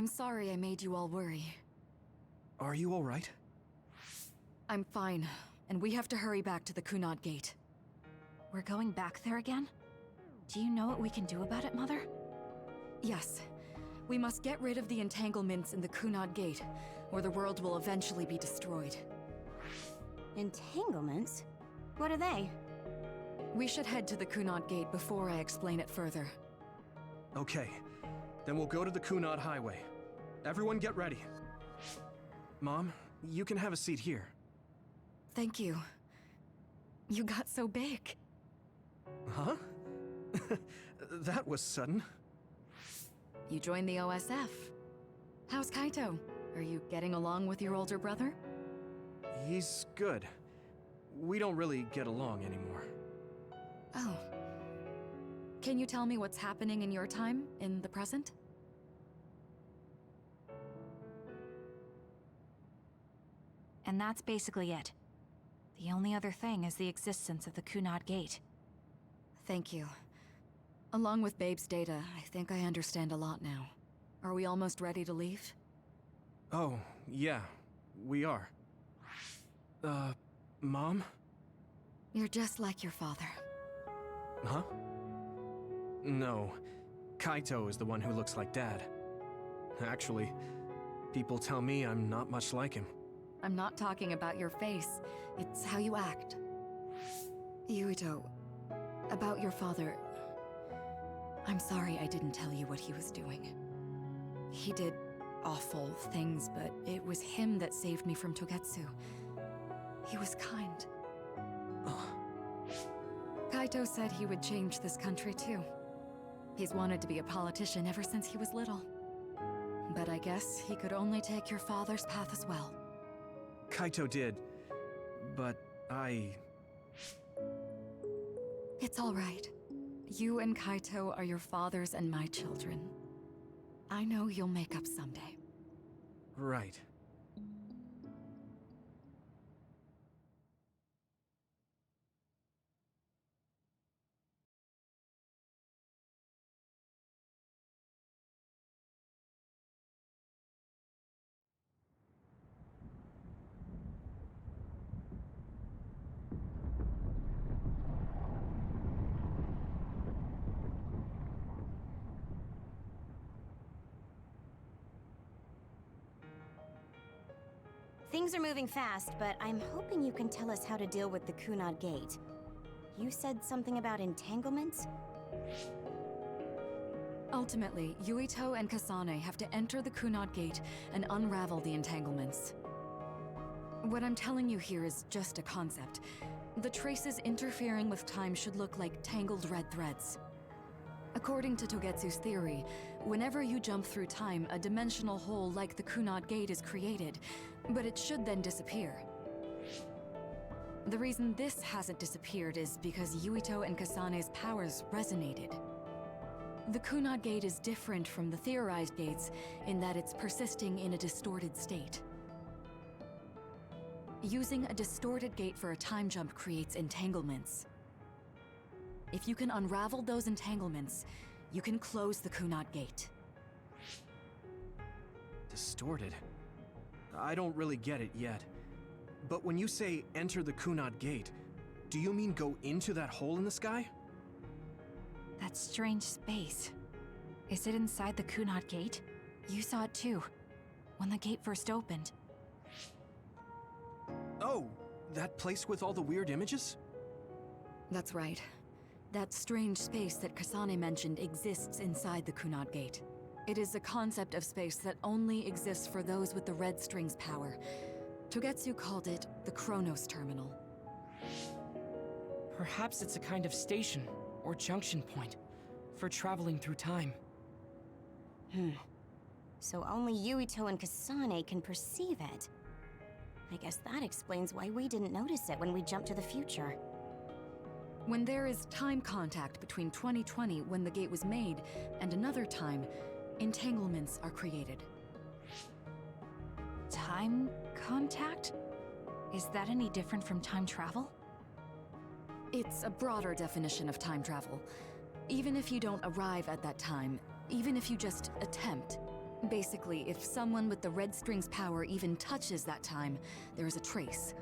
I'm sorry I made you all worry. Are you alright? I'm fine, and we have to hurry back to the Kunad Gate. We're going back there again? Do you know what we can do about it, Mother? Yes. We must get rid of the entanglements in the Kunad Gate, or the world will eventually be destroyed. Entanglements? What are they? We should head to the Kunad Gate before I explain it further. Okay, then we'll go to the Kunad Highway. Everyone get ready. Mom, you can have a seat here. Thank you. You got so big. Huh? That was sudden. You joined the OSF. How's Kaito? Are you getting along with your older brother? He's good. We don't really get along anymore. Oh. Can you tell me what's happening in your time, in the present? And that's basically it. The only other thing is the existence of the Kunad Gate. Thank you. Along with Babe's data, I think I understand a lot now. Are we almost ready to leave? Oh, yeah, we are. Mom? You're just like your father. Huh? No, Kaito is the one who looks like Dad. Actually, people tell me I'm not much like him. I'm not talking about your face. It's how you act. Yuito, about your father... I'm sorry I didn't tell you what he was doing. He did awful things, but it was him that saved me from Togetsu. He was kind. Kaito said he would change this country too. He's wanted to be a politician ever since he was little. But I guess he could only take your father's path as well. Kaito did, but It's all right. You and Kaito are your father's and my children. I know you'll make up someday. Right. Things are moving fast, but I'm hoping you can tell us how to deal with the Kunad Gate. You said something about entanglements? Ultimately, Yuito and Kasane have to enter the Kunad Gate and unravel the entanglements. What I'm telling you here is just a concept. The traces interfering with time should look like tangled red threads. According to Togetsu's theory, whenever you jump through time, a dimensional hole like the Kunad Gate is created, but it should then disappear. The reason this hasn't disappeared is because Yuito and Kasane's powers resonated. The Kunad Gate is different from the theorized gates in that it's persisting in a distorted state. Using a distorted gate for a time jump creates entanglements. If you can unravel those entanglements, you can close the Kunad Gate. Distorted? I don't really get it yet. But when you say enter the Kunad Gate, do you mean go into that hole in the sky? That strange space. Is it inside the Kunad Gate? You saw it too, when the gate first opened. Oh, that place with all the weird images? That's right. That strange space that Kasane mentioned exists inside the Kunad Gate. It is a concept of space that only exists for those with the Red String's power. Togetsu called it the Chronos Terminal. Perhaps it's a kind of station, or junction point, for traveling through time. So only Yuito and Kasane can perceive it. I guess that explains why we didn't notice it when we jumped to the future. When there is time contact between 2020, when the gate was made, and another time, entanglements are created. Time contact? Is that any different from time travel? It's a broader definition of time travel. Even if you don't arrive at that time, even if you just attempt, Basically, if someone with the red string's power even touches that time, there is a trace.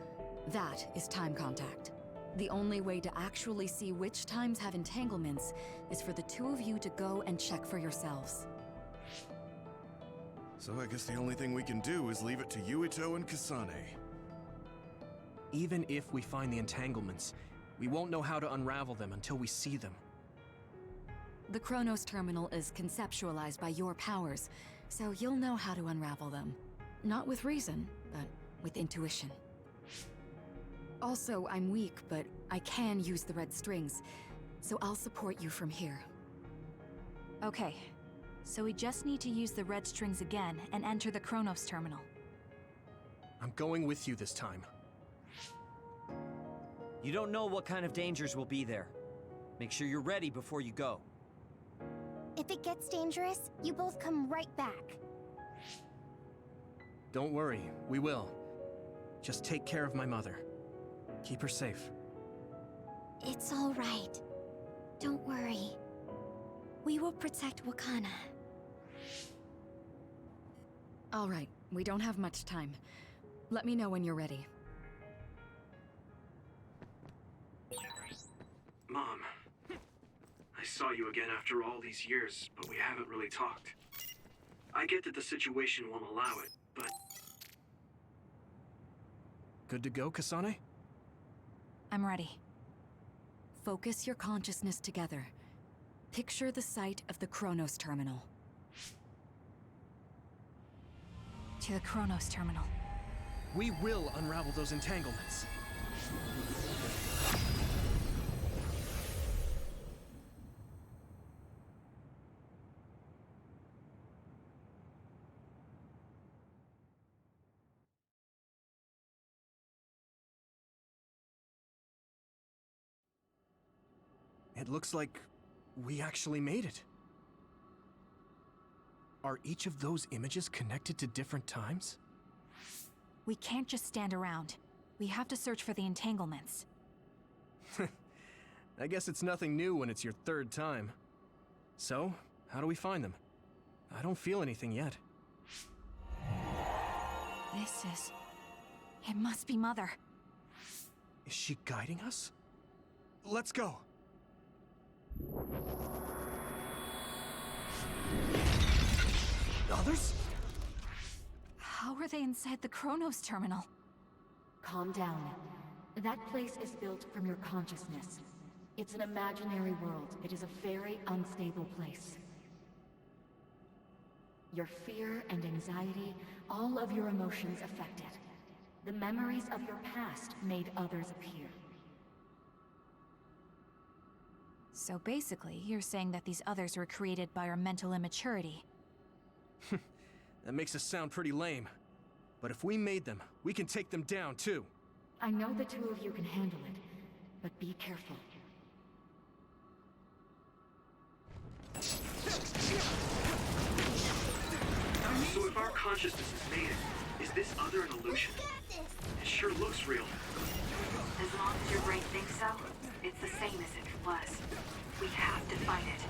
That is time contact. The only way to actually see which times have entanglements is for the two of you to go and check for yourselves. So I guess the only thing we can do is leave it to Yuito and Kasane. Even if we find the entanglements, we won't know how to unravel them until we see them. The Chronos terminal is conceptualized by your powers, so you'll know how to unravel them. Not with reason, but with intuition. Also, I'm weak, but I can use the red strings, so I'll support you from here. Okay, so we just need to use the red strings again and enter the Chronos terminal. I'm going with you this time. You don't know what kind of dangers will be there. Make sure you're ready before you go. If it gets dangerous, you both come right back. Don't worry, we will. Just take care of my mother. Keep her safe. It's all right. Don't worry. We will protect Wakana. All right, we don't have much time. Let me know when you're ready. Mom, I saw you again after all these years, but we haven't really talked. I get that the situation won't allow it, but... Good to go, Kasane? I'm ready. Focus your consciousness together. Picture the site of the Chronos terminal. To the Chronos terminal. We will unravel those entanglements. It looks like we actually made it. Are each of those images connected to different times? We can't just stand around. We have to search for the entanglements. I guess it's nothing new when it's your third time. So, how do we find them? I don't feel anything yet. This is... It must be Mother. Is she guiding us? Let's go! Others? How are they inside the Chronos terminal? Calm down. That place is built from your consciousness. It's an imaginary world. It is a very unstable place. Your fear and anxiety, all of your emotions affect it. The memories of your past made others appear. So basically, you're saying that these others were created by our mental immaturity. That makes us sound pretty lame. But if we made them, we can take them down too. I know the two of you can handle it, but be careful. So if our consciousness has made it, is this other an illusion? It sure looks real. As long as your brain thinks so, it's the same as if it was. We have to fight it.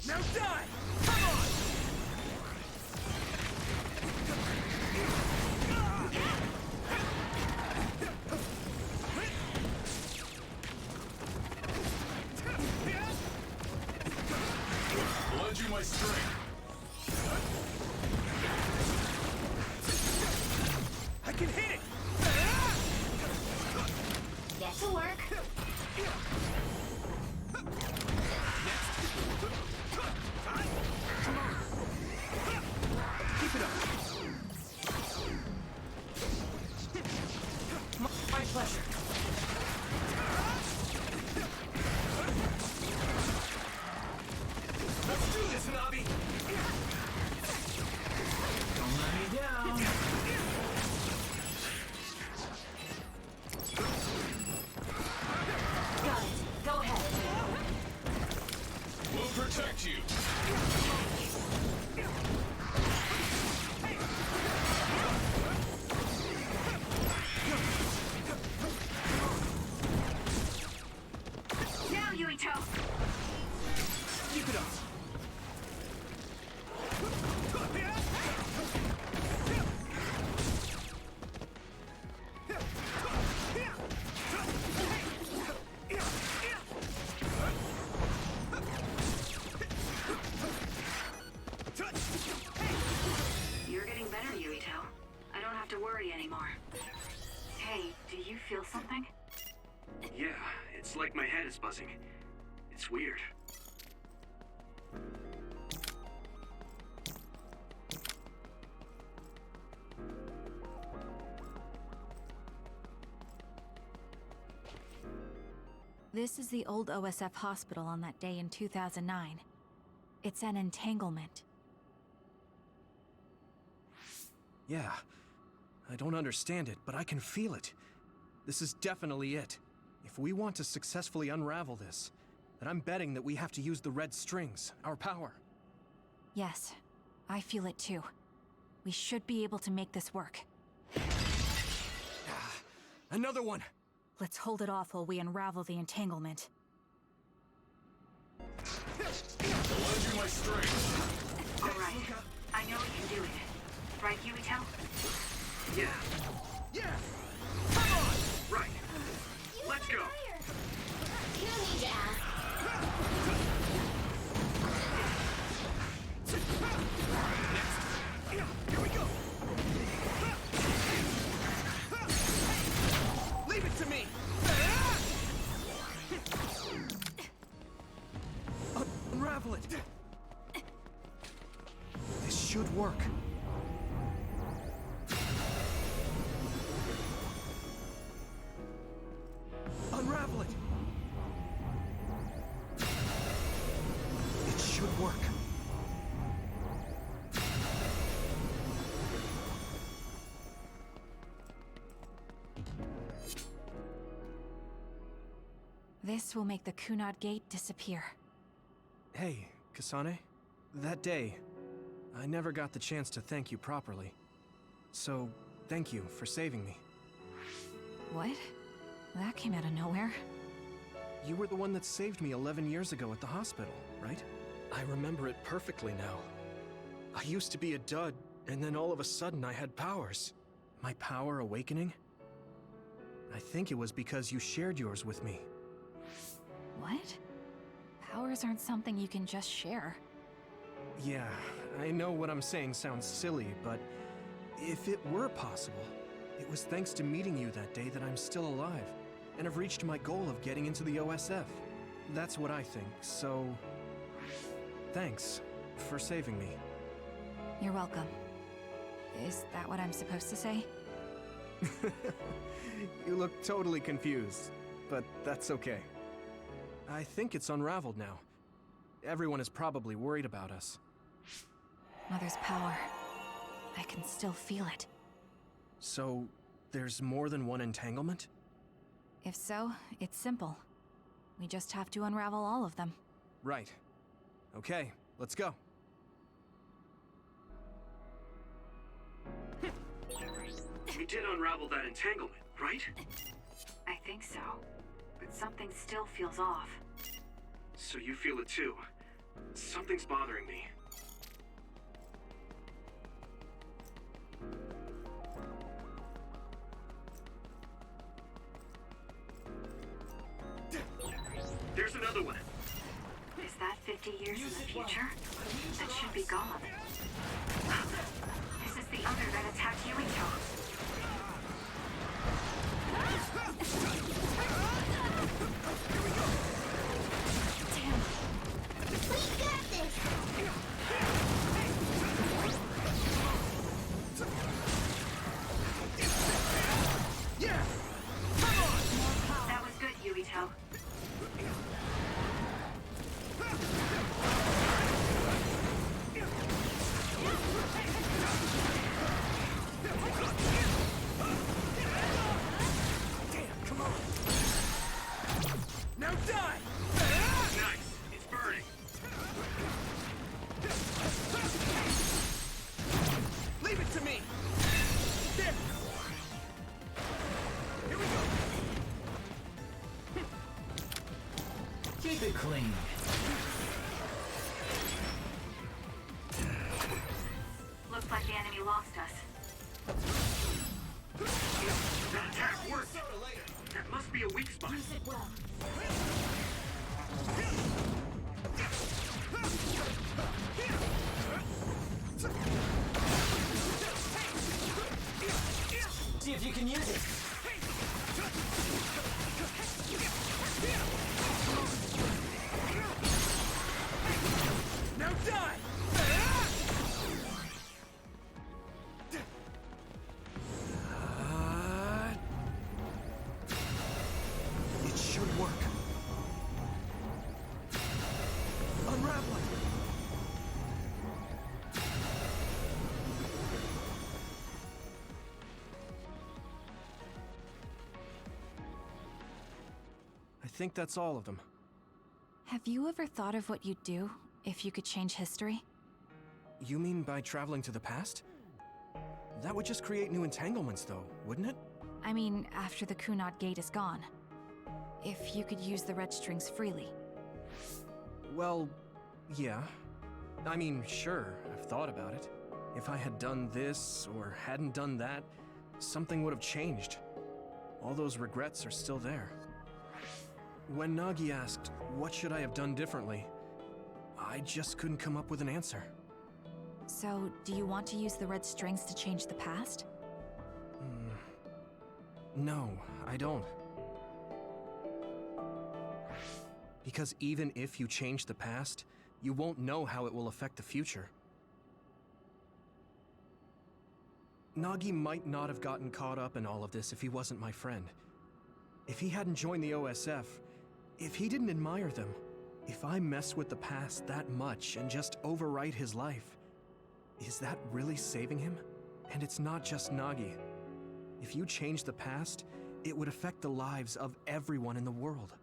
Now die! Come on! Lend you my strength. I can hit it! Get to work. Come on! have to worry anymore. Hey, do you feel something? Yeah, it's like my head is buzzing. It's weird. This is the old OSF hospital on that day in 2009. It's an entanglement. Yeah. I don't understand it, but I can feel it. This is definitely it. If we want to successfully unravel this, then I'm betting that we have to use the red strings, our power. Yes, I feel it too. We should be able to make this work. Another one! Let's hold it off while we unravel the entanglement. Lending my strength. Alright, I know we can do it. Right, Yuito? Yeah. Yeah! Come on! Right. Let's go! You don't need to ask. Here we go! Leave it to me! Unravel it! This should work. Unravel it! It should work. This will make the Kunad Gate disappear. Hey, Kasane. That day, I never got the chance to thank you properly. So, thank you for saving me. What? That came out of nowhere. You were the one that saved me 11 years ago at the hospital, right? I remember it perfectly now. I used to be a dud, and then all of a sudden I had powers. My power awakening? I think it was because you shared yours with me. What? Powers aren't something you can just share. Yeah, I know what I'm saying sounds silly, but if it were possible, it was thanks to meeting you that day that I'm still alive, and have reached my goal of getting into the OSF. That's what I think, so... thanks for saving me. You're welcome. Is that what I'm supposed to say? You look totally confused, but that's okay. I think it's unraveled now. Everyone is probably worried about us. Mother's power. I can still feel it. So, there's more than one entanglement? If so, it's simple. We just have to unravel all of them. Right. Okay, let's go. We did unravel that entanglement, right? I think so. But something still feels off. So you feel it too. Something's bothering me. There's another one. Is that 50 years in the future? That should be gone. This is the other that attacked Yuito. That was good, Yuito. Now die! Nice! It's burning! Leave it to me! There! Here we go! Keep it clean. Looks like the enemy lost us. That attack worked! That must be a weak spot. Use it well. you can use it. Now die! It should work. Unravel it! I think that's all of them. Have you ever thought of what you'd do if you could change history? You mean by traveling to the past? That would just create new entanglements, though, wouldn't it? I mean, after the Kunad Gate is gone. If you could use the red strings freely. Well, yeah. I mean, sure, I've thought about it. If I had done this, or hadn't done that, something would have changed. All those regrets are still there. When Nagi asked, what should I have done differently, I just couldn't come up with an answer. So, do you want to use the red strings to change the past? No, I don't. Because even if you change the past, you won't know how it will affect the future. Nagi might not have gotten caught up in all of this if he wasn't my friend. If he hadn't joined the OSF, if he didn't admire them, if I mess with the past that much and just overwrite his life, is that really saving him? And it's not just Nagi. If you change the past, it would affect the lives of everyone in the world.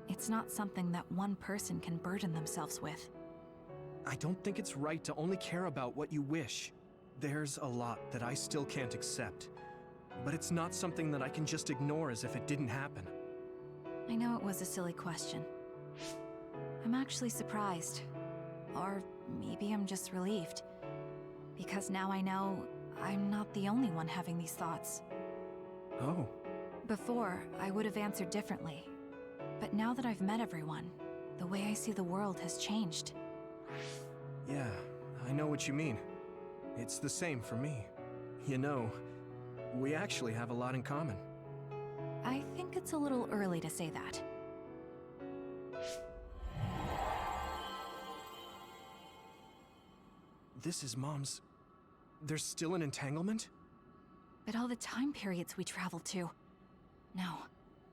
It's not something that one person can burden themselves with. I don't think it's right to only care about what you wish. There's a lot that I still can't accept, but it's not something that I can just ignore as if it didn't happen. I know it was a silly question. I'm actually surprised. Or maybe I'm just relieved. Because now I know I'm not the only one having these thoughts. Oh. Before, I would have answered differently. But now that I've met everyone, the way I see the world has changed. Yeah, I know what you mean. It's the same for me. You know, we actually have a lot in common. I think it's a little early to say that. This is Mom's... There's still an entanglement? But all the time periods we traveled to. No,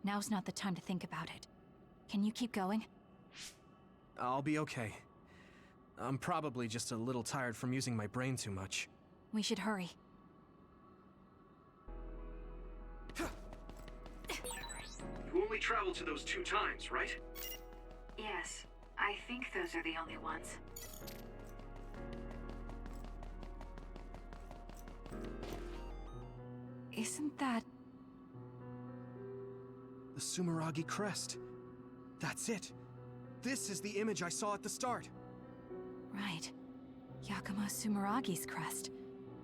now's not the time to think about it. Can you keep going? I'll be okay. I'm probably just a little tired from using my brain too much. We should hurry. You only traveled to those 2 times, right? Yes, I think those are the only ones. Isn't that... The Sumeragi crest. That's it. This is the image I saw at the start. Right. Yakumo Sumeragi's crest.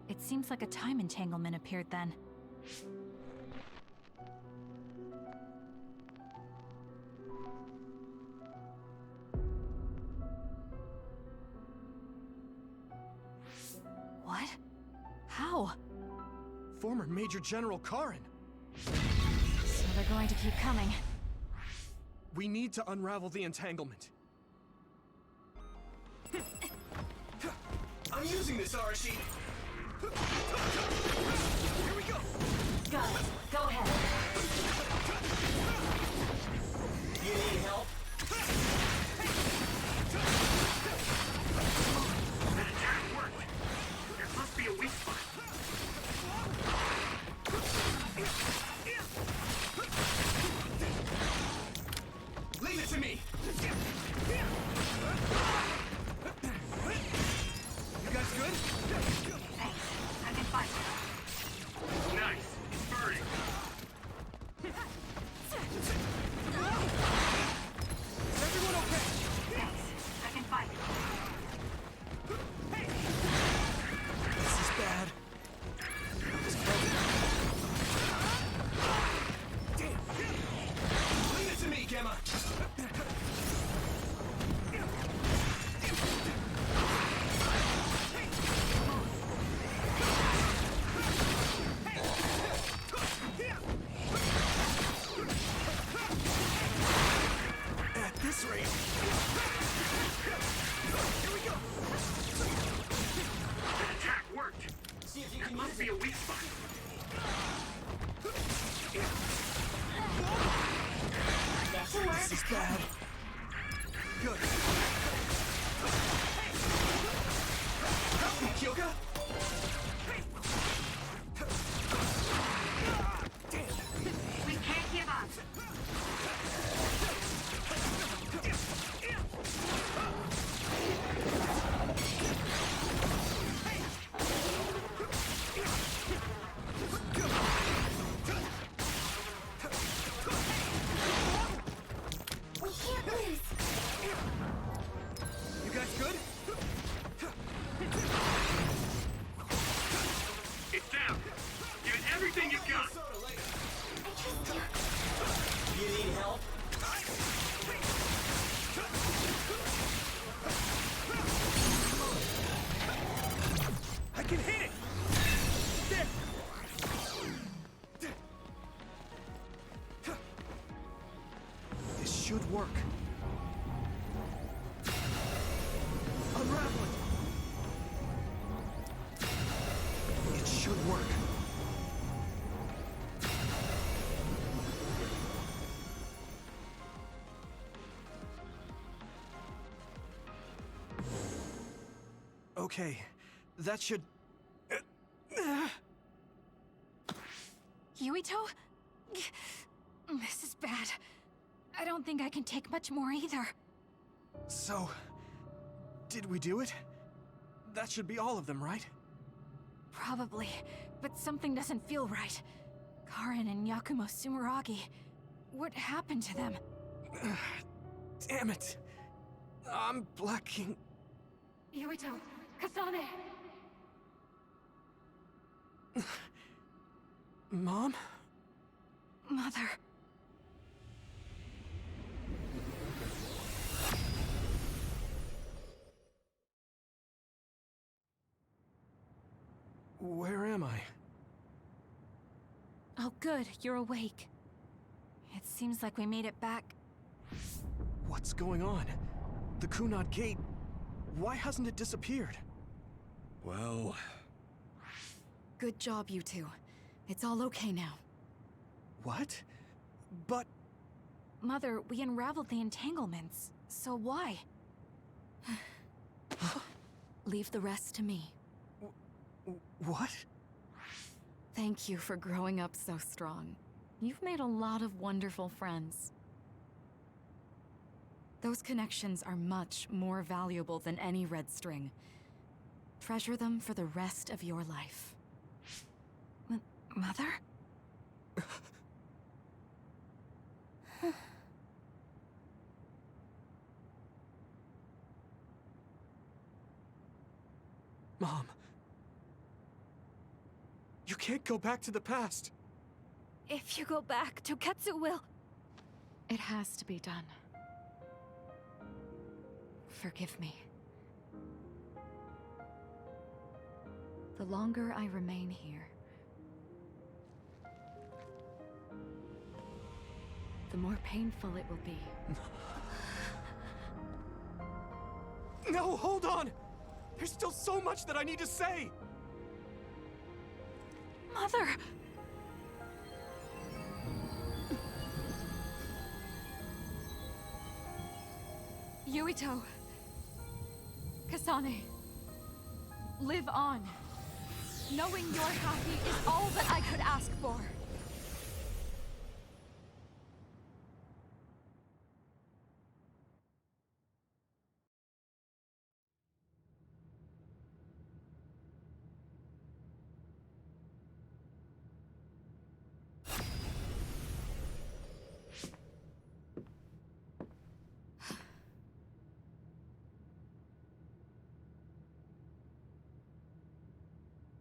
It seems like a time entanglement appeared then. What? How? Former Major General Karin. So they're going to keep coming. We need to unravel the entanglement. I'm using this, Arashi! Here we go! Scarlet, go ahead. You need help? That attack worked! There must be a weak spot. Leave it to me! You guys good? Thanks. I can fight it. Nice. It's burning. Is everyone okay? Thanks. I can fight it. This is bad. Damn. Leave it to me, Gemma. See if you can Must use be it. a weak spot. This is bad. Good. Help me, Kyoka! We can't give up. We can't lose. You guys good? It's down. Give it everything you've got. I trust you. You need help? I can hit it! There! This should work. Unravel it! It should work. Okay, that should... Yuito? This is bad. I don't think I can take much more either. So, did we do it? That should be all of them, right? Probably, but something doesn't feel right. Karin and Yakumo Sumeragi. What happened to them? Damn it! I'm blacking... Yuito, Kasane! Mom? Mother. Where am I? Oh good, you're awake. It seems like we made it back. What's going on? The Kunad Gate... Why hasn't it disappeared? Well, Good job, you two. It's all okay now. what? But... Mother, we unraveled the entanglements. So why? Leave the rest to me. What? Thank you for growing up so strong. You've made a lot of wonderful friends. Those connections are much more valuable than any red string. Treasure them for the rest of your life. Mother? Mom. You can't go back to the past. If you go back, Toketsu will... It has to be done. Forgive me. The longer I remain here, the more painful it will be. No, hold on! There's still so much that I need to say! Mother! Yuito. Kasane. Live on. Knowing you're happy is all that I could ask for.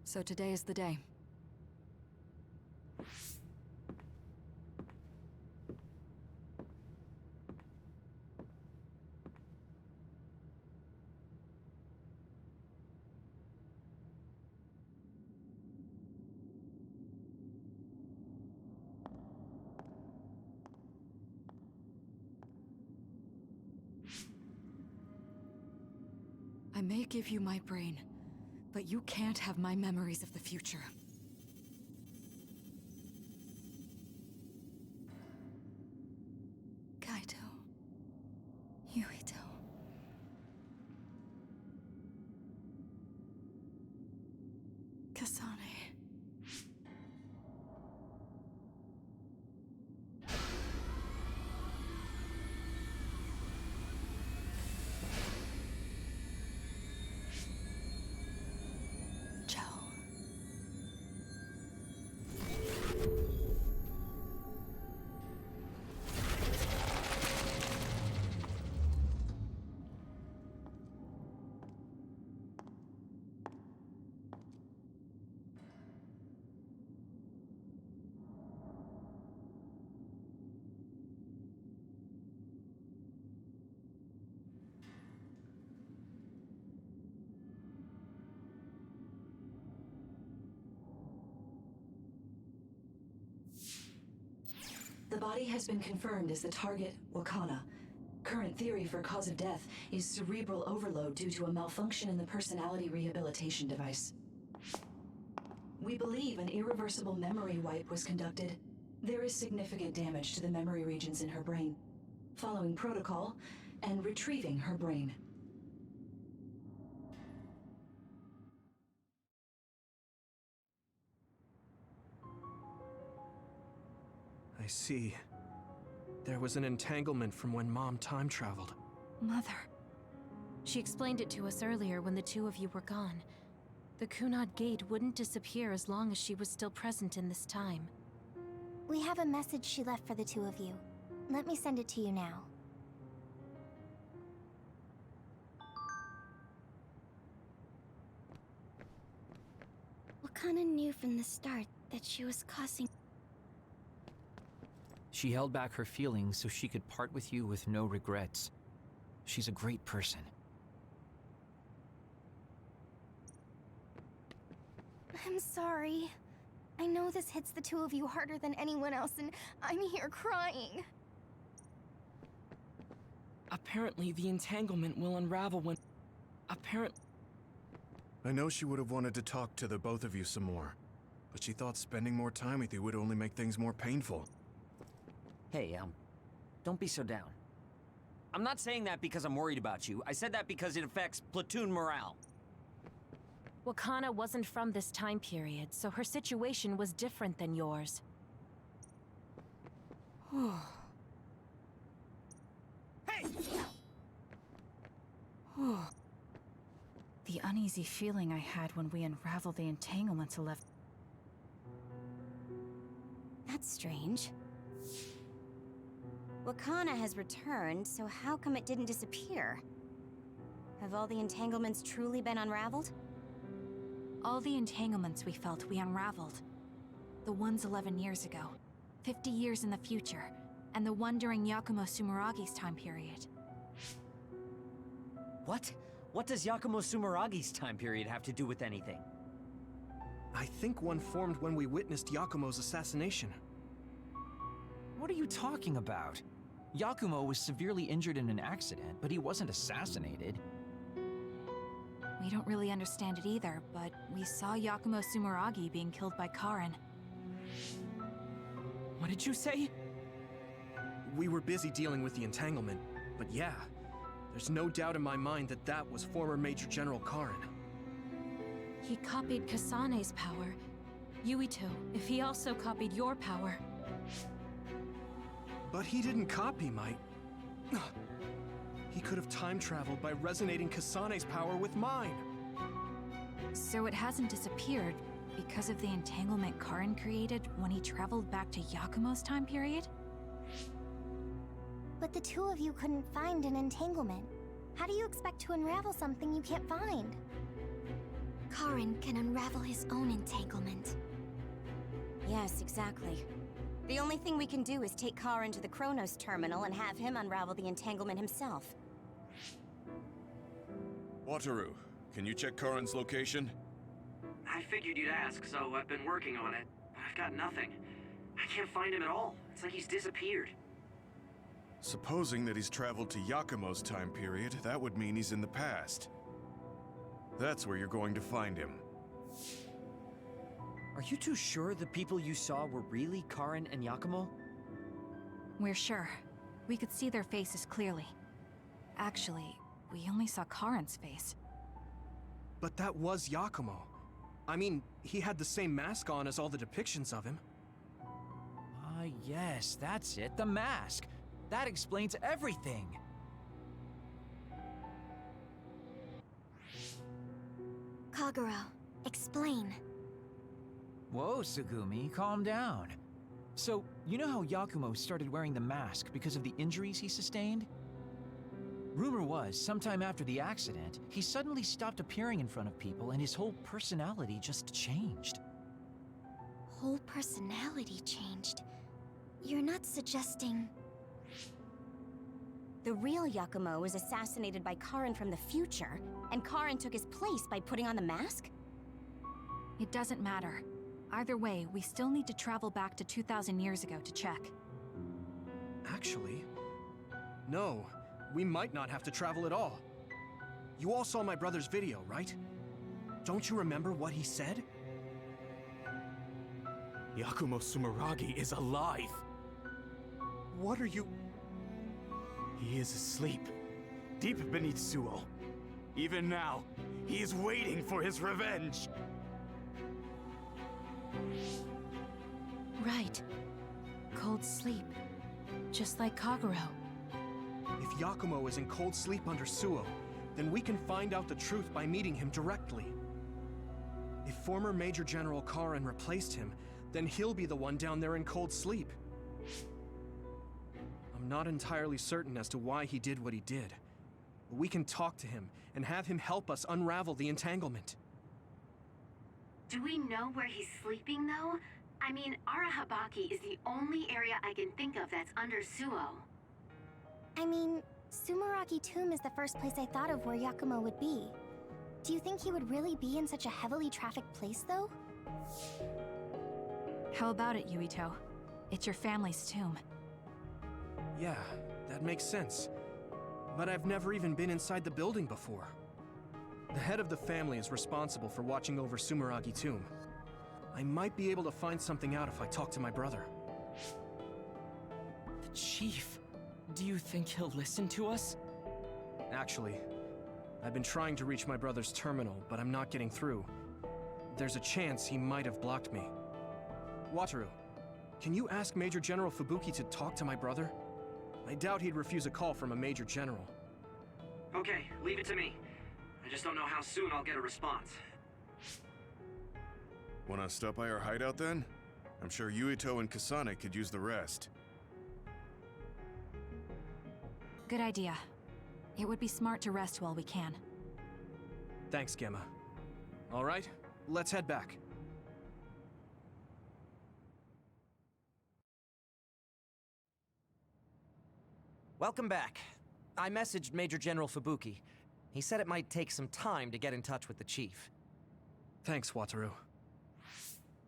So today is the day. I may give you my brain, But you can't have my memories of the future. Kaito. Yuito. Kasane. The body has been confirmed as the target, Wakana. Current theory for cause of death is cerebral overload due to a malfunction in the personality rehabilitation device. We believe an irreversible memory wipe was conducted. There is significant damage to the memory regions in her brain. Following protocol and retrieving her brain. I see. There was an entanglement from when Mom time traveled. Mother. She explained it to us earlier when the two of you were gone. The Kunad Gate wouldn't disappear as long as she was still present in this time. We have a message she left for the two of you. Let me send it to you now. Wakana knew from the start that she was causing... She held back her feelings so she could part with you with no regrets. She's a great person. I'm sorry. I know this hits the two of you harder than anyone else, and I'm here crying. Apparently, the entanglement will unravel when... I know she would have wanted to talk to the both of you some more, but she thought spending more time with you would only make things more painful. Hey, don't be so down. I'm not saying that because I'm worried about you. I said that because it affects platoon morale. Wakana wasn't from this time period, so her situation was different than yours. Hey! The uneasy feeling I had when we unraveled the entanglements left... That's strange. Wakana has returned, so how come it didn't disappear? Have all the entanglements truly been unraveled? All the entanglements we felt we unraveled. The ones 11 years ago, 50 years in the future, and the one during Yakumo Sumeragi's time period. What? What does Yakumo Sumeragi's time period have to do with anything? I think one formed when we witnessed Yakumo's assassination. What are you talking about? Yakumo was severely injured in an accident, but he wasn't assassinated. We don't really understand it either, but we saw Yakumo Sumeragi being killed by Karin. What did you say? We were busy dealing with the entanglement, but yeah, there's no doubt in my mind that that was former Major General Karin. He copied Kasane's power. Yuito, if he also copied your power. But he didn't copy my... He could have time traveled by resonating Kasane's power with mine. So it hasn't disappeared because of the entanglement Karin created when he traveled back to Yakumo's time period? But the two of you couldn't find an entanglement. How do you expect to unravel something you can't find? Karin can unravel his own entanglement. Yes, exactly. The only thing we can do is take Karin to the Chronos terminal and have him unravel the entanglement himself. Wataru, can you check Karin's location? I figured you'd ask, so I've been working on it. But I've got nothing. I can't find him at all. It's like he's disappeared. Supposing that he's traveled to Yakumo's time period, that would mean he's in the past. That's where you're going to find him. Are you two sure the people you saw were really Karen and Yakumo? We're sure. We could see their faces clearly. Actually, we only saw Karin's face. But that was Yakumo. I mean, he had the same mask on as all the depictions of him. Ah, yes, that's it, the mask. That explains everything. Kagero, explain. Whoa, Tsugumi, calm down. So, you know how Yakumo started wearing the mask because of the injuries he sustained? Rumor was, sometime after the accident, he suddenly stopped appearing in front of people and his whole personality just changed. Whole personality changed. You're not suggesting... The real Yakumo was assassinated by Karen from the future, and Karen took his place by putting on the mask? It doesn't matter. Either way, we still need to travel back to 2,000 years ago to check. Actually, no. We might not have to travel at all. You all saw my brother's video, right? Don't you remember what he said? Yakumo Sumeragi is alive! What are you... He is asleep, deep beneath Suo. Even now, he is waiting for his revenge! Right. Cold sleep. Just like Kagero. If Yakumo is in cold sleep under Suo, then we can find out the truth by meeting him directly. If former Major General Karen replaced him, then he'll be the one down there in cold sleep. I'm not entirely certain as to why he did what he did, but we can talk to him and have him help us unravel the entanglement. Do we know where he's sleeping, though? I mean, Arahabaki is the only area I can think of that's under Suo. I mean, Sumeragi Tomb is the first place I thought of where Yakumo would be. Do you think he would really be in such a heavily trafficked place, though? How about it, Yuito? It's your family's tomb. Yeah, that makes sense. But I've never even been inside the building before. The head of the family is responsible for watching over Sumeragi Tomb. I might be able to find something out if I talk to my brother. The Chief. Do you think he'll listen to us? Actually, I've been trying to reach my brother's terminal, but I'm not getting through. There's a chance he might have blocked me. Wataru, can you ask Major General Fubuki to talk to my brother? I doubt he'd refuse a call from a Major General. Okay, leave it to me. I just don't know how soon I'll get a response. Wanna stop by our hideout then? I'm sure Yuito and Kasane could use the rest. Good idea. It would be smart to rest while we can. Thanks, Gemma. All right, let's head back. Welcome back. I messaged Major General Fubuki. He said it might take some time to get in touch with the Chief. Thanks, Wataru.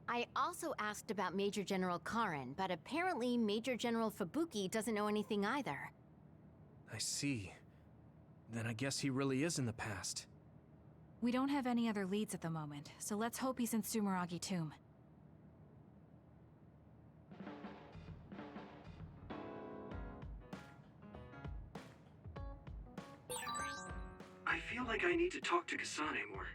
I also asked about Major General Karen, but apparently Major General Fubuki doesn't know anything either. I see. Then I guess he really is in the past. We don't have any other leads at the moment, so let's hope he's in Sumeragi Tomb. I feel like I need to talk to Kasane more.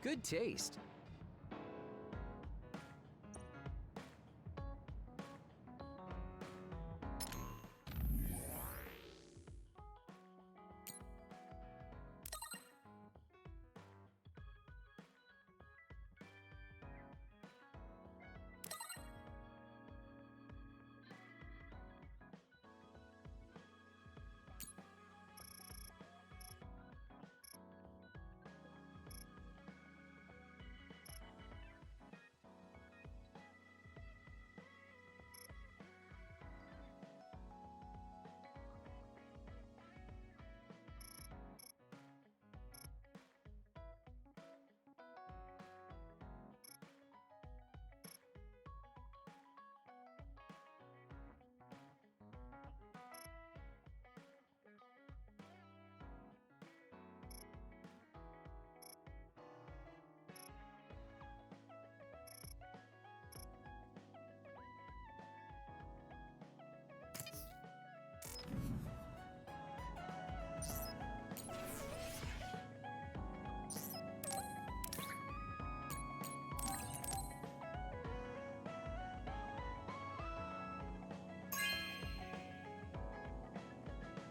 Good taste.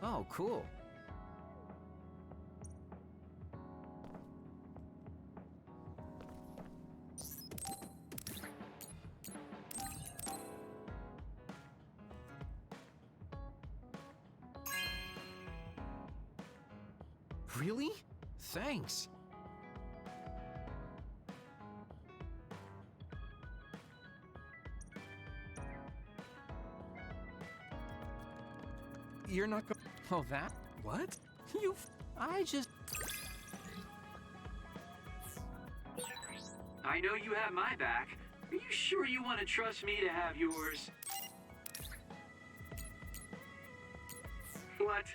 Oh, cool. Really? Thanks. You're not go- Oh, that? What? I just... I know you have my back. Are you sure you want to trust me to have yours? What?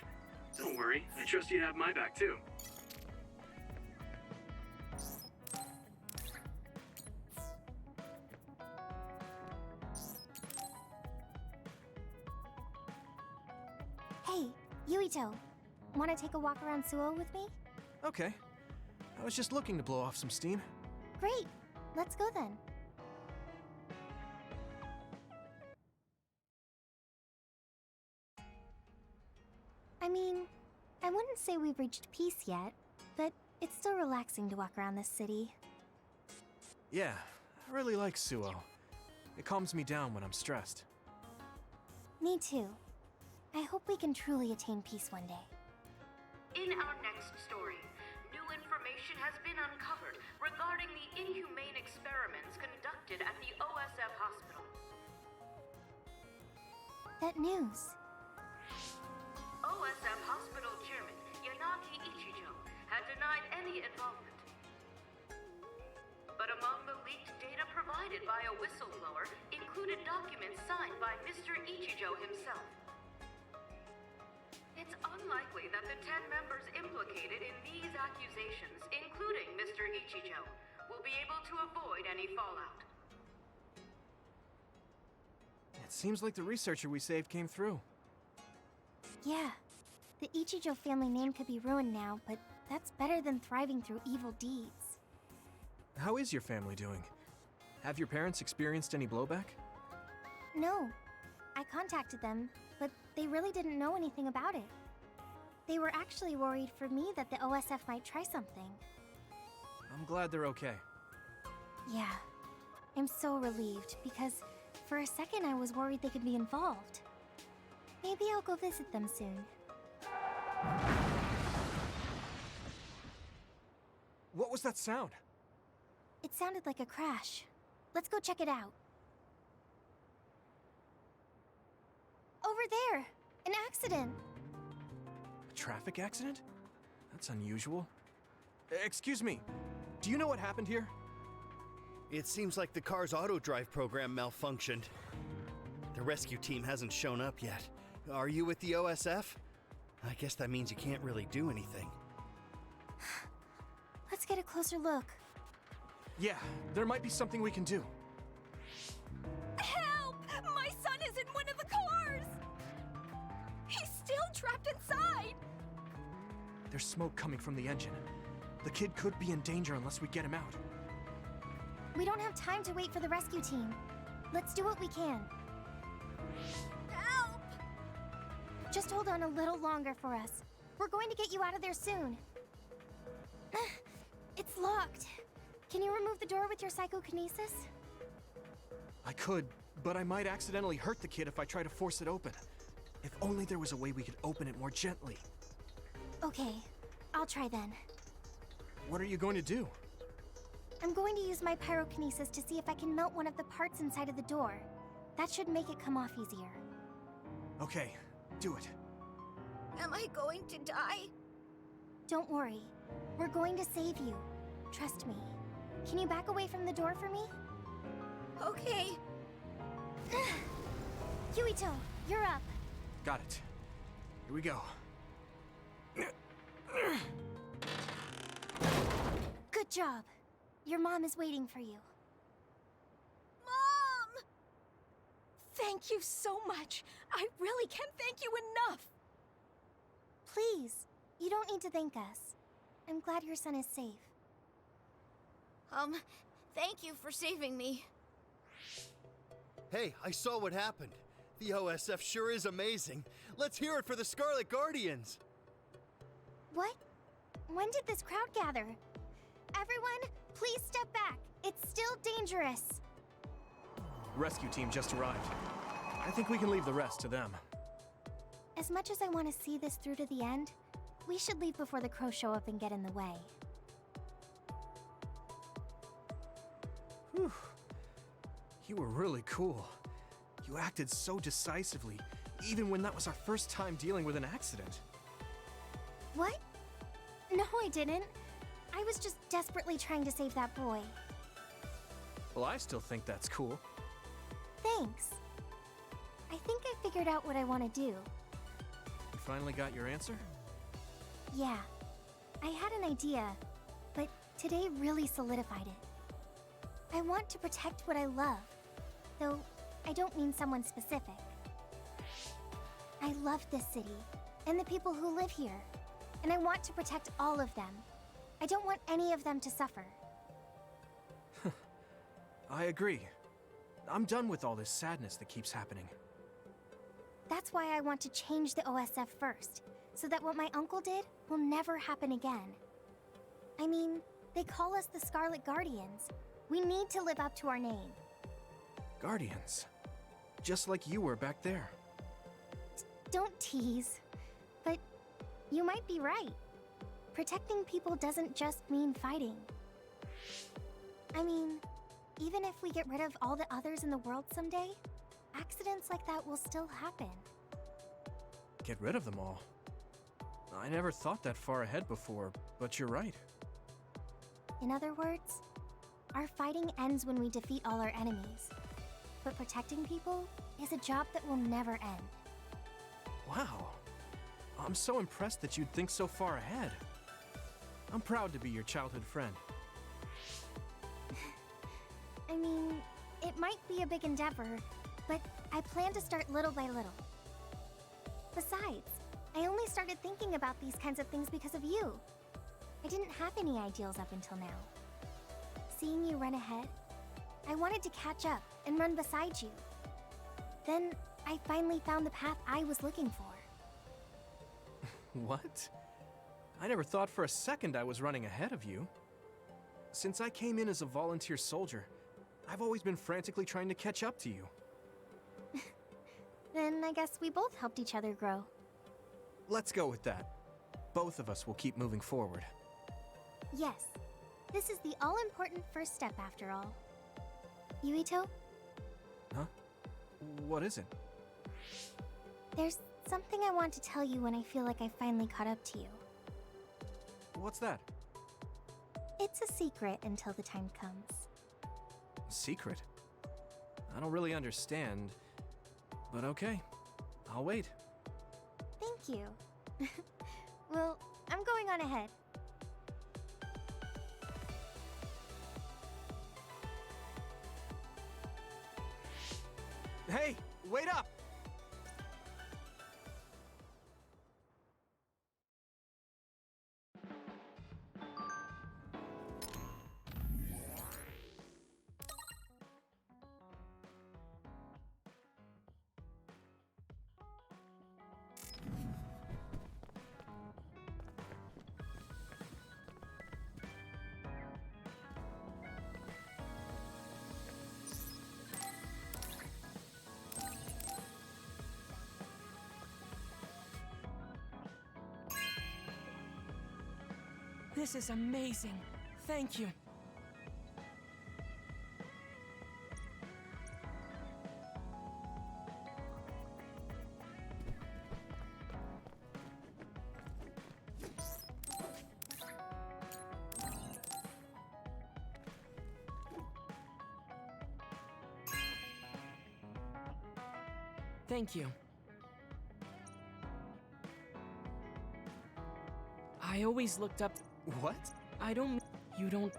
Don't worry. I trust you to have my back, too. Hey, Yuito. Want to take a walk around Suo with me? Okay. I was just looking to blow off some steam. Great. Let's go then. I mean, I wouldn't say we've reached peace yet, but it's still relaxing to walk around this city. Yeah, I really like Suo. It calms me down when I'm stressed. Me too. I hope we can truly attain peace one day. In our next story, new information has been uncovered regarding the inhumane experiments conducted at the OSF hospital. That news. OSF hospital chairman Yanagi Ichijo had denied any involvement. But among the leaked data provided by a whistleblower included documents signed by Mr. Ichijo himself. It's unlikely that the 10 members implicated in these accusations, including Mr. Ichijo, will be able to avoid any fallout. It seems like the researcher we saved came through. Yeah, the Ichijo family name could be ruined now, but that's better than thriving through evil deeds. How is your family doing? Have your parents experienced any blowback? No. I contacted them, but they really didn't know anything about it. They were actually worried for me that the OSF might try something. I'm glad they're okay. Yeah. I'm so relieved, because for a second I was worried they could be involved. Maybe I'll go visit them soon. What was that sound? It sounded like a crash. Let's go check it out. Over there! An accident! A traffic accident? That's unusual. Excuse me, do you know what happened here? It seems like the car's auto-drive program malfunctioned. The rescue team hasn't shown up yet. Are you with the OSF? I guess that means you can't really do anything. Let's get a closer look. Yeah, there might be something we can do. Help! My son is in one of the cars! He's still trapped inside! There's smoke coming from the engine. The kid could be in danger unless we get him out. We don't have time to wait for the rescue team. Let's do what we can. Help! Just hold on a little longer for us. We're going to get you out of there soon. It's locked. Can you remove the door with your psychokinesis? I could, but I might accidentally hurt the kid if I try to force it open. If only there was a way we could open it more gently. Okay, I'll try then. What are you going to do? I'm going to use my pyrokinesis to see if I can melt one of the parts inside of the door. That should make it come off easier. Okay, do it. Am I going to die? Don't worry. We're going to save you. Trust me. Can you back away from the door for me? Okay. Yuito, you're up. Got it. Here we go. Good job. Your mom is waiting for you. Mom! Thank you so much. I really can't thank you enough. Please, you don't need to thank us. I'm glad your son is safe. Thank you for saving me. Hey, I saw what happened. The OSF sure is amazing. Let's hear it for the Scarlet Guardians. What? When did this crowd gather? Everyone, please step back. It's still dangerous. Rescue team just arrived. I think we can leave the rest to them. As much as I want to see this through to the end, we should leave before the crows show up and get in the way. Whew. You were really cool. You acted so decisively, even when that was our first time dealing with an accident. What? No, I didn't. I was just desperately trying to save that boy. Well, I still think that's cool. Thanks. I think I figured out what I want to do. You finally got your answer? Yeah. I had an idea, but today really solidified it. I want to protect what I love, though I don't mean someone specific. I love this city, and the people who live here, and I want to protect all of them. I don't want any of them to suffer. I agree. I'm done with all this sadness that keeps happening. That's why I want to change the OSF first, so that what my uncle did will never happen again. I mean, they call us the Scarlet Guardians. We need to live up to our name. Guardians. Just like you were back there. Don't tease. But you might be right. Protecting people doesn't just mean fighting. I mean, even if we get rid of all the others in the world someday, accidents like that will still happen. Get rid of them all. I never thought that far ahead before, but you're right. In other words, our fighting ends when we defeat all our enemies. But protecting people is a job that will never end. Wow. I'm so impressed that you'd think so far ahead. I'm proud to be your childhood friend. I mean, it might be a big endeavor, but I plan to start little by little. Besides, I only started thinking about these kinds of things because of you. I didn't have any ideals up until now. Seeing you run ahead, I wanted to catch up and run beside you. Then, I finally found the path I was looking for. What? I never thought for a second I was running ahead of you. Since I came in as a volunteer soldier, I've always been frantically trying to catch up to you. Then I guess we both helped each other grow. Let's go with that. Both of us will keep moving forward. Yes. This is the all-important first step after all. Yuito? Huh? What is it? There's something I want to tell you when I feel like I finally caught up to you. What's that? It's a secret until the time comes. Secret? I don't really understand, but okay. I'll wait. Thank you. Well, I'm going on ahead. Hey, wait up! This is amazing. Thank you. Thank you. I always looked up... What? You don't...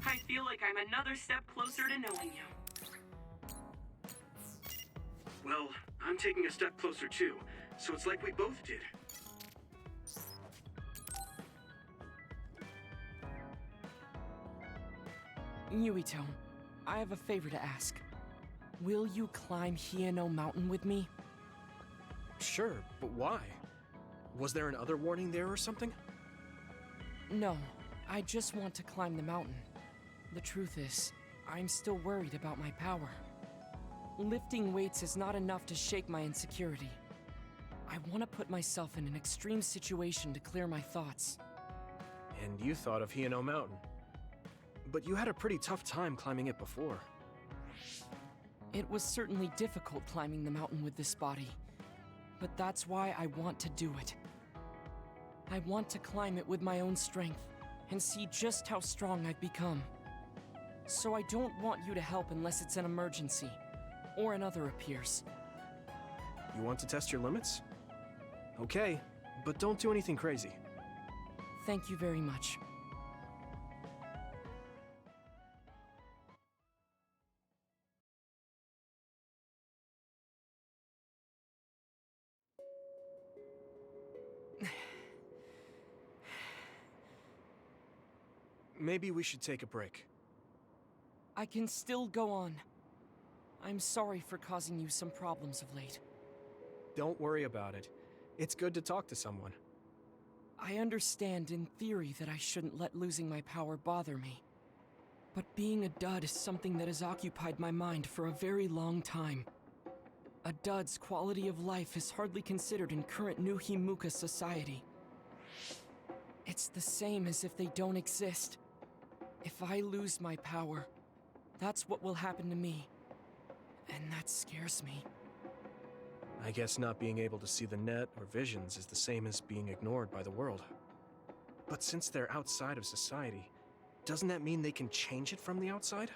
I feel like I'm another step closer to knowing you. Well, I'm taking a step closer too, so it's like we both did. Yuito, I have a favor to ask. Will you climb Hieno Mountain with me? Sure, but why? Was there an other warning there or something? No, I just want to climb the mountain. The truth is, I'm still worried about my power. Lifting weights is not enough to shake my insecurity. I want to put myself in an extreme situation to clear my thoughts. And you thought of Hieno Mountain. But you had a pretty tough time climbing it before. It was certainly difficult climbing the mountain with this body, but that's why I want to do it. I want to climb it with my own strength and see just how strong I've become. So I don't want you to help unless it's an emergency, or another appears. You want to test your limits? Okay, but don't do anything crazy. Thank you very much. Maybe we should take a break. I can still go on. I'm sorry for causing you some problems of late. Don't worry about it. It's good to talk to someone. I understand in theory that I shouldn't let losing my power bother me. But being a dud is something that has occupied my mind for a very long time. A dud's quality of life is hardly considered in current New Himuka society. It's the same as if they don't exist. If I lose my power, that's what will happen to me. And that scares me. I guess not being able to see the net or visions is the same as being ignored by the world. But since they're outside of society, doesn't that mean they can change it from the outside?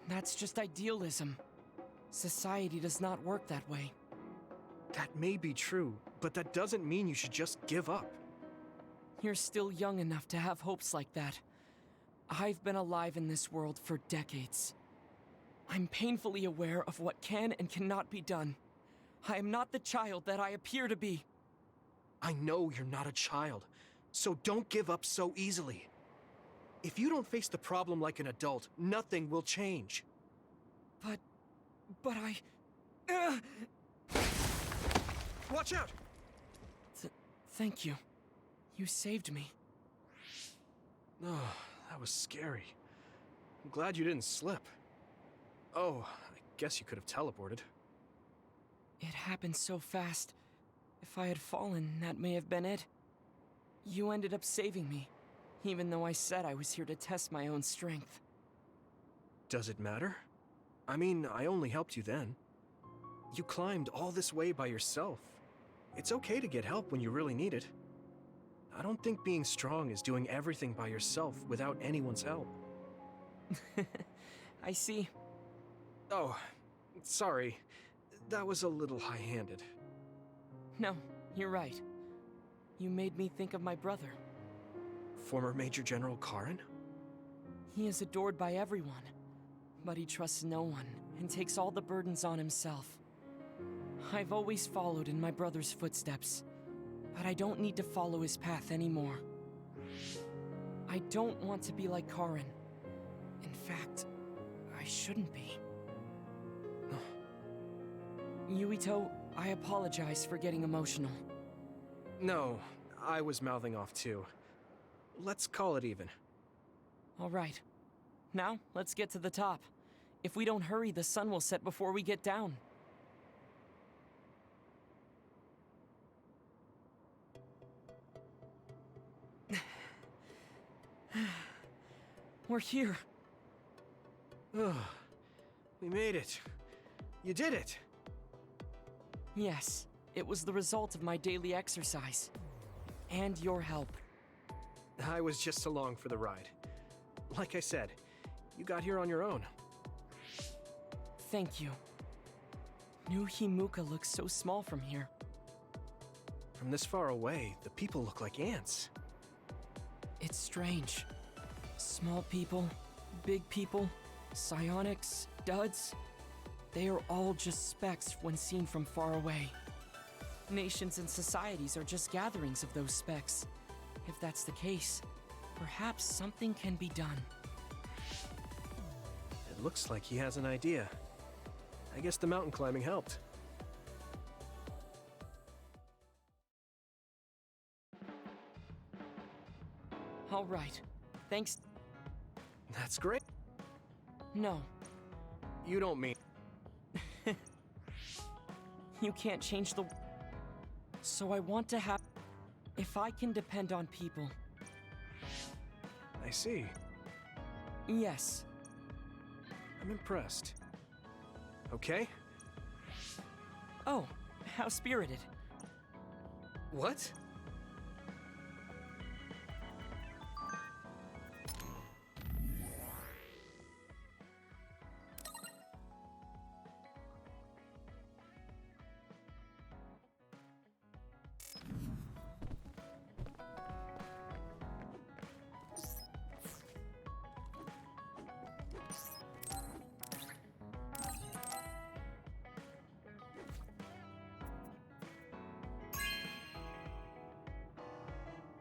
That's just idealism. Society does not work that way. That may be true, but that doesn't mean you should just give up. You're still young enough to have hopes like that. I've been alive in this world for decades. I'm painfully aware of what can and cannot be done. I am not the child that I appear to be. I know you're not a child, so don't give up so easily. If you don't face the problem like an adult, nothing will change. But I... Watch out! Thank you. You saved me. Oh, that was scary. I'm glad you didn't slip. Oh, I guess you could have teleported. It happened so fast. If I had fallen, that may have been it. You ended up saving me, even though I said I was here to test my own strength. Does it matter? I mean, I only helped you then. You climbed all this way by yourself. It's okay to get help when you really need it. I don't think being strong is doing everything by yourself without anyone's help. I see. Oh, sorry. That was a little high-handed. No, you're right. You made me think of my brother. Former Major General Karen? He is adored by everyone, but he trusts no one and takes all the burdens on himself. I've always followed in my brother's footsteps, but I don't need to follow his path anymore. I don't want to be like Karin. In fact, I shouldn't be. Yuito, I apologize for getting emotional. No, I was mouthing off too. Let's call it even. All right. Now, let's get to the top. If we don't hurry, the sun will set before we get down. We're here. Ugh. We made it. You did it! Yes, it was the result of my daily exercise. And your help. I was just along for the ride. Like I said, you got here on your own. Thank you. New Himuka looks so small from here. From this far away, the people look like ants. It's strange. Small people, big people, psionics, duds. They are all just specks when seen from far away. Nations and societies are just gatherings of those specks. If that's the case, perhaps something can be done. It looks like he has an idea. I guess the mountain climbing helped. All right. Thanks. That's great. No. You don't mean... You can't change the... So I want to have... If I can depend on people. I see. Yes. I'm impressed. Okay? Oh, how spirited. What?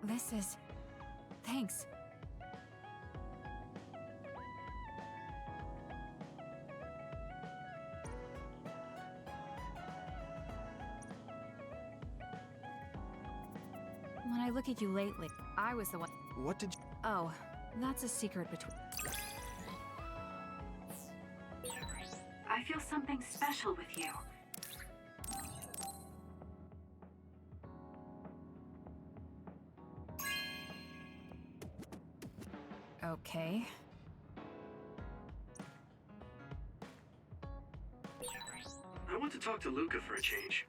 This is... Thanks. When I look at you lately, I was the one... What did you... Oh, that's a secret between... I feel something special with you. Okay. I want to talk to Luca for a change.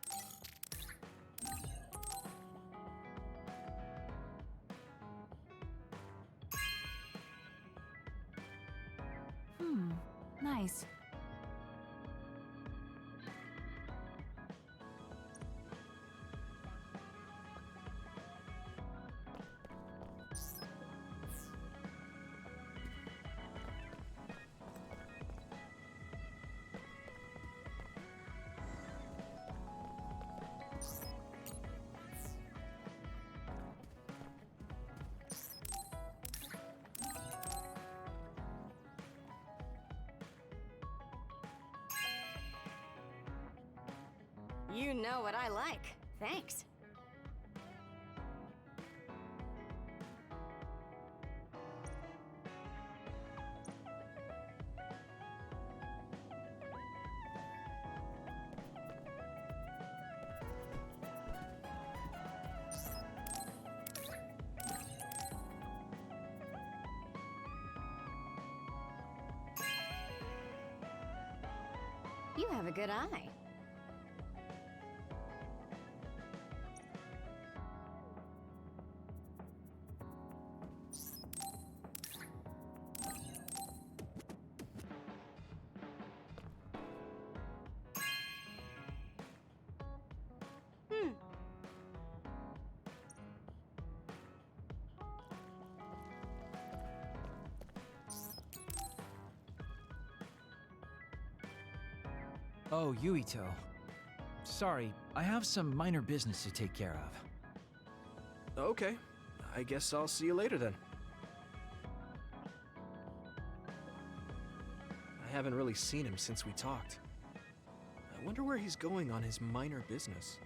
Nice. You know what I like. Thanks. You have a good eye. Oh, Yuito. sorry, I have some minor business to take care of. Okay, I guess I'll see you later then. I haven't really seen him since we talked. I wonder where he's going on his minor business.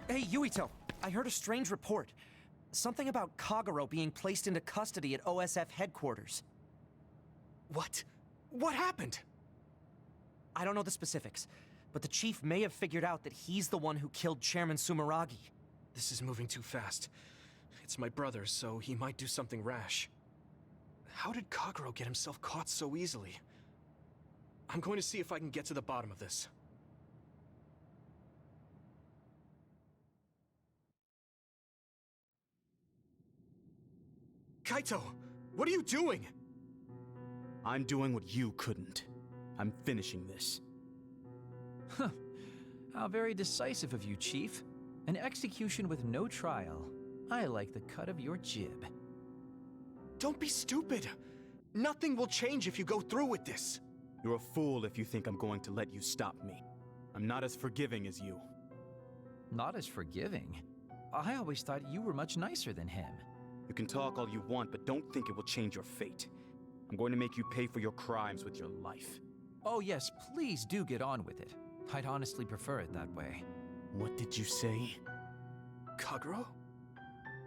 Hey, Yuito! I heard a strange report. Something about Kagero being placed into custody at OSF headquarters. What? What happened? I don't know the specifics, but the chief may have figured out that he's the one who killed Chairman Sumeragi. This is moving too fast. It's my brother, so he might do something rash. How did Kagero get himself caught so easily? I'm going to see if I can get to the bottom of this. Kaito! What are you doing? I'm doing what you couldn't. I'm finishing this. Huh. How very decisive of you, Chief. An execution with no trial. I like the cut of your jib. Don't be stupid! Nothing will change if you go through with this! You're a fool if you think I'm going to let you stop me. I'm not as forgiving as you. Not as forgiving? I always thought you were much nicer than him. You can talk all you want, but don't think it will change your fate. I'm going to make you pay for your crimes with your life. Oh yes, please do get on with it. I'd honestly prefer it that way. What did you say? Kagero?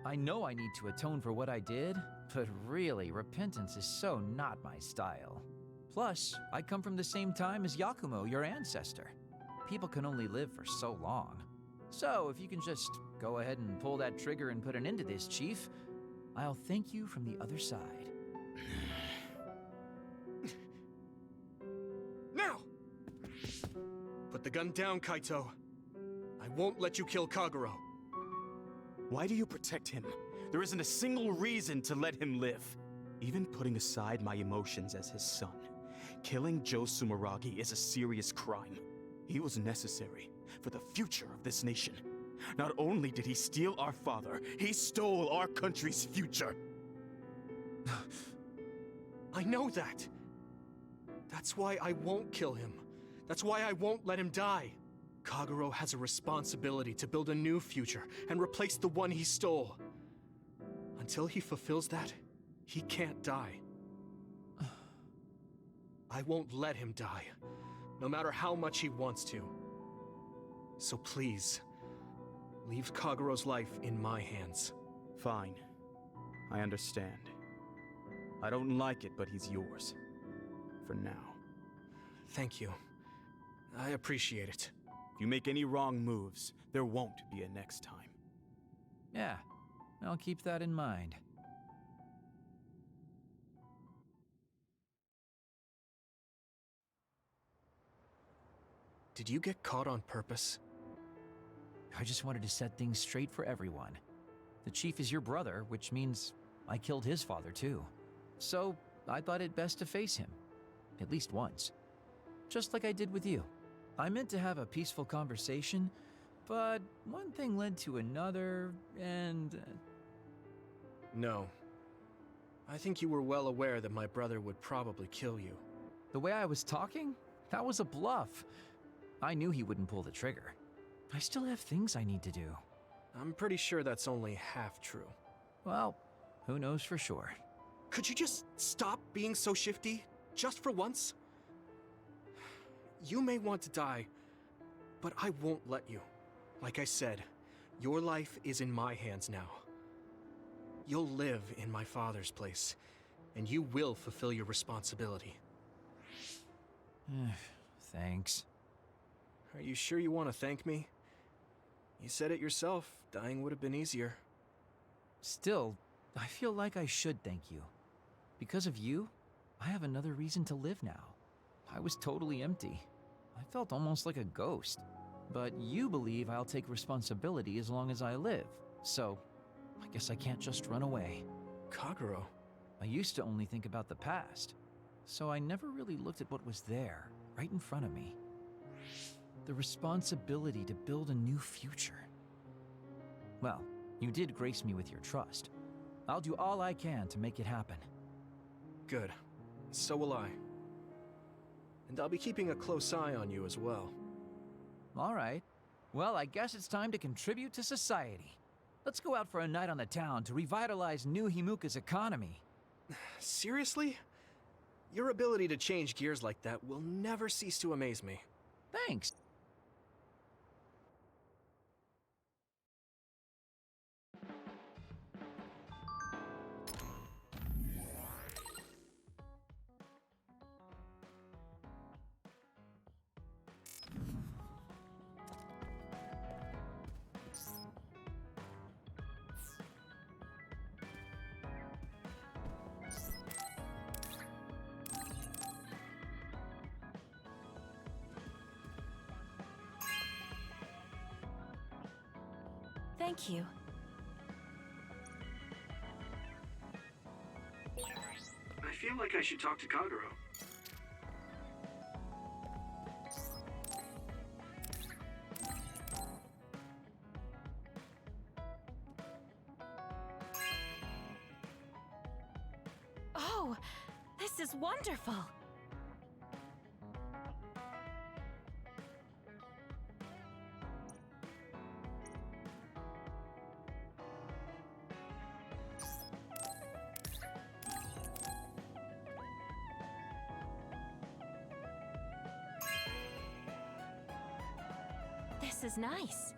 I know I need to atone for what I did, but really, repentance is so not my style. Plus, I come from the same time as Yakumo, your ancestor. People can only live for so long. So, if you can just go ahead and pull that trigger and put an end to this, Chief, I'll thank you from the other side. Now! Put the gun down, Kaito. I won't let you kill Kagero. Why do you protect him? There isn't a single reason to let him live. Even putting aside my emotions as his son, killing Joe Sumeragi is a serious crime. He was necessary for the future of this nation. Not only did he steal our father, he stole our country's future. I know that. That's why I won't kill him. That's why I won't let him die. Kagero has a responsibility to build a new future and replace the one he stole. Until he fulfills that, he can't die. I won't let him die, no matter how much he wants to. So please, leave Kagero's life in my hands. Fine. I understand. I don't like it, but he's yours. For now. Thank you. I appreciate it. If you make any wrong moves, there won't be a next time. Yeah, I'll keep that in mind. Did you get caught on purpose? I just wanted to set things straight for everyone. The Chief is your brother, which means I killed his father too. So, I thought it best to face him. At least once. Just like I did with you. I meant to have a peaceful conversation, but one thing led to another, and... No. I think you were well aware that my brother would probably kill you. The way I was talking? That was a bluff. I knew he wouldn't pull the trigger. I still have things I need to do. I'm pretty sure that's only half true. Well, who knows for sure. Could you just stop being so shifty? Just for once? You may want to die, but I won't let you. Like I said, your life is in my hands now. You'll live in my father's place, and you will fulfill your responsibility. Thanks. Are you sure you want to thank me? You said it yourself, dying would have been easier. Still, I feel like I should thank you. Because of you, I have another reason to live now. I was totally empty. I felt almost like a ghost. But you believe I'll take responsibility as long as I live, so I guess I can't just run away. Kagero? I used to only think about the past, so I never really looked at what was there, right in front of me. The responsibility to build a new future. Well, you did grace me with your trust. I'll do all I can to make it happen. Good. So will I. And I'll be keeping a close eye on you as well. All right. Well, I guess it's time to contribute to society. Let's go out for a night on the town to revitalize New Himuka's economy. Seriously? Your ability to change gears like that will never cease to amaze me. Thanks. Thank you. I feel like I should talk to Kagero. Oh, this is wonderful. This is nice.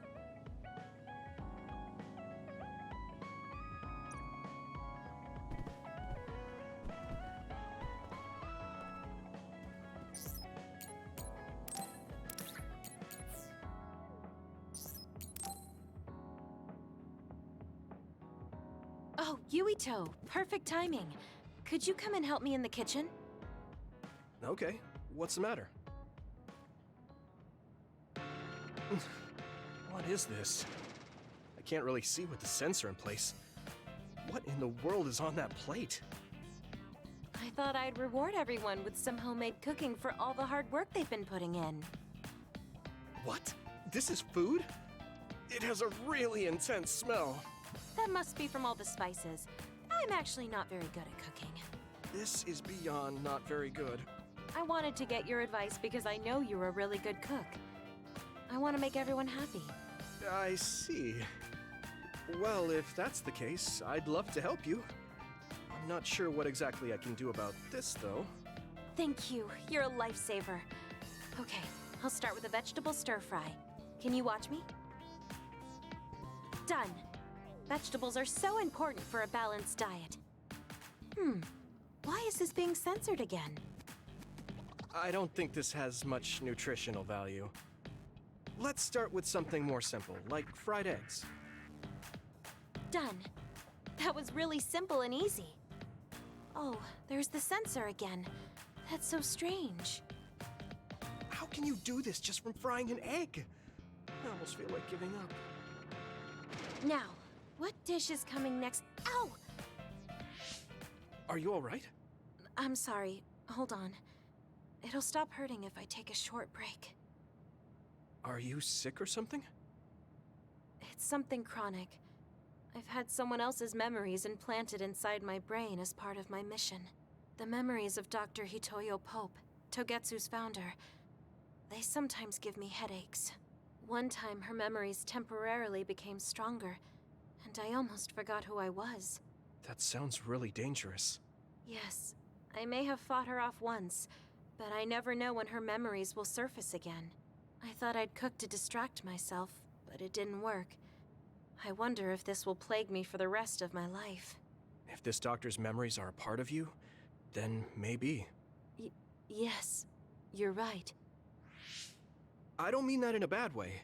Oh, Yuito, perfect timing. Could you come and help me in the kitchen? Okay, what's the matter? What is this? I can't really see with the sensor in place. What in the world is on that plate? I thought I'd reward everyone with some homemade cooking for all the hard work they've been putting in. What? This is food? It has a really intense smell. That must be from all the spices. I'm actually not very good at cooking. This is beyond not very good. I wanted to get your advice because I know you're a really good cook. I want to make everyone happy. I see. Well, if that's the case, I'd love to help you. I'm not sure what exactly I can do about this, though. Thank you. You're a lifesaver. Okay, I'll start with a vegetable stir-fry. Can you watch me? Done. Vegetables are so important for a balanced diet. Why is this being censored again? I don't think this has much nutritional value. Let's start with something more simple, like fried eggs. Done. That was really simple and easy. Oh, there's the censor again. That's so strange. How can you do this just from frying an egg? I almost feel like giving up. Now, what dish is coming next? Ow! Are you all right? I'm sorry. Hold on. It'll stop hurting if I take a short break. Are you sick or something? It's something chronic. I've had someone else's memories implanted inside my brain as part of my mission. The memories of Dr. Hitoyo Pope, Togetsu's founder. They sometimes give me headaches. One time, her memories temporarily became stronger, and I almost forgot who I was. That sounds really dangerous. Yes, I may have fought her off once, but I never know when her memories will surface again. I thought I'd cook to distract myself, but it didn't work. I wonder if this will plague me for the rest of my life. If this doctor's memories are a part of you, then maybe. Yes, you're right. I don't mean that in a bad way.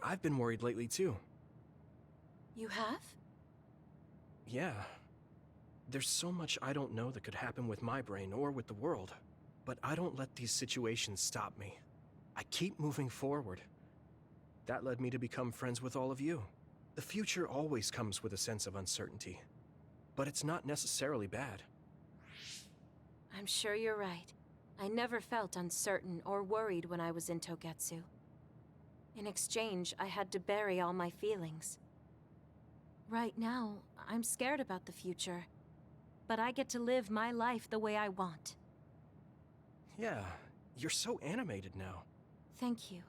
I've been worried lately too. You have? Yeah. There's so much I don't know that could happen with my brain or with the world. But I don't let these situations stop me. I keep moving forward. That led me to become friends with all of you. The future always comes with a sense of uncertainty. But it's not necessarily bad. I'm sure you're right. I never felt uncertain or worried when I was in Togetsu. In exchange, I had to bury all my feelings. Right now, I'm scared about the future. But I get to live my life the way I want. Yeah, you're so animated now. Thank you.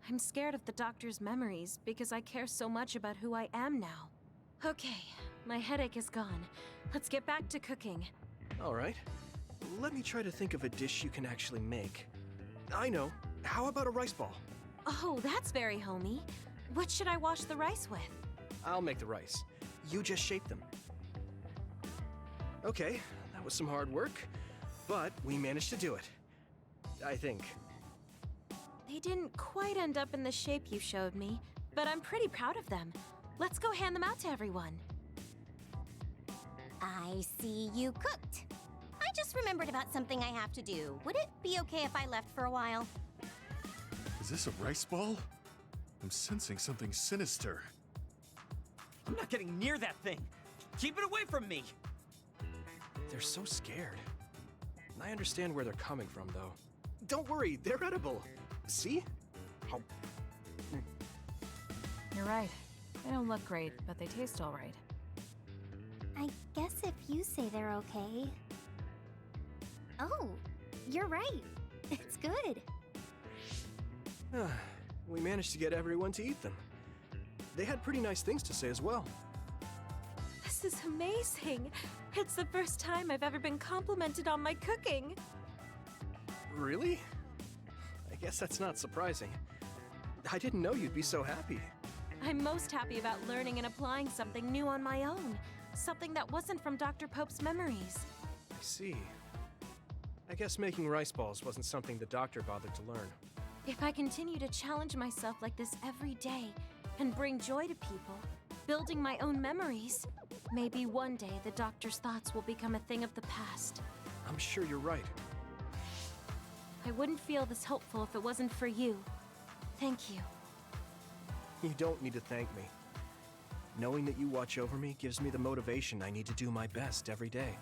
I'm scared of the doctor's memories because I care so much about who I am now. Okay, my headache is gone. Let's get back to cooking. Alright. Let me try to think of a dish you can actually make. I know. How about a rice ball? Oh, that's very homey. What should I wash the rice with? I'll make the rice. You just shape them. Okay, that was some hard work, but we managed to do it. I think. They didn't quite end up in the shape you showed me, but I'm pretty proud of them. Let's go hand them out to everyone. I see you cooked. I just remembered about something I have to do. Would it be okay if I left for a while? Is this a rice ball? I'm sensing something sinister. I'm not getting near that thing. Keep it away from me. They're so scared. I understand where they're coming from, though. Don't worry, they're edible. See? How... You're right. They don't look great, but they taste all right. I guess if you say they're okay. Oh, you're right. It's good. We managed to get everyone to eat them. They had pretty nice things to say as well. This is amazing. It's the first time I've ever been complimented on my cooking. Really? I guess that's not surprising. I didn't know you'd be so happy. I'm most happy about learning and applying something new on my own. Something that wasn't from Dr. Pope's memories. I see. I guess making rice balls wasn't something the doctor bothered to learn. If I continue to challenge myself like this every day and bring joy to people, building my own memories, maybe one day the doctor's thoughts will become a thing of the past. I'm sure you're right. I wouldn't feel this hopeful if it wasn't for you. Thank you. You don't need to thank me. Knowing that you watch over me gives me the motivation I need to do my best every day.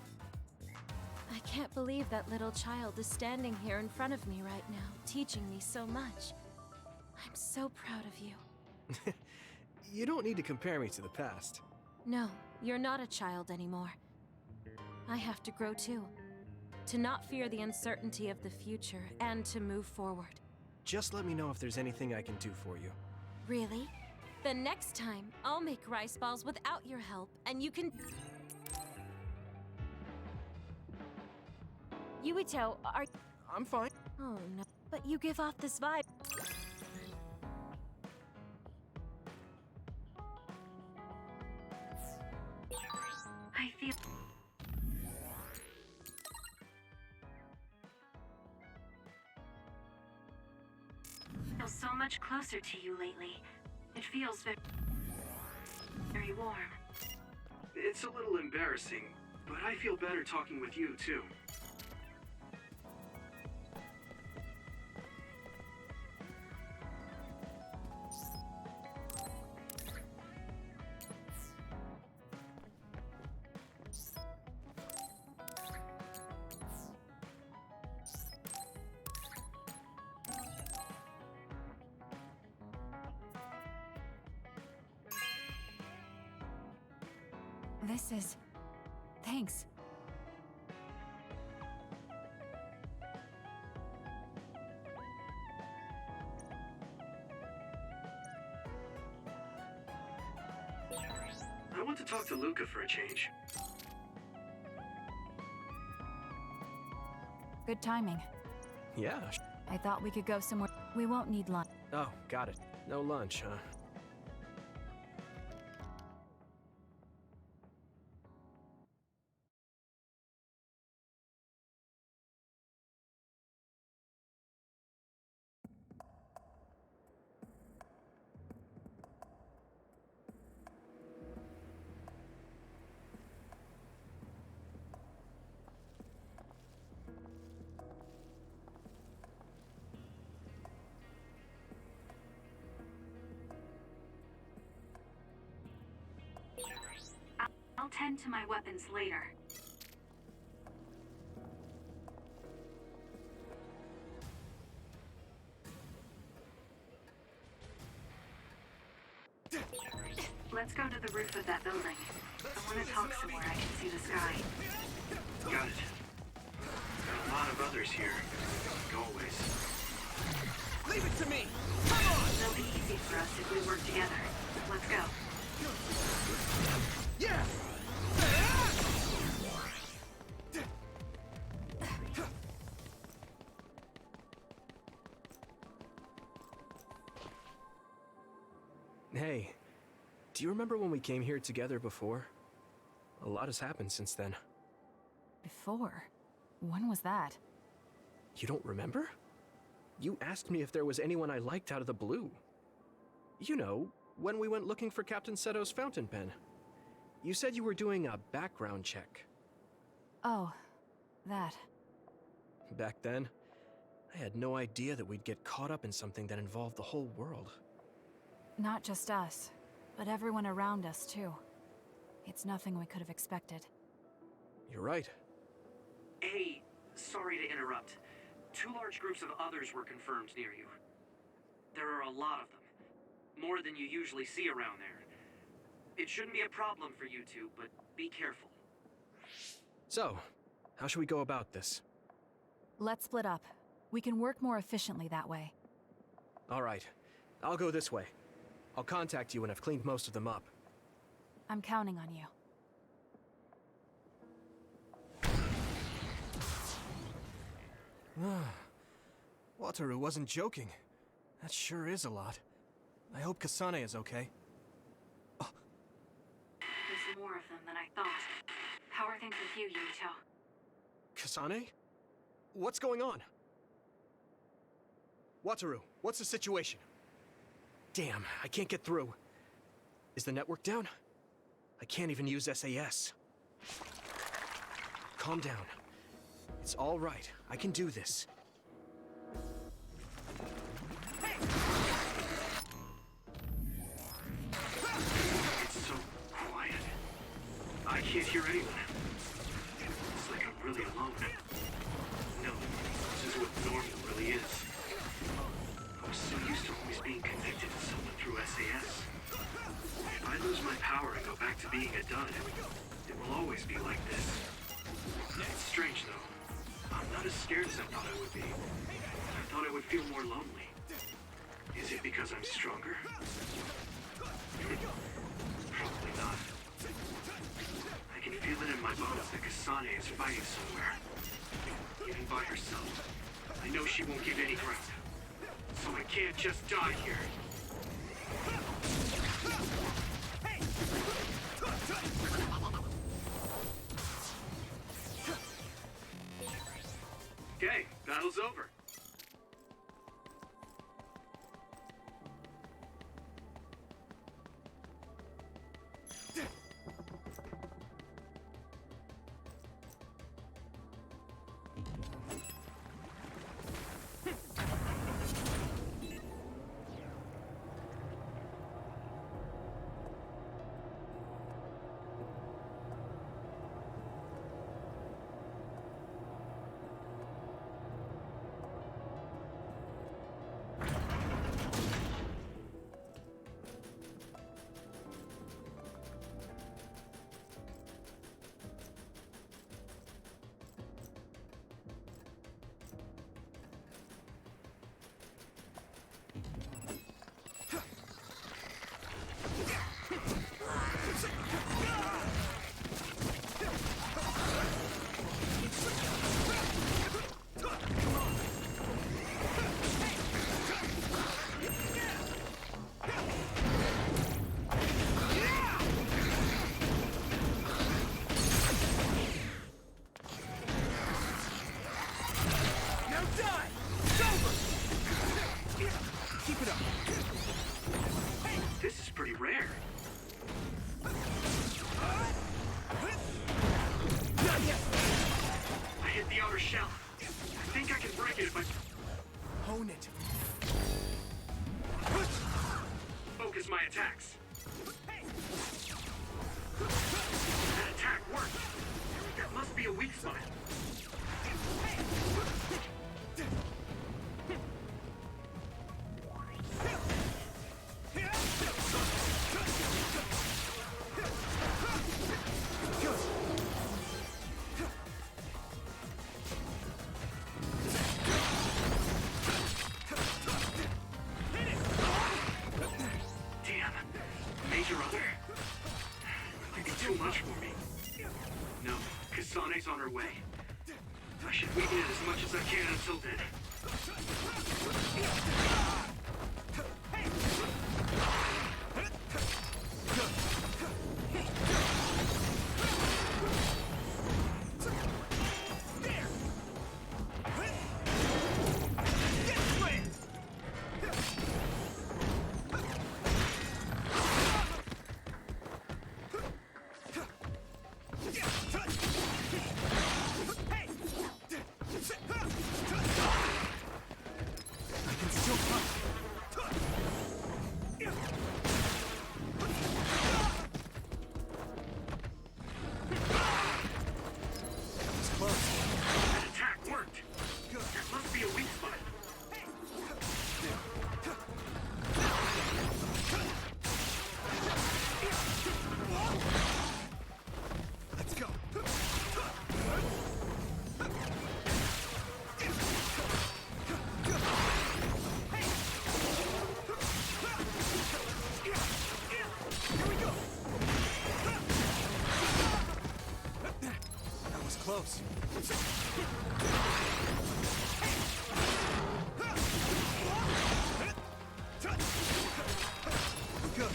I can't believe that little child is standing here in front of me right now, teaching me so much. I'm so proud of you. You don't need to compare me to the past. No, you're not a child anymore. I have to grow too. To not fear the uncertainty of the future and to move forward. Just let me know if there's anything I can do for you. Really? Then next time, I'll make rice balls without your help, and you can... Yuito, are... I'm fine. Oh no, but you give off this vibe. I feel so much closer to you lately. It feels very warm. It's a little embarrassing, but I feel better talking with you, too. This is... Thanks. I want to talk to Luca for a change. Good timing. Yeah. I thought we could go somewhere. We won't need lunch. Oh, got it. No lunch, huh? I'll tend to my weapons later. Let's go to the roof of that building. I want to talk somewhere I can see the sky. Got it. Got a lot of others here. Like always. Leave it to me! It'll be easy for us if we work together. Let's go. Yeah! Hey, do you remember when we came here together before? A lot has happened since then. Before? When was that? You don't remember? You asked me if there was anyone I liked out of the blue. You know, when we went looking for Captain Seto's fountain pen. You said you were doing a background check. Oh, that. Back then, I had no idea that we'd get caught up in something that involved the whole world. Not just us, but everyone around us, too. It's nothing we could have expected. You're right. Hey, sorry to interrupt. 2 large groups of others were confirmed near you. There are a lot of them. More than you usually see around there. It shouldn't be a problem for you two, but be careful. So, how should we go about this? Let's split up. We can work more efficiently that way. All right. I'll go this way. I'll contact you when I've cleaned most of them up. I'm counting on you. Wataru wasn't joking. That sure is a lot. I hope Kasane is okay. There's more of them than I thought. How are things with you, Yuito? Kasane? What's going on? Wataru, what's the situation? Damn, I can't get through. Is the network down? I can't even use SAS. Calm down. It's all right. I can do this. It's so quiet. I can't hear anyone. It's like I'm really alone. No, this is what normal really is. I was so used to always being connected to someone through SAS. If I lose my power and go back to being a dud, it will always be like this. It's strange, though. I'm not as scared as I thought I would be. I thought I would feel more lonely. Is it because I'm stronger? Probably not. I can feel it in my bones that Kasane is fighting somewhere. Even by herself. I know she won't give any ground. So I can't just die here. Okay, battle's over. My attacks. That attack worked. There must be a weak spot. as much as I can until then. Close. Good.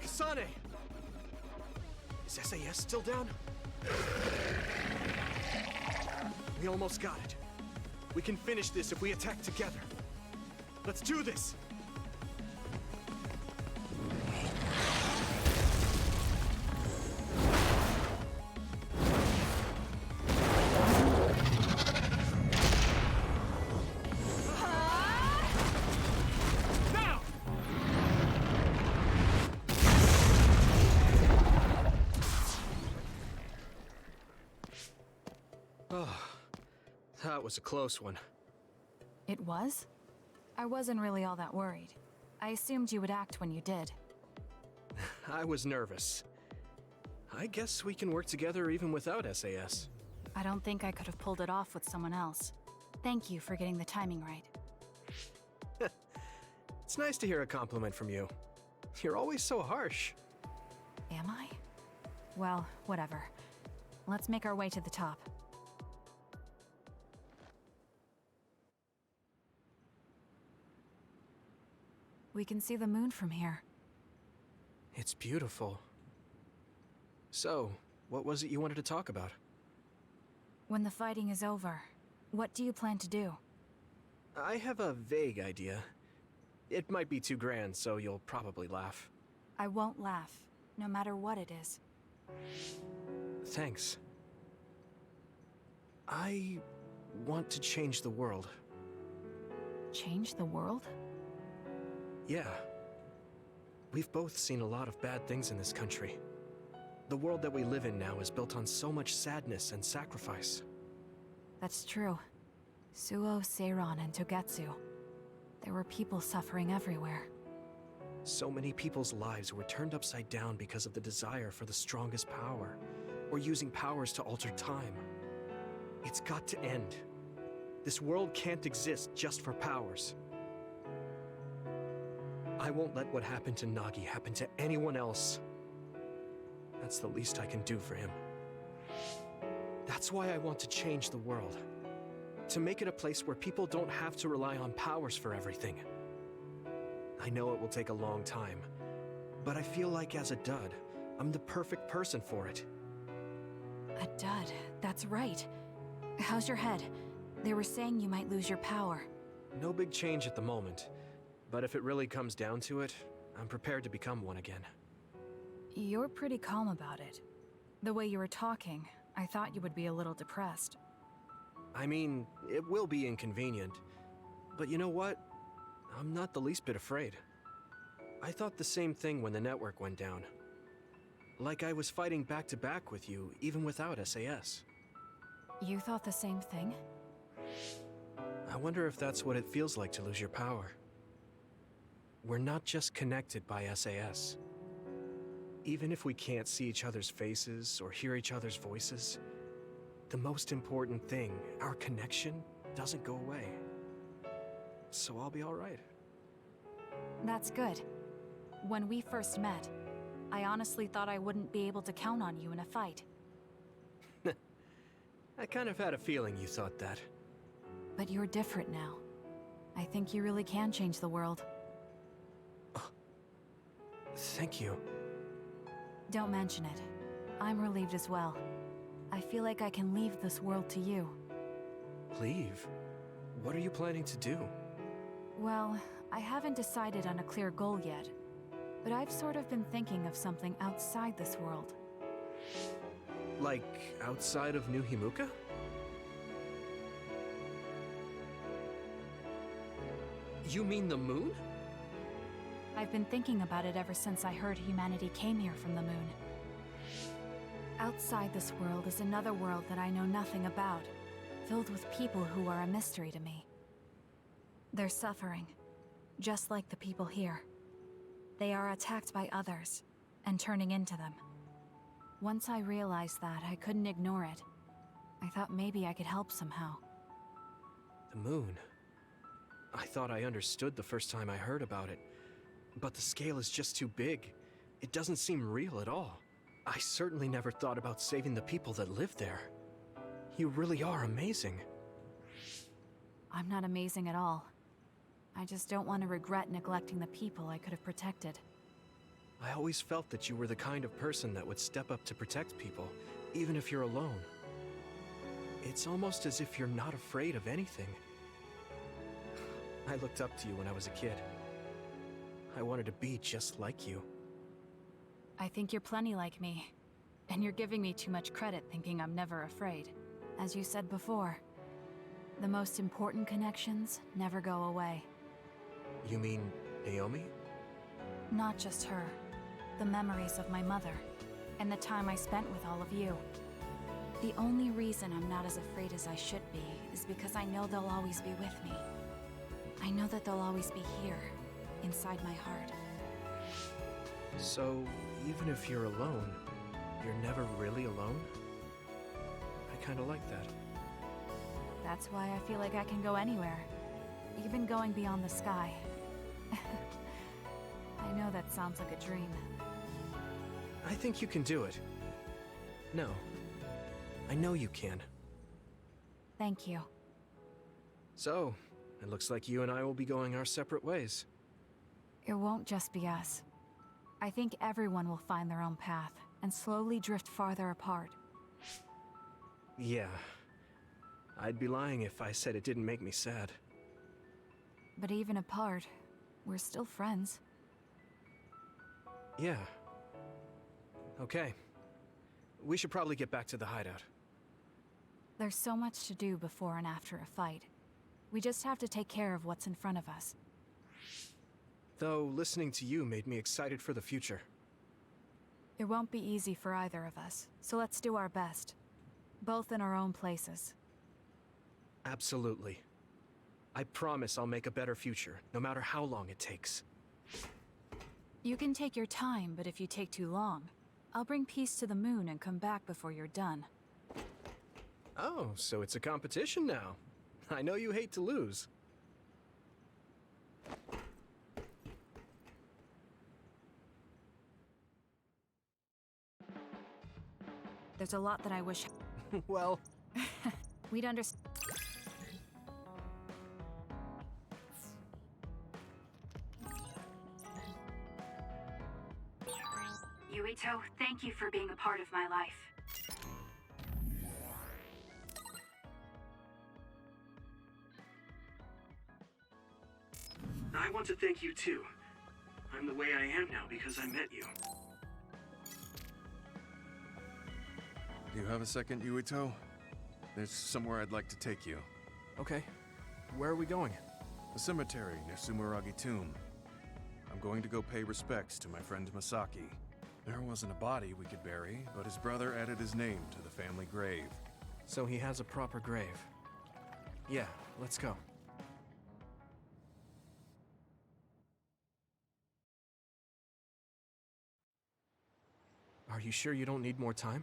Kasane! Is SAS still down? We almost got it. We can finish this if we attack together. Let's do this! That was a close one. It was? I wasn't really all that worried. I assumed you would act when you did. I was nervous. I guess we can work together even without SAS. I don't think I could have pulled it off with someone else. Thank you for getting the timing right. It's nice to hear a compliment from you. You're always so harsh. Am I? Well, whatever. Let's make our way to the top. We can see the moon from here. It's beautiful. So, what was it you wanted to talk about? When the fighting is over, what do you plan to do? I have a vague idea. It might be too grand, so you'll probably laugh. I won't laugh, no matter what it is. Thanks. I want to change the world. Change the world? Yeah. We've both seen a lot of bad things in this country. The world that we live in now is built on so much sadness and sacrifice. That's true. Suo, Seiran, and Togetsu. There were people suffering everywhere. So many people's lives were turned upside down because of the desire for the strongest power, or using powers to alter time. It's got to end. This world can't exist just for powers. I won't let what happened to Nagi happen to anyone else. That's the least I can do for him. That's why I want to change the world. To make it a place where people don't have to rely on powers for everything. I know it will take a long time, but I feel like as a dud, I'm the perfect person for it. A dud, that's right. How's your head? They were saying you might lose your power. No big change at the moment, but if it really comes down to it, I'm prepared to become one again. You're pretty calm about it. The way you were talking, I thought you would be a little depressed. I mean, it will be inconvenient, but you know what? I'm not the least bit afraid. I thought the same thing when the network went down. Like I was fighting back-to-back with you, even without SAS. You thought the same thing? I wonder if that's what it feels like to lose your power. We're not just connected by SAS. Even if we can't see each other's faces or hear each other's voices, the most important thing, our connection, doesn't go away. So I'll be all right. That's good. When we first met, I honestly thought I wouldn't be able to count on you in a fight. I kind of had a feeling you thought that. But you're different now. I think you really can change the world. Thank you. Don't mention it. I'm relieved as well. I feel like I can leave this world to you. Leave? What are you planning to do? Well, I haven't decided on a clear goal yet, but I've sort of been thinking of something outside this world. Like, outside of New Himuka? You mean the moon? I've been thinking about it ever since I heard humanity came here from the moon. Outside this world is another world that I know nothing about, filled with people who are a mystery to me. They're suffering, just like the people here. They are attacked by others, and turning into them. Once I realized that, I couldn't ignore it. I thought maybe I could help somehow. The moon? I thought I understood the first time I heard about it, but the scale is just too big. It doesn't seem real at all. I certainly never thought about saving the people that live there. You really are amazing. I'm not amazing at all. I just don't want to regret neglecting the people I could have protected. I always felt that you were the kind of person that would step up to protect people, even if you're alone. It's almost as if you're not afraid of anything. I looked up to you when I was a kid. I wanted to be just like you. I think you're plenty like me, and you're giving me too much credit thinking I'm never afraid. As you said before, the most important connections never go away. You mean Naomi? Not just her. The memories of my mother, and the time I spent with all of you. The only reason I'm not as afraid as I should be is because I know they'll always be with me. I know that they'll always be here, inside my heart. So, even if you're alone, you're never really alone? I kinda like that. That's why I feel like I can go anywhere, even going beyond the sky. I know that sounds like a dream. I think you can do it. No. I know you can. Thank you. So, it looks like you and I will be going our separate ways. It won't just be us. I think everyone will find their own path and slowly drift farther apart. Yeah. I'd be lying if I said it didn't make me sad. But even apart, we're still friends. Yeah. Okay. We should probably get back to the hideout. There's so much to do before and after a fight. We just have to take care of what's in front of us. Though, listening to you made me excited for the future. It won't be easy for either of us, so let's do our best. Both in our own places. Absolutely. I promise I'll make a better future, no matter how long it takes. You can take your time, but if you take too long, I'll bring peace to the moon and come back before you're done. Oh, so it's a competition now. I know you hate to lose. There's a lot that I wish... Well... We'd understand... Yuito, thank you for being a part of my life. I want to thank you too. I'm the way I am now because I met you. Do you have a second, Yuito? There's somewhere I'd like to take you. Okay. Where are we going? A cemetery near Sumeragi Tomb. I'm going to go pay respects to my friend Masaki. There wasn't a body we could bury, but his brother added his name to the family grave. So he has a proper grave. Yeah, let's go. Are you sure you don't need more time?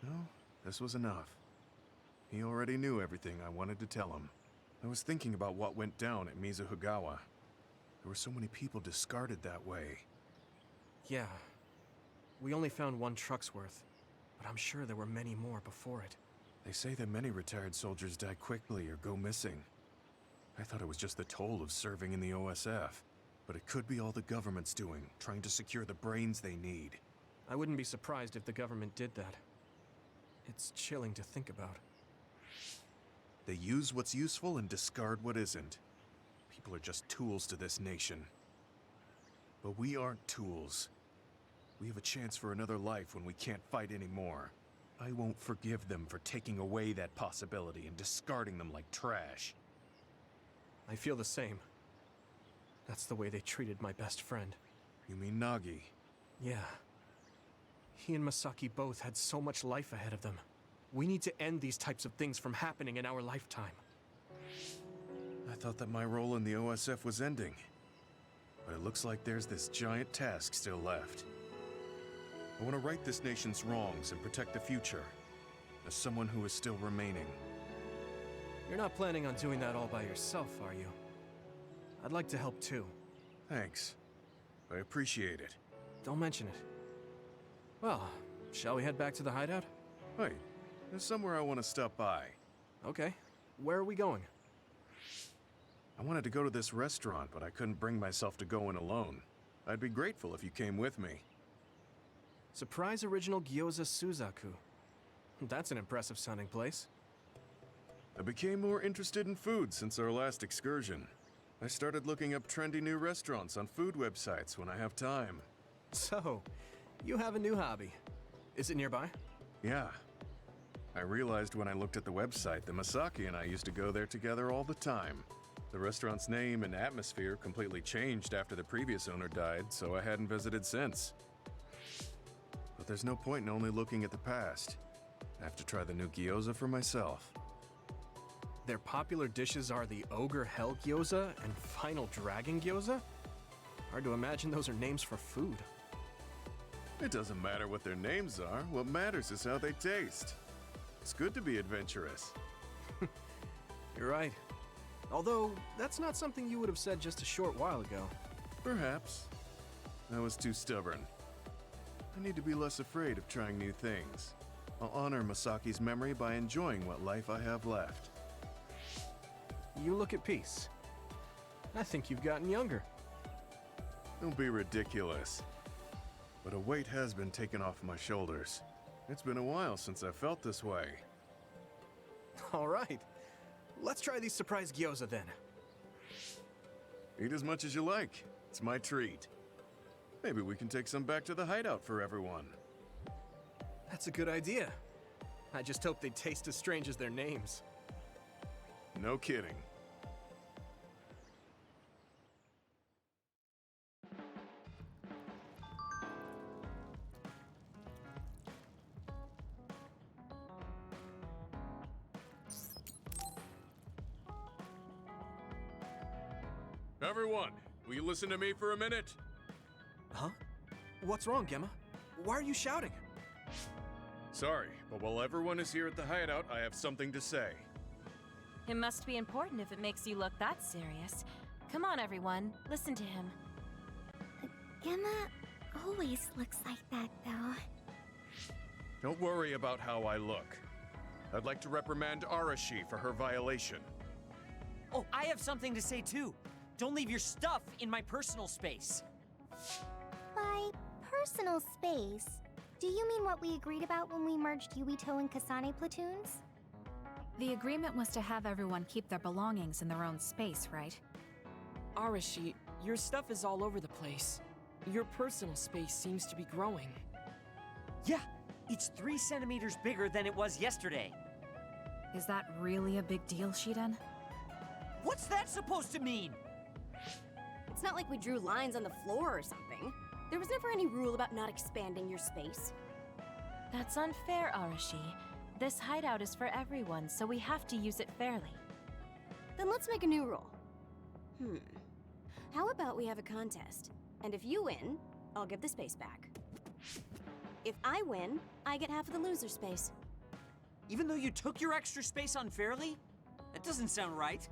No, this was enough. He already knew everything I wanted to tell him. I was thinking about what went down at Mizuhigawa. There were so many people discarded that way. Yeah. We only found one truck's worth, but I'm sure there were many more before it. They say that many retired soldiers die quickly or go missing. I thought it was just the toll of serving in the OSF, but it could be all the government's doing, trying to secure the brains they need. I wouldn't be surprised if the government did that. It's chilling to think about. They use what's useful and discard what isn't. People are just tools to this nation. But we aren't tools. We have a chance for another life when we can't fight anymore. I won't forgive them for taking away that possibility and discarding them like trash. I feel the same. That's the way they treated my best friend. You mean Nagi? Yeah. He and Masaki both had so much life ahead of them. We need to end these types of things from happening in our lifetime. I thought that my role in the OSF was ending. But it looks like there's this giant task still left. I want to right this nation's wrongs and protect the future, as someone who is still remaining. You're not planning on doing that all by yourself, are you? I'd like to help too. Thanks. I appreciate it. Don't mention it. Well, shall we head back to the hideout? Wait, there's somewhere I want to stop by. Okay. Where are we going? I wanted to go to this restaurant, but I couldn't bring myself to go in alone. I'd be grateful if you came with me. Surprise Original Gyoza Suzaku. That's an impressive sounding place. I became more interested in food since our last excursion. I started looking up trendy new restaurants on food websites when I have time. So, you have a new hobby. Is it nearby? Yeah. I realized when I looked at the website that Masaki and I used to go there together all the time. The restaurant's name and atmosphere completely changed after the previous owner died, so I hadn't visited since. But there's no point in only looking at the past. I have to try the new gyoza for myself. Their popular dishes are the Ogre Hell Gyoza and Final Dragon Gyoza? Hard to imagine those are names for food. It doesn't matter what their names are. What matters is how they taste. It's good to be adventurous. You're right. Although, that's not something you would have said just a short while ago. Perhaps. I was too stubborn. I need to be less afraid of trying new things. I'll honor Masaki's memory by enjoying what life I have left. You look at peace. I think you've gotten younger. Don't be ridiculous. But a weight has been taken off my shoulders. It's been a while since I felt this way. All right. Let's try these surprise gyoza then. Eat as much as you like. It's my treat. Maybe we can take some back to the hideout for everyone. That's a good idea. I just hope they taste as strange as their names. No kidding. Everyone, will you listen to me for a minute? Huh? What's wrong, Gemma? Why are you shouting? Sorry, but while everyone is here at the hideout, I have something to say. It must be important if it makes you look that serious. Come on, everyone. Listen to him. Gemma always looks like that, though. Don't worry about how I look. I'd like to reprimand Arashi for her violation. Oh, I have something to say too. Don't leave your stuff in my personal space. By personal space, do you mean what we agreed about when we merged Yuito and Kasane platoons? The agreement was to have everyone keep their belongings in their own space, right? Arashi, your stuff is all over the place. Your personal space seems to be growing. Yeah, it's 3 centimeters bigger than it was yesterday. Is that really a big deal, Shiden? What's that supposed to mean? It's not like we drew lines on the floor or something. There was never any rule about not expanding your space. That's unfair, Arashi. This hideout is for everyone, so we have to use it fairly. Then let's make a new rule. How about we have a contest? And if you win, I'll give the space back. If I win, I get half of the loser space. Even though you took your extra space unfairly? That doesn't sound right.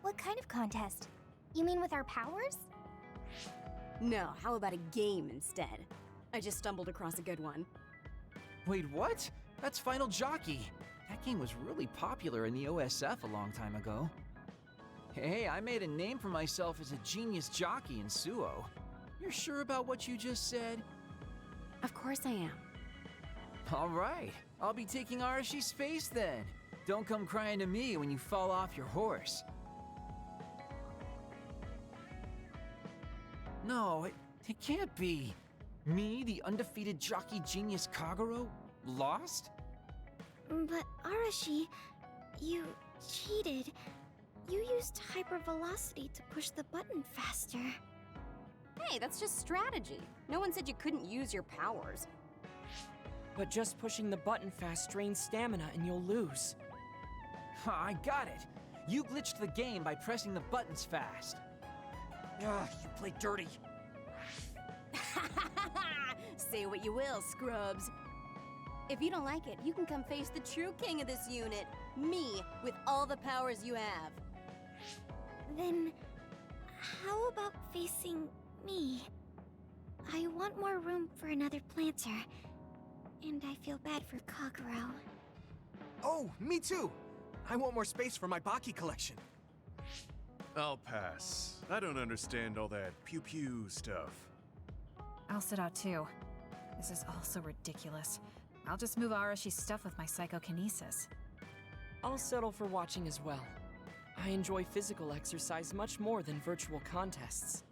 What kind of contest? You mean with our powers? No, how about a game instead? I just stumbled across a good one. Wait, what? That's Final Jockey. That game was really popular in the OSF a long time ago. Hey, I made a name for myself as a genius jockey in Suo. You're sure about what you just said? Of course I am. All right, I'll be taking Arashi's space then. Don't come crying to me when you fall off your horse. No, it can't be. Me, the undefeated jockey genius Kagero, lost? But Arashi, you cheated. You used hypervelocity to push the button faster. Hey, that's just strategy. No one said you couldn't use your powers. But just pushing the button fast drains stamina and you'll lose. I got it. You glitched the game by pressing the buttons fast. Ugh, you play dirty. Say what you will, scrubs. If you don't like it, you can come face the true king of this unit. Me, with all the powers you have. Then, how about facing me? I want more room for another planter. And I feel bad for Kagero. Oh, me too! I want more space for my Baki collection. I'll pass. I don't understand all that pew-pew stuff. I'll sit out too. This is all so ridiculous. I'll just move Arashi's stuff with my psychokinesis. I'll settle for watching as well. I enjoy physical exercise much more than virtual contests.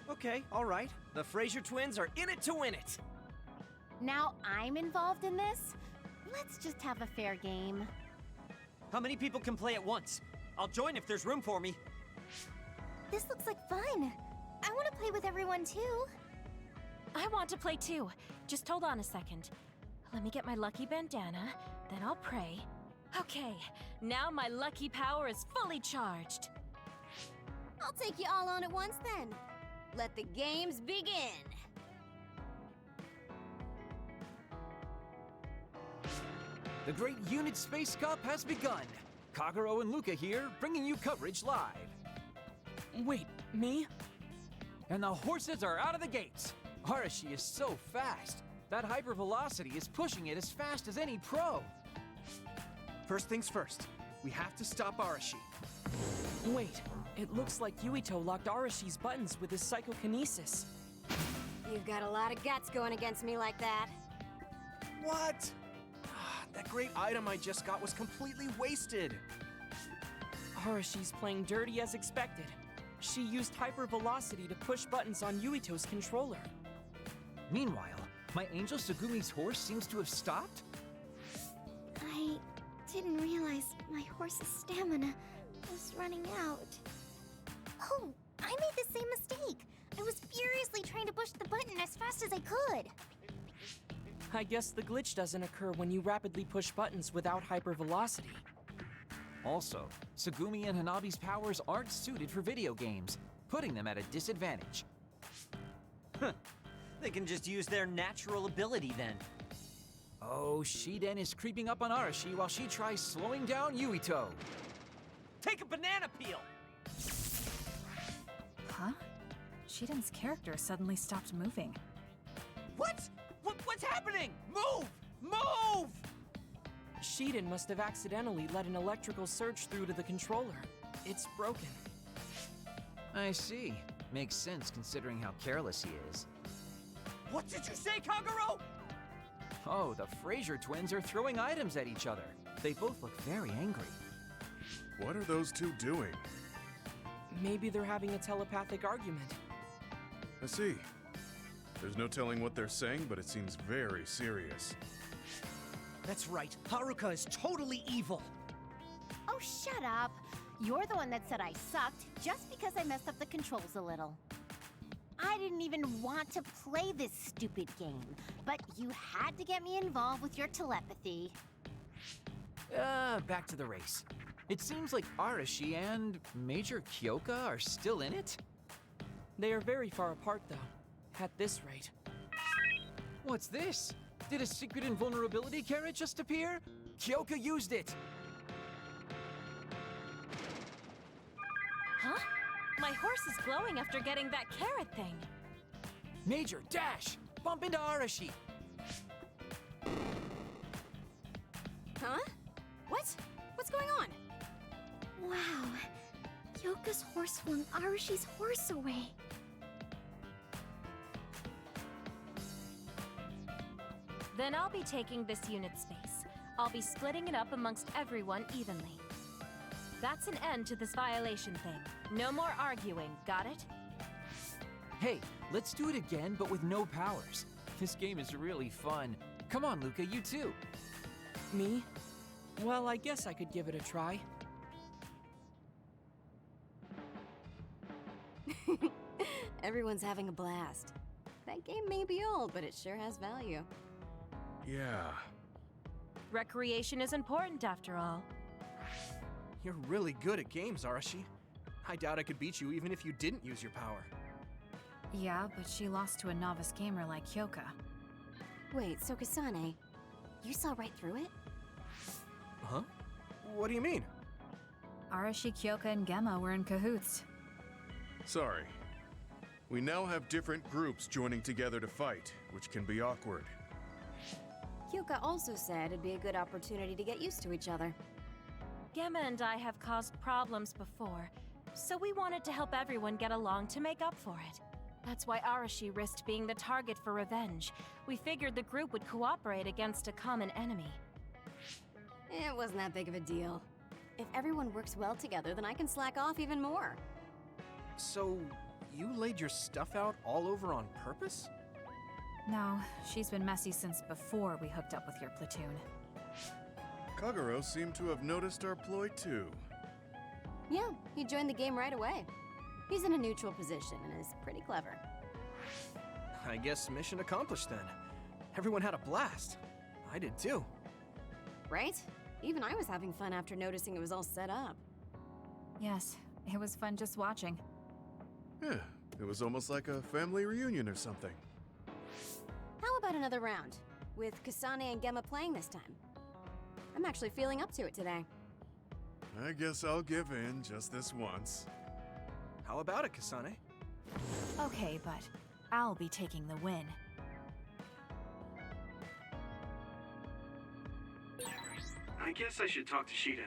Okay, all right. The Fraser twins are in it to win it. Now I'm involved in this? Let's just have a fair game. How many people can play at once? I'll join if there's room for me. This looks like fun. I want to play with everyone too. I want to play too. Just hold on a second. Let me get my lucky bandana, then I'll pray. Okay, now my lucky power is fully charged. I'll take you all on at once then. Let the games begin. The Great Unit Space Cup has begun. Kagero and Luca here, bringing you coverage live. Wait, me? And the horses are out of the gates. Arashi is so fast. That hypervelocity is pushing it as fast as any pro. First things first, we have to stop Arashi. Wait, it looks like Yuito locked Arashi's buttons with his psychokinesis. You've got a lot of guts going against me like that. What? That great item I just got was completely wasted. Arashi's playing dirty as expected. She used hypervelocity to push buttons on Yuito's controller. Meanwhile, my angel Sugumi's horse seems to have stopped? I didn't realize my horse's stamina was running out. Oh, I made the same mistake. I was furiously trying to push the button as fast as I could. I guess the glitch doesn't occur when you rapidly push buttons without hypervelocity. Also, Sugumi and Hanabi's powers aren't suited for video games, putting them at a disadvantage. They can just use their natural ability then. Oh, Shiden is creeping up on Arashi while she tries slowing down Yuito. Take a banana peel! Huh? Shiden's character suddenly stopped moving. What? What's happening? Move! Move! Shiden must have accidentally let an electrical surge through to the controller. It's broken. I see. Makes sense considering how careless he is. What did you say, Kagero? Oh, the Fraser twins are throwing items at each other. They both look very angry. What are those two doing? Maybe they're having a telepathic argument. I see. There's no telling what they're saying, but it seems very serious. That's right. Haruka is totally evil. Oh, shut up. You're the one that said I sucked just because I messed up the controls a little. I didn't even want to play this stupid game, but you had to get me involved with your telepathy. Back to the race. It seems like Arashi and Major Kyoka are still in it? They are very far apart, though, at this rate. What's this? Did a secret invulnerability carrot just appear? Kyoka used it! Huh? My horse is glowing after getting that carrot thing. Major, dash! Bump into Arashi! Huh? What? What's going on? Wow. Kyoka's horse flung Arashi's horse away. Then I'll be taking this unit space. I'll be splitting it up amongst everyone evenly. That's an end to this violation thing. No more arguing, got it? Hey, let's do it again, but with no powers. This game is really fun. Come on, Luca, you too. Me? Well, I guess I could give it a try. Everyone's having a blast. That game may be old, but it sure has value. Yeah. Recreation is important after all. You're really good at games, Arashi. I doubt I could beat you even if you didn't use your power. Yeah, but she lost to a novice gamer like Kyoka. Wait, so Kasane, you saw right through it? Huh? What do you mean? Arashi, Kyoka, and Gemma were in cahoots. Sorry. We now have different groups joining together to fight, which can be awkward. Kyoka also said it'd be a good opportunity to get used to each other. Gemma and I have caused problems before, so we wanted to help everyone get along to make up for it. That's why Arashi risked being the target for revenge. We figured the group would cooperate against a common enemy. It wasn't that big of a deal. If everyone works well together, then I can slack off even more. So, you laid your stuff out all over on purpose? No, she's been messy since before we hooked up with your platoon. Kagero seemed to have noticed our ploy too. Yeah, he joined the game right away. He's in a neutral position and is pretty clever. I guess mission accomplished then. Everyone had a blast. I did too. Right? Even I was having fun after noticing it was all set up. Yes, it was fun just watching. Yeah, it was almost like a family reunion or something. How about another round? With Kasane and Gemma playing this time. I'm actually feeling up to it today. I guess I'll give in just this once. How about it, Kasane? Okay, but I'll be taking the win. I guess I should talk to Shiden.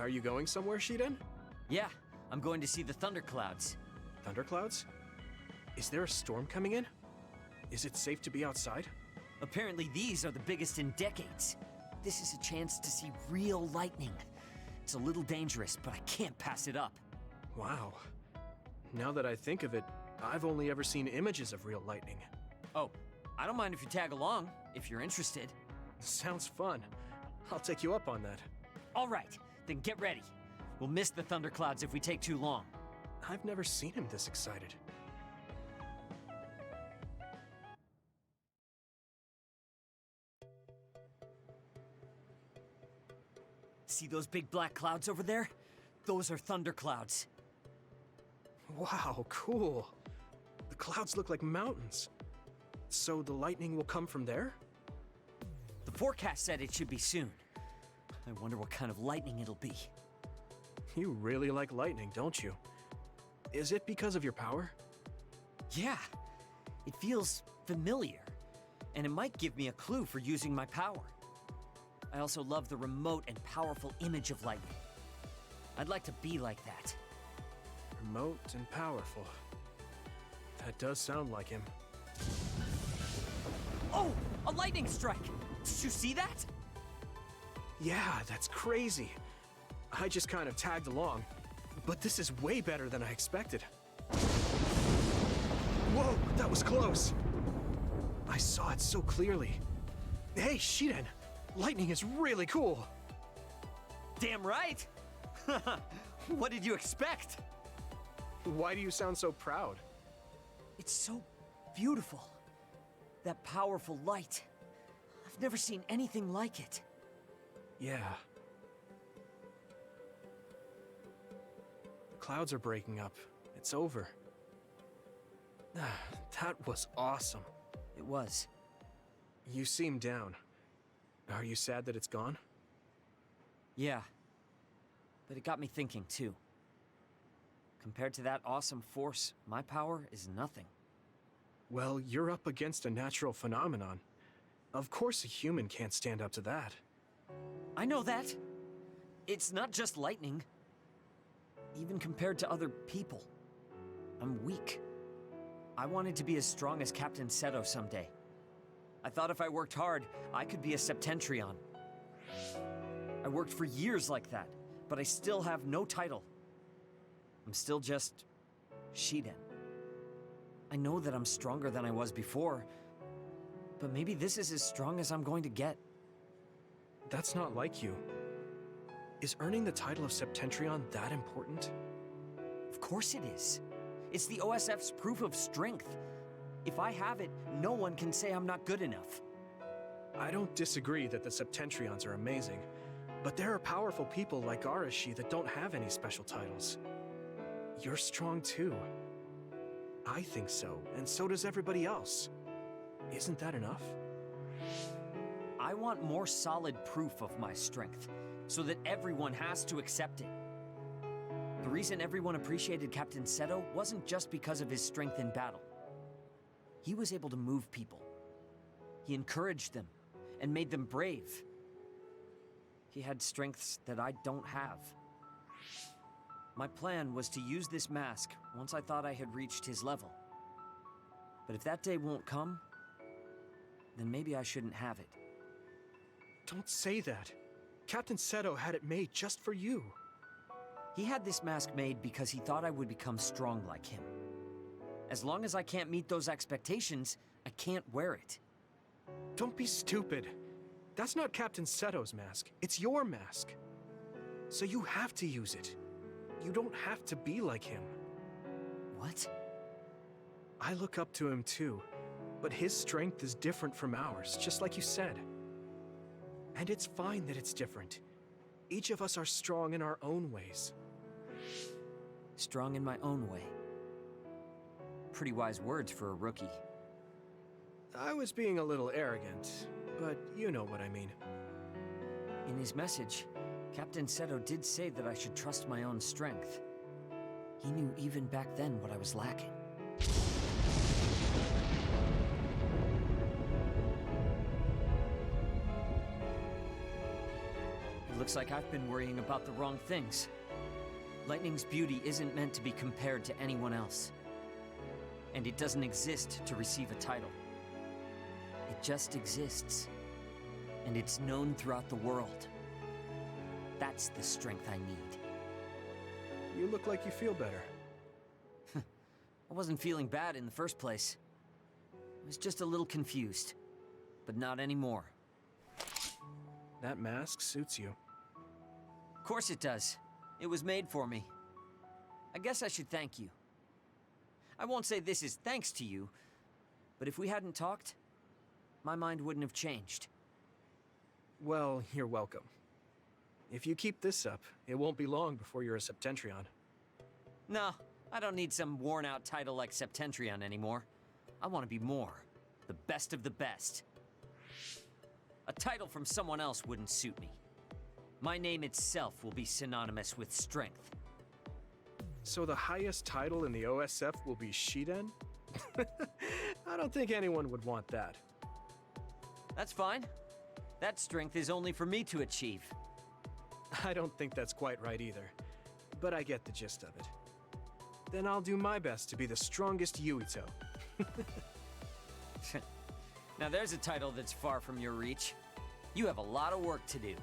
Are you going somewhere, Shiden? Yeah, I'm going to see the thunderclouds. Thunderclouds? Is there a storm coming in? Is it safe to be outside? Apparently these are the biggest in decades. This is a chance to see real lightning. It's a little dangerous, but I can't pass it up. Wow. Now that I think of it, I've only ever seen images of real lightning. Oh, I don't mind if you tag along, if you're interested. Sounds fun. I'll take you up on that. All right, then get ready. We'll miss the thunderclouds if we take too long. I've never seen him this excited. See those big black clouds over there? Those are thunderclouds. Wow, cool. The clouds look like mountains. So the lightning will come from there? The forecast said it should be soon. I wonder what kind of lightning it'll be. You really like lightning, don't you? Is it because of your power? Yeah, it feels familiar, and it might give me a clue for using my power. I also love the remote and powerful image of lightning. I'd like to be like that. Remote and powerful. That does sound like him. Oh, a lightning strike! Did you see that? Yeah, that's crazy. I just kind of tagged along, but this is way better than I expected. Whoa, that was close. I saw it so clearly. Hey, Shiden, lightning is really cool. Damn right! What did you expect? Why do you sound so proud? It's so beautiful. That powerful light. I've never seen anything like it. Yeah. The clouds are breaking up. It's over. That was awesome. It was. You seem down. Are you sad that it's gone? Yeah. But it got me thinking, too. Compared to that awesome force, my power is nothing. Well, you're up against a natural phenomenon. Of course a human can't stand up to that. I know that. It's not just lightning. Even compared to other people, I'm weak. I wanted to be as strong as Captain Seto someday. I thought if I worked hard, I could be a Septentrion. I worked for years like that, but I still have no title. I'm still just Shiden. I know that I'm stronger than I was before, but maybe this is as strong as I'm going to get. That's not like you. Is earning the title of Septentrion that important? Of course it is. It's the OSF's proof of strength. If I have it, no one can say I'm not good enough. I don't disagree that the Septentrions are amazing, but there are powerful people like Arashi that don't have any special titles. You're strong too. I think so, and so does everybody else. Isn't that enough? I want more solid proof of my strength, so that everyone has to accept it. The reason everyone appreciated Captain Seto wasn't just because of his strength in battle. He was able to move people. He encouraged them, and made them brave. He had strengths that I don't have. My plan was to use this mask once I thought I had reached his level. But if that day won't come, then maybe I shouldn't have it. Don't say that. Captain Seto had it made just for you. He had this mask made because he thought I would become strong like him. As long as I can't meet those expectations, I can't wear it. Don't be stupid. That's not Captain Seto's mask. It's your mask. So you have to use it. You don't have to be like him. What? I look up to him too, but his strength is different from ours, just like you said. And it's fine that it's different. Each of us are strong in our own ways. Strong in my own way. Pretty wise words for a rookie. I was being a little arrogant, but you know what I mean. In his message, Captain Seto did say that I should trust my own strength. He knew even back then what I was lacking. Looks like I've been worrying about the wrong things. Lightning's beauty isn't meant to be compared to anyone else. And it doesn't exist to receive a title. It just exists. And it's known throughout the world. That's the strength I need. You look like you feel better. I wasn't feeling bad in the first place. I was just a little confused. But not anymore. That mask suits you. Of course it does. It was made for me. I guess I should thank you. I won't say this is thanks to you, but if we hadn't talked, my mind wouldn't have changed. Well, you're welcome. If you keep this up, it won't be long before you're a Septentrion. No, I don't need some worn-out title like Septentrion anymore. I want to be more. The best of the best. A title from someone else wouldn't suit me. My name itself will be synonymous with strength. So the highest title in the OSF will be Shiden? I don't think anyone would want that. That's fine. That strength is only for me to achieve. I don't think that's quite right either, but I get the gist of it. Then I'll do my best to be the strongest Yuito. Now there's a title that's far from your reach. You have a lot of work to do.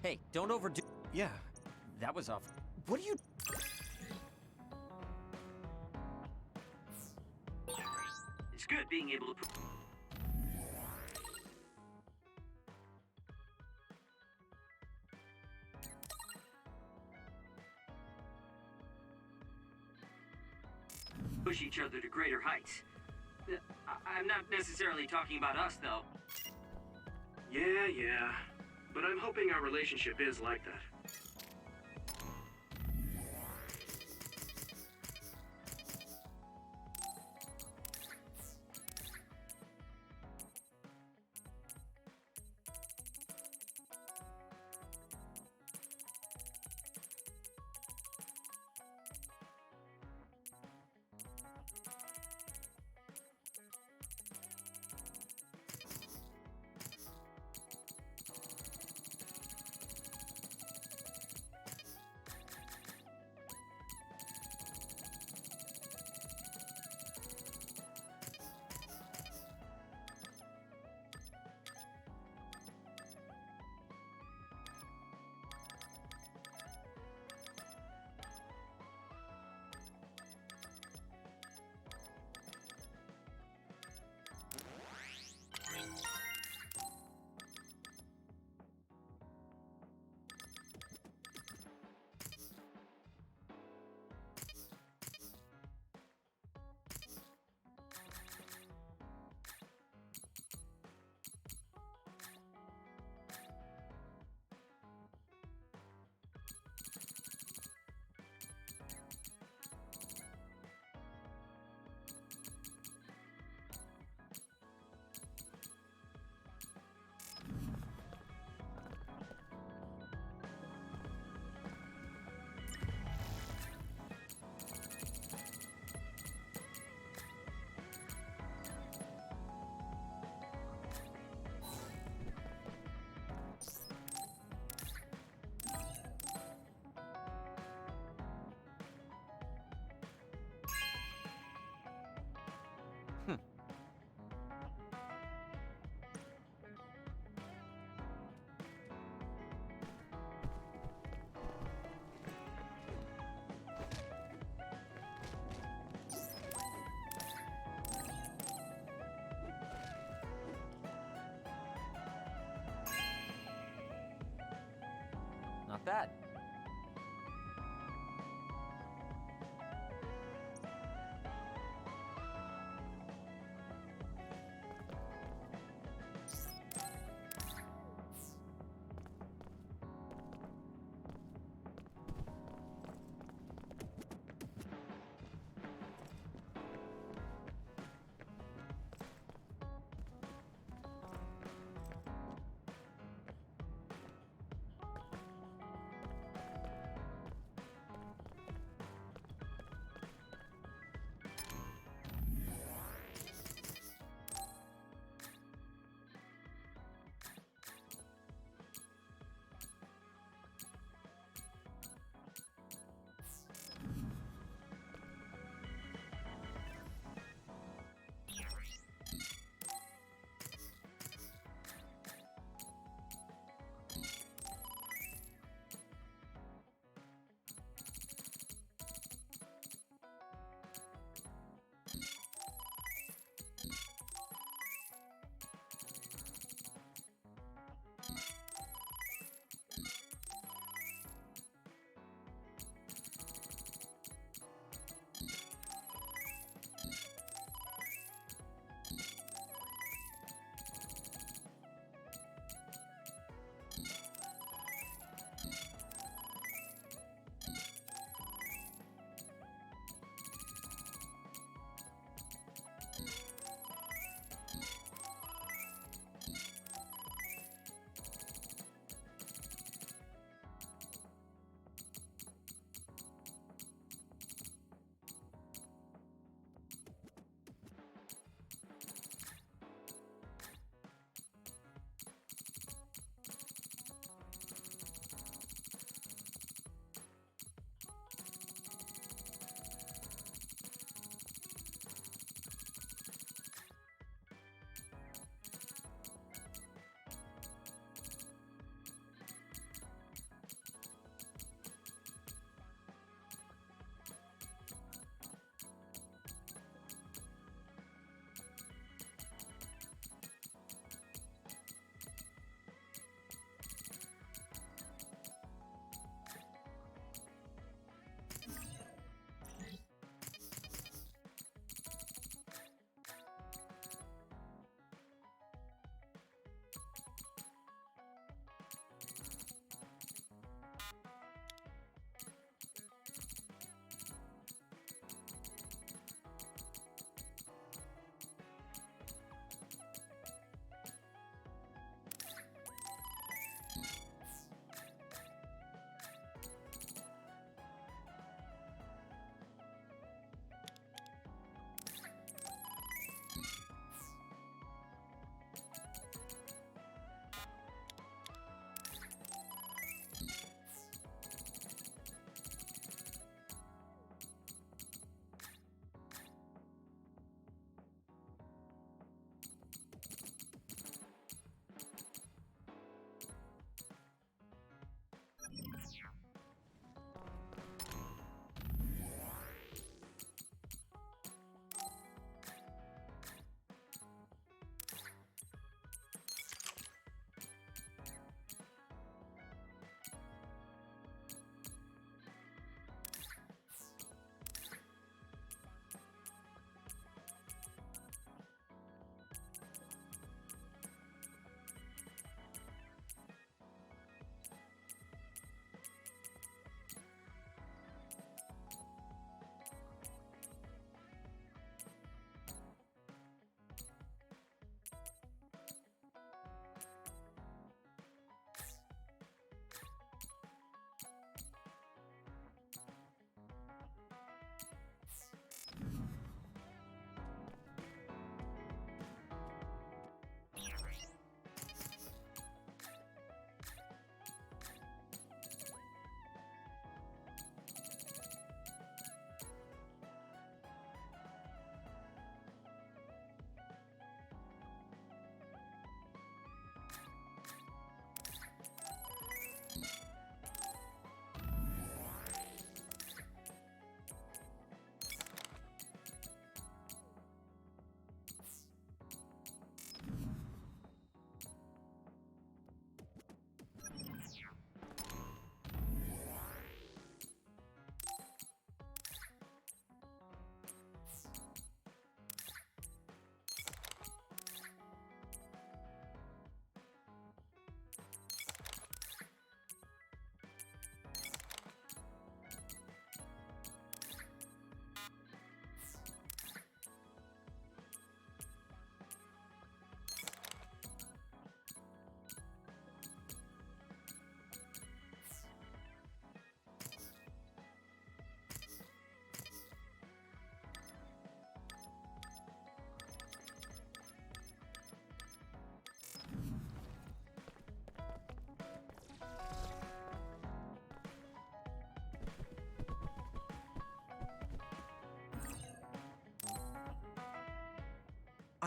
Hey, don't overdo... Yeah. That was off. What are you... It's good being able to... push each other to greater heights. I'm not necessarily talking about us, though. Yeah. But I'm hoping our relationship is like that.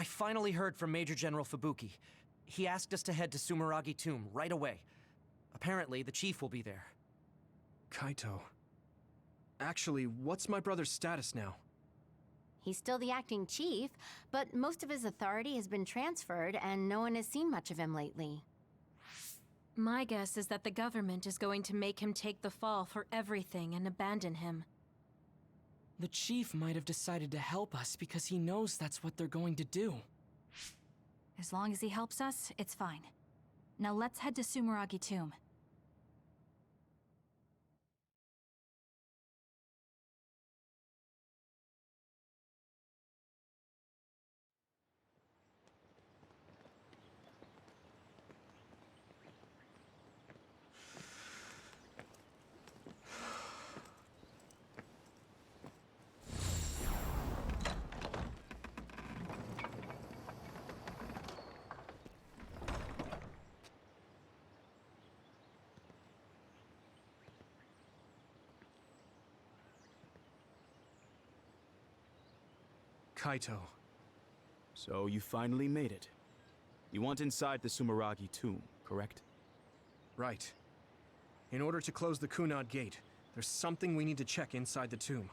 I finally heard from Major General Fubuki. He asked us to head to Sumeragi Tomb right away. Apparently, the chief will be there. Kaito. Actually, what's my brother's status now? He's still the acting chief, but most of his authority has been transferred and no one has seen much of him lately. My guess is that the government is going to make him take the fall for everything and abandon him. The chief might have decided to help us because he knows that's what they're going to do. As long as he helps us, it's fine. Now let's head to Sumeragi Tomb. Kaito. So you finally made it. You want inside the Sumeragi Tomb, correct? Right. In order to close the Kunad Gate, there's something we need to check inside the tomb.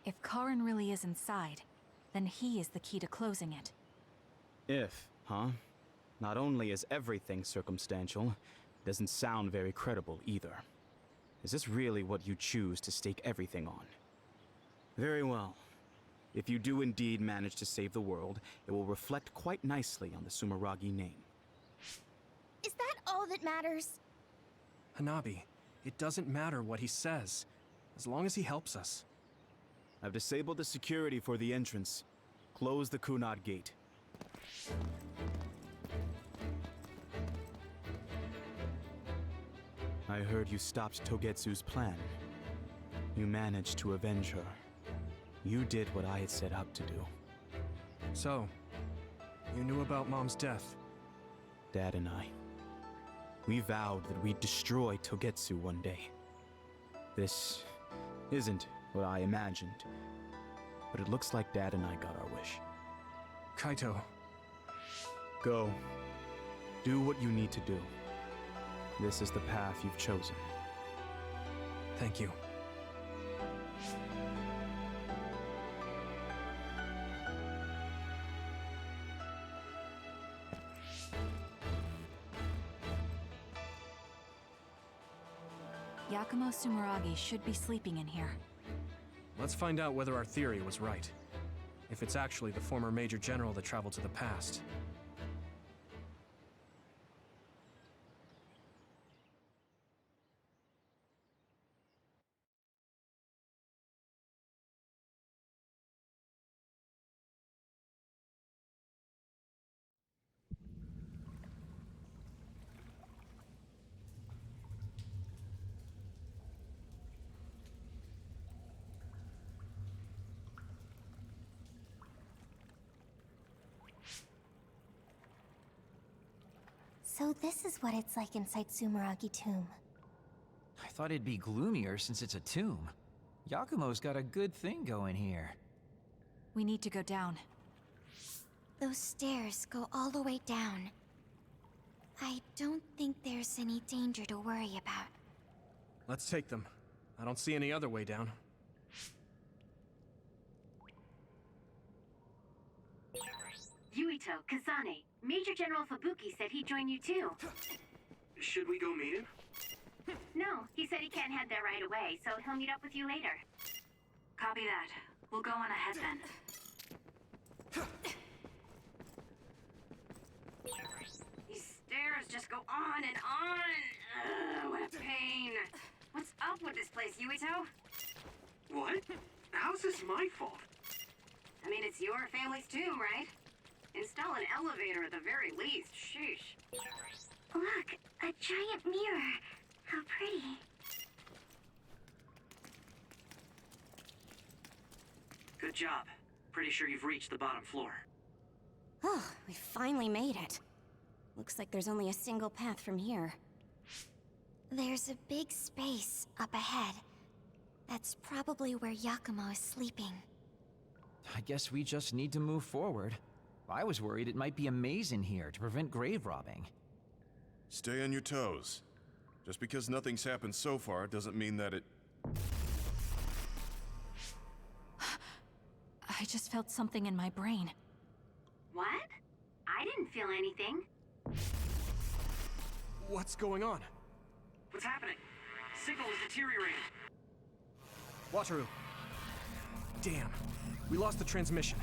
If Karin really is inside, then he is the key to closing it. If, huh? Not only is everything circumstantial, it doesn't sound very credible either. Is this really what you choose to stake everything on? Very well. If you do indeed manage to save the world, it will reflect quite nicely on the Sumeragi name. Is that all that matters? Hanabi, it doesn't matter what he says, as long as he helps us. I've disabled the security for the entrance. Close the Kunad Gate. I heard you stopped Togetsu's plan. You managed to avenge her. You did what I had set out to do. So, you knew about Mom's death? Dad and I. We vowed that we'd destroy Togetsu one day. This isn't what I imagined, but it looks like Dad and I got our wish. Kaito. Go. Do what you need to do. This is the path you've chosen. Thank you. Yakumo Sumeragi should be sleeping in here. Let's find out whether our theory was right. If it's actually the former Major General that traveled to the past. So this is what it's like inside Sumeragi Tomb. I thought it'd be gloomier since it's a tomb. Yakumo's got a good thing going here. We need to go down. Those stairs go all the way down. I don't think there's any danger to worry about. Let's take them. I don't see any other way down. Yuito, Kazane, Major General Fubuki said he'd join you too. Should we go meet him? No, he said he can't head there right away, so he'll meet up with you later. Copy that. We'll go on ahead then. These stairs just go on and on. Ugh, what a pain. What's up with this place, Yuito? What? How's this my fault? I mean, it's your family's tomb, right? Install an elevator at the very least. Sheesh. Look, a giant mirror. How pretty. Good job. Pretty sure you've reached the bottom floor. Oh, we finally made it. Looks like there's only a single path from here. There's a big space up ahead. That's probably where Yakumo is sleeping. I guess we just need to move forward. I was worried it might be a maze in here to prevent grave robbing. Stay on your toes. Just because nothing's happened so far doesn't mean that it... I just felt something in my brain. What? I didn't feel anything. What's going on? What's happening? Signal is deteriorating. Wataru. Damn. We lost the transmission.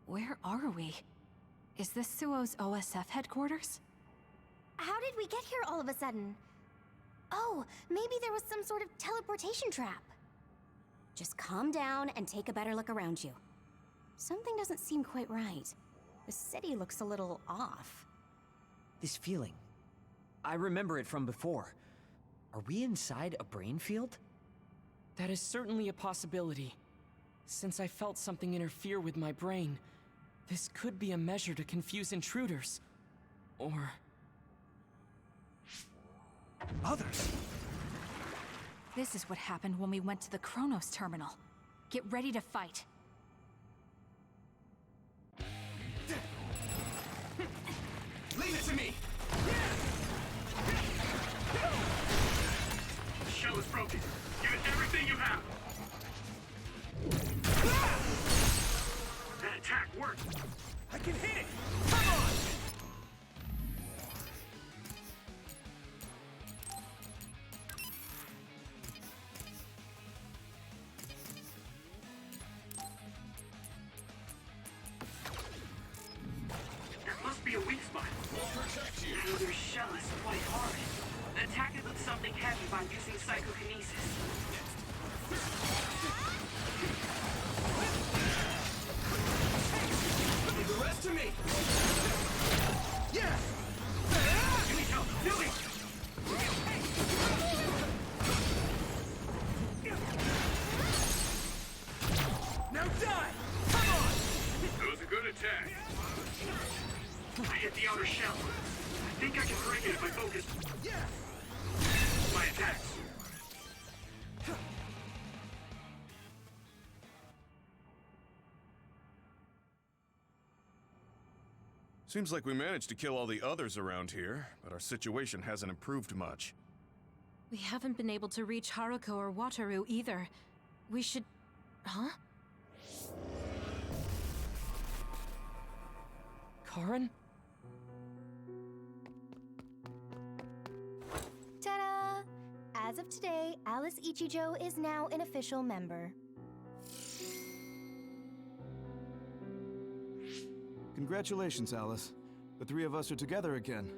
Where are we? Is this Suo's OSF headquarters? How did we get here all of a sudden? Oh, maybe there was some sort of teleportation trap. Just calm down and take a better look around you. Something doesn't seem quite right. The city looks a little off. This feeling. I remember it from before. Are we inside a brain field? That is certainly a possibility. Since I felt something interfere with my brain, this could be a measure to confuse intruders. Or... others! This is what happened when we went to the Chronos terminal. Get ready to fight. Leave it to me! The shell is broken. Give it everything you have. That attack worked. I can hit it! Come on! There must be a weak spot. That other shell is quite hard. Attack it with something heavy by using psychokinesis. Leave the rest to me! Yeah! Give me help! Do it! Now die! Come on! That was a good attack. I hit the outer shell. I think I can break it if I focus. Yeah! My attacks. Seems like we managed to kill all the others around here, but our situation hasn't improved much. We haven't been able to reach Haruko or Wataru either. We should... Huh? Karin? Ta-da! As of today, Alice Ichijo is now an official member. Congratulations, Alice. The three of us are together again.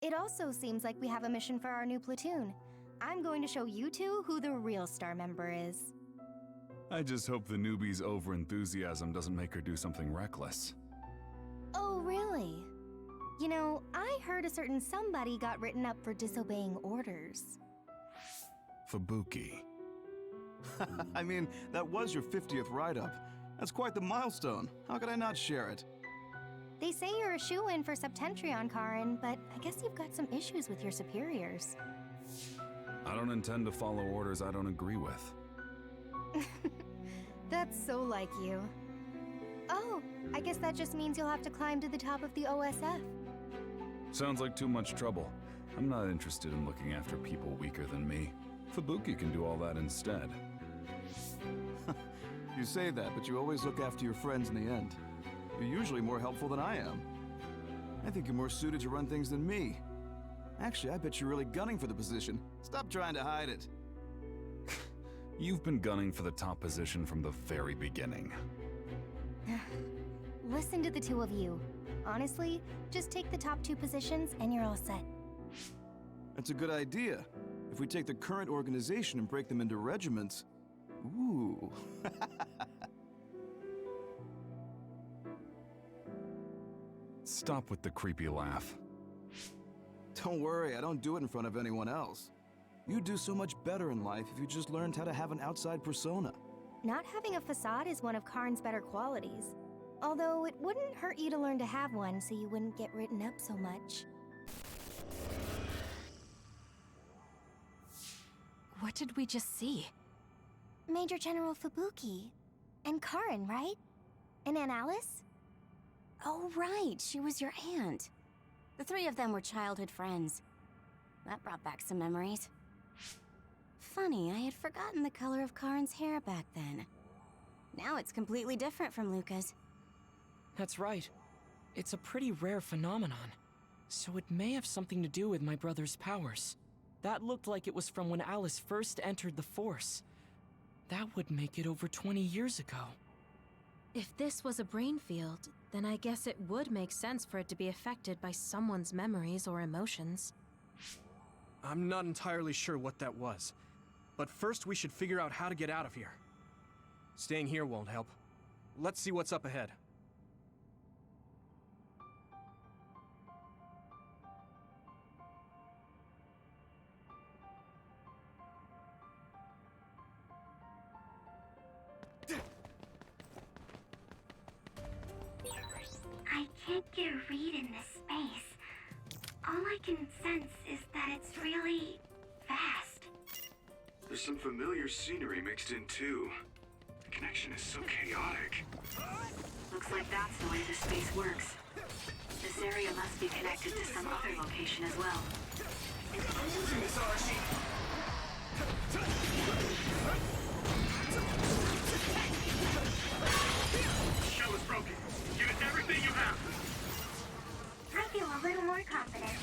It also seems like we have a mission for our new platoon. I'm going to show you two who the real star member is. I just hope the newbie's overenthusiasm doesn't make her do something reckless. Oh, really? You know, I heard a certain somebody got written up for disobeying orders. Fubuki. I mean, that was your 50th write-up. That's quite the milestone. How could I not share it? They say you're a shoo-in for Septentrion, Karin, but I guess you've got some issues with your superiors. I don't intend to follow orders I don't agree with. That's so like you. Oh, I guess that just means you'll have to climb to the top of the OSF. Sounds like too much trouble. I'm not interested in looking after people weaker than me. Fubuki can do all that instead. You say that, but you always look after your friends in the end. You're usually more helpful than I am. I think you're more suited to run things than me. Actually, I bet you're really gunning for the position. Stop trying to hide it. You've been gunning for the top position from the very beginning. Listen to the two of you. Honestly, just take the top 2 positions and you're all set. That's a good idea. If we take the current organization and break them into regiments... Ooh. Stop with the creepy laugh. Don't worry, I don't do it in front of anyone else. You'd do so much better in life if you just learned how to have an outside persona. Not having a facade is one of Karin's better qualities. Although it wouldn't hurt you to learn to have one so you wouldn't get written up so much. What did we just see? Major General Fubuki. And Karin, right? And Aunt Alice? Oh, right. She was your aunt. The three of them were childhood friends. That brought back some memories. Funny, I had forgotten the color of Karin's hair back then. Now it's completely different from Luca's. That's right. It's a pretty rare phenomenon. So it may have something to do with my brother's powers. That looked like it was from when Alice first entered the Force. That would make it over 20 years ago. If this was a brain field, then I guess it would make sense for it to be affected by someone's memories or emotions. I'm not entirely sure what that was. But first we should figure out how to get out of here. Staying here won't help. Let's see what's up ahead. I can't get a read in this space. All I can sense is that it's really vast. There's some familiar scenery mixed in too. The connection is so chaotic. Looks like that's the way this space works. This area must be connected to some other location as well. I'm using this Archie! Shell is broken. Give it everything you have. I feel a little more confident.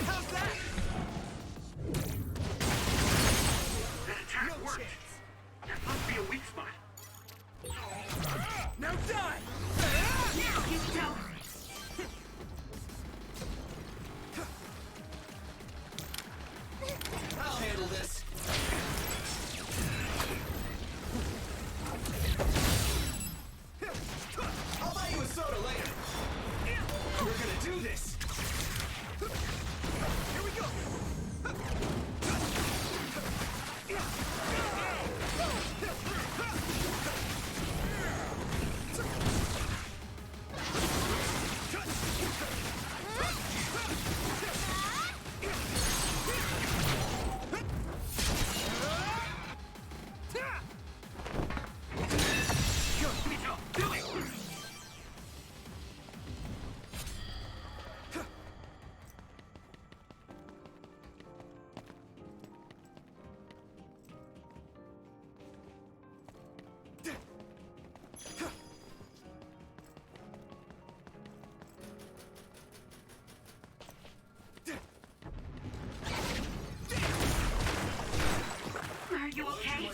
How's that? That attack worked. That must be a weak spot. Now die! Now, Yuito! I'll handle this. I'll buy you a soda later. We're gonna do this. Here we go. Are you okay? You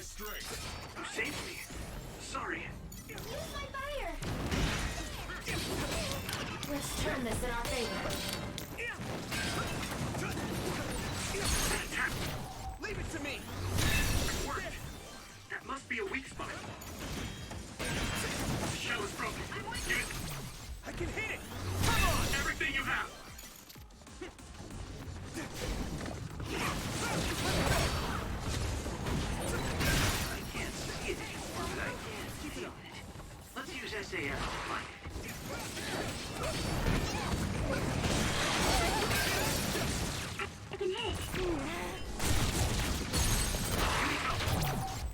saved me. Sorry. Use my fire! Let's turn this in our favor. Attack! Leave it to me! It worked. That must be a weak spot. The shell is broken. Give it. I can hit it! Come on! Everything you have! I can't see it anymore, but I can feel it. Let's use SAF. Fine. I can hit it.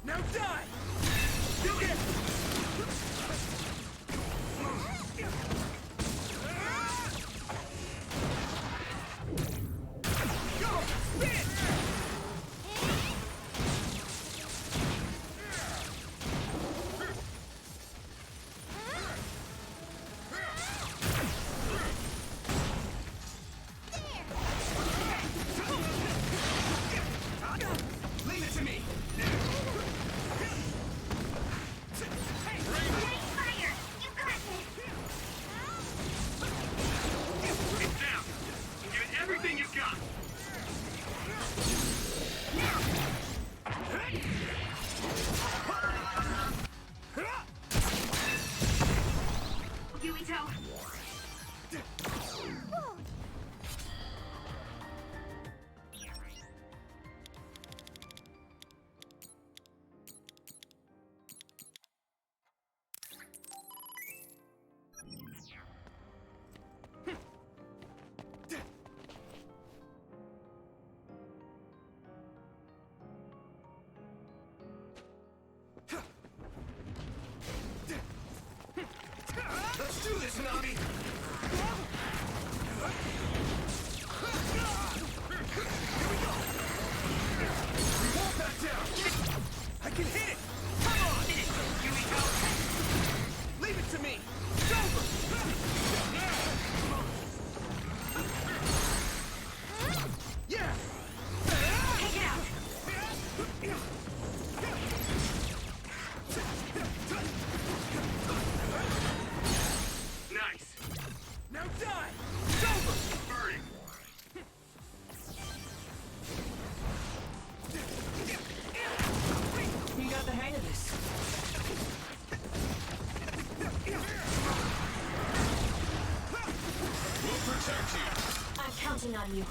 Now die! Do it! Go! Spin! Leave it to me! Let's do this, Nami! Here we go! We won't back down! I can hit it! Come on! Here we go! Leave it to me! It's over! Yeah! Take it out! Nice. Now die! It's over! Burning. You got the hang of this. We'll protect you. I'm counting on you.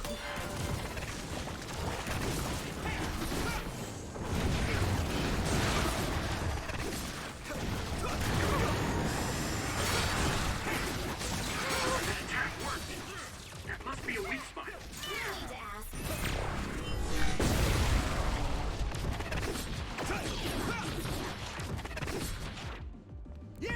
That attack worked. That must be a weak spot. Yeah!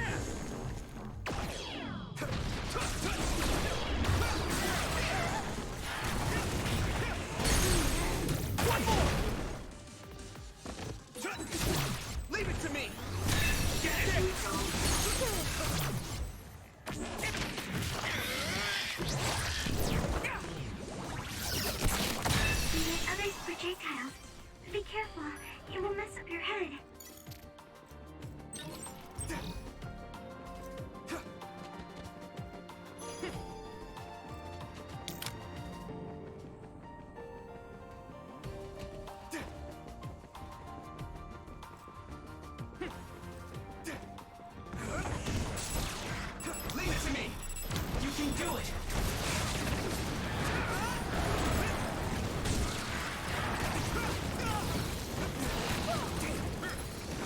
One more! Leave it to me! Get it! The other projectiles. Be careful. It will mess up your head. Leave it to me! You can do it!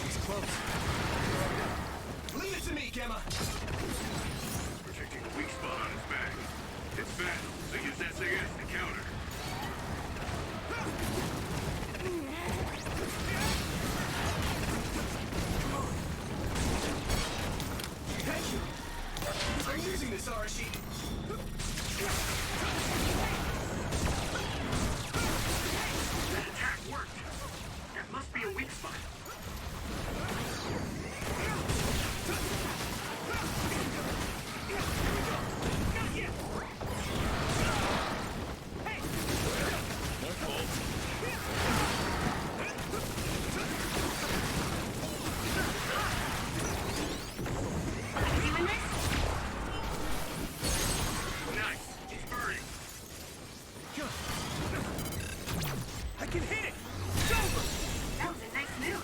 She's close. Leave it to me, Gemma! Protecting a weak spot on his back. It's bad, so use SAS to counter. Thank you! I'm using this, Arashi! That attack worked. That must be a weak spot. Doing this? Nice. He's burning. I can hit it! It's over! That was a nice move.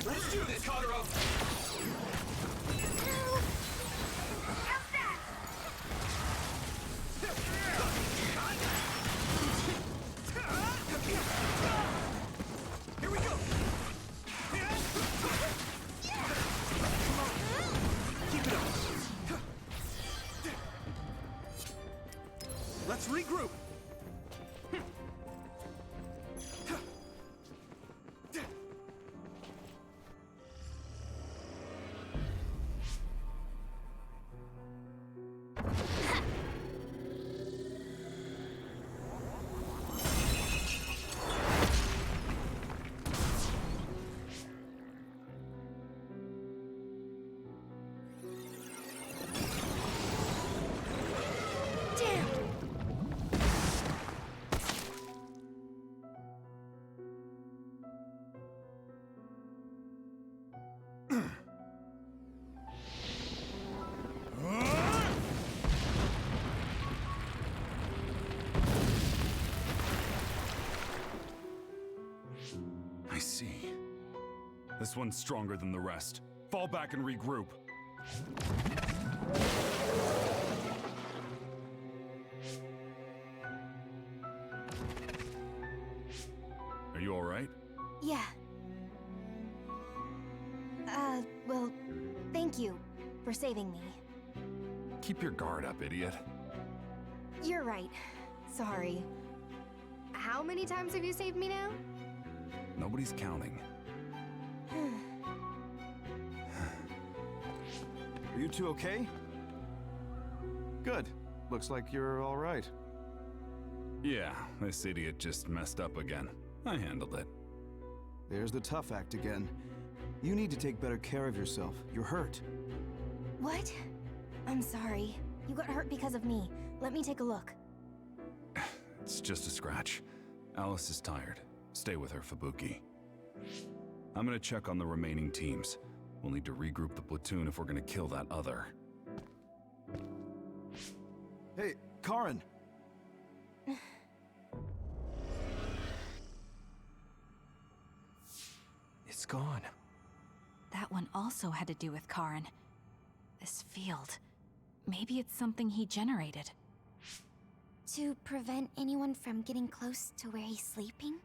Let's do this, Kagero! How's that? Here we go! Keep it up! Let's regroup! I see. This one's stronger than the rest. Fall back and regroup. Are you alright? Yeah. Well, thank you for saving me. Keep your guard up, idiot. You're right. Sorry. How many times have you saved me now? Nobody's counting. Are you two okay? Good. Looks like you're all right. Yeah, this idiot just messed up again. I handled it. There's the tough act again. You need to take better care of yourself. You're hurt. What? I'm sorry. You got hurt because of me. Let me take a look. It's just a scratch. Alice is tired. Stay with her, Fubuki. I'm gonna check on the remaining teams. We'll need to regroup the platoon if we're gonna kill that other. Hey, Karin! It's gone. That one also had to do with Karin. This field. Maybe it's something he generated. To prevent anyone from getting close to where he's sleeping?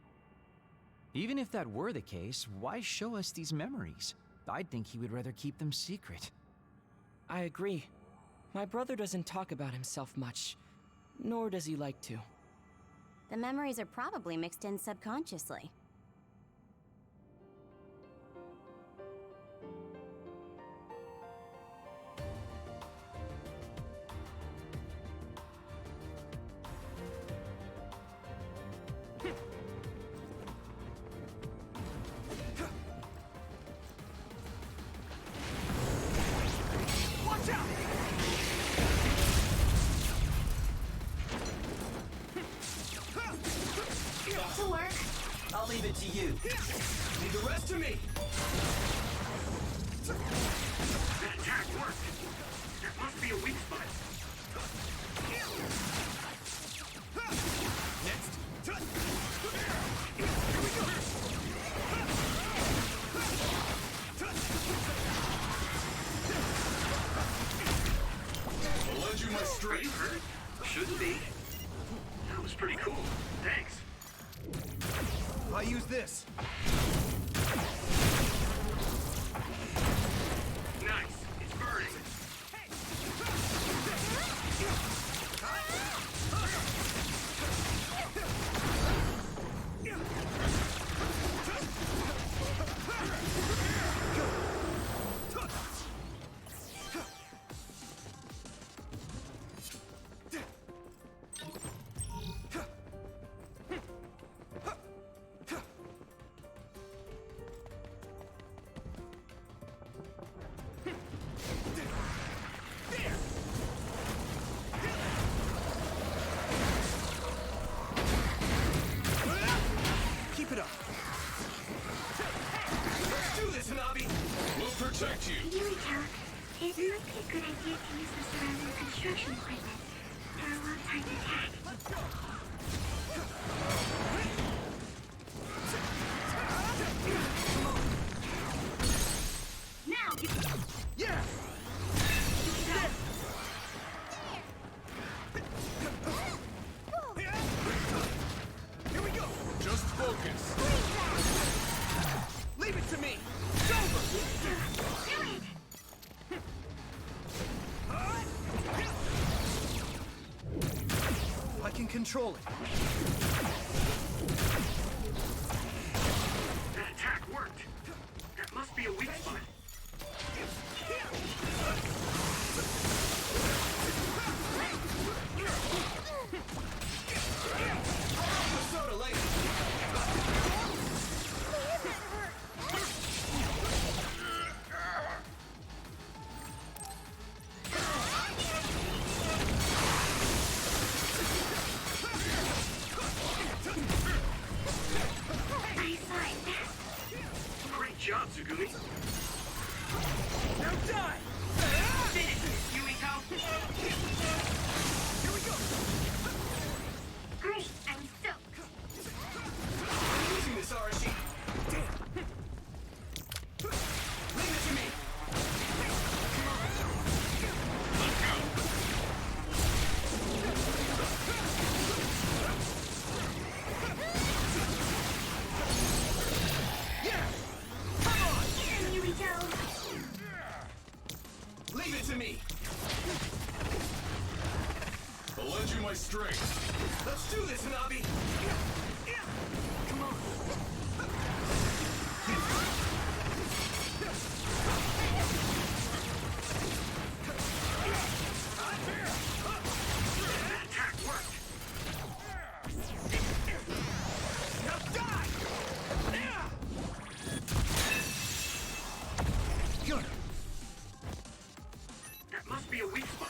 Even if that were the case, why show us these memories? I'd think he would rather keep them secret. I agree. My brother doesn't talk about himself much, nor does he like to. The memories are probably mixed in subconsciously. I'll leave it to you. Leave the rest to me! That attack worked. That must be a weak spot. Next! I'll lend you my strength. Hurt? Shouldn't be. That was pretty cool. Thanks. I use this. Nice. It's burning. Keep it up. Let's do this, Hanabi. We'll protect you. Yuriko, it might be a good idea to use the surrounding construction equipment for a one-time attack. Let's go. Now, Yeah! Here we go! Just focus. Leave it to me! It's over! I can control it. That attack worked. That must be a weak spot. Soda later. Great job, Tsugumi. Now die! Finish this, Yuriko. Here we go! great, I'm stoked. I'm losing this, Arashi. Damn. Leave it to me. Let's go. Yeah! Come on! Here we go. Leave it to me. I'll lend you my strength. Let's do this, Hanabi! Come on! That attack worked! Now die! Good. That must be a weak spot.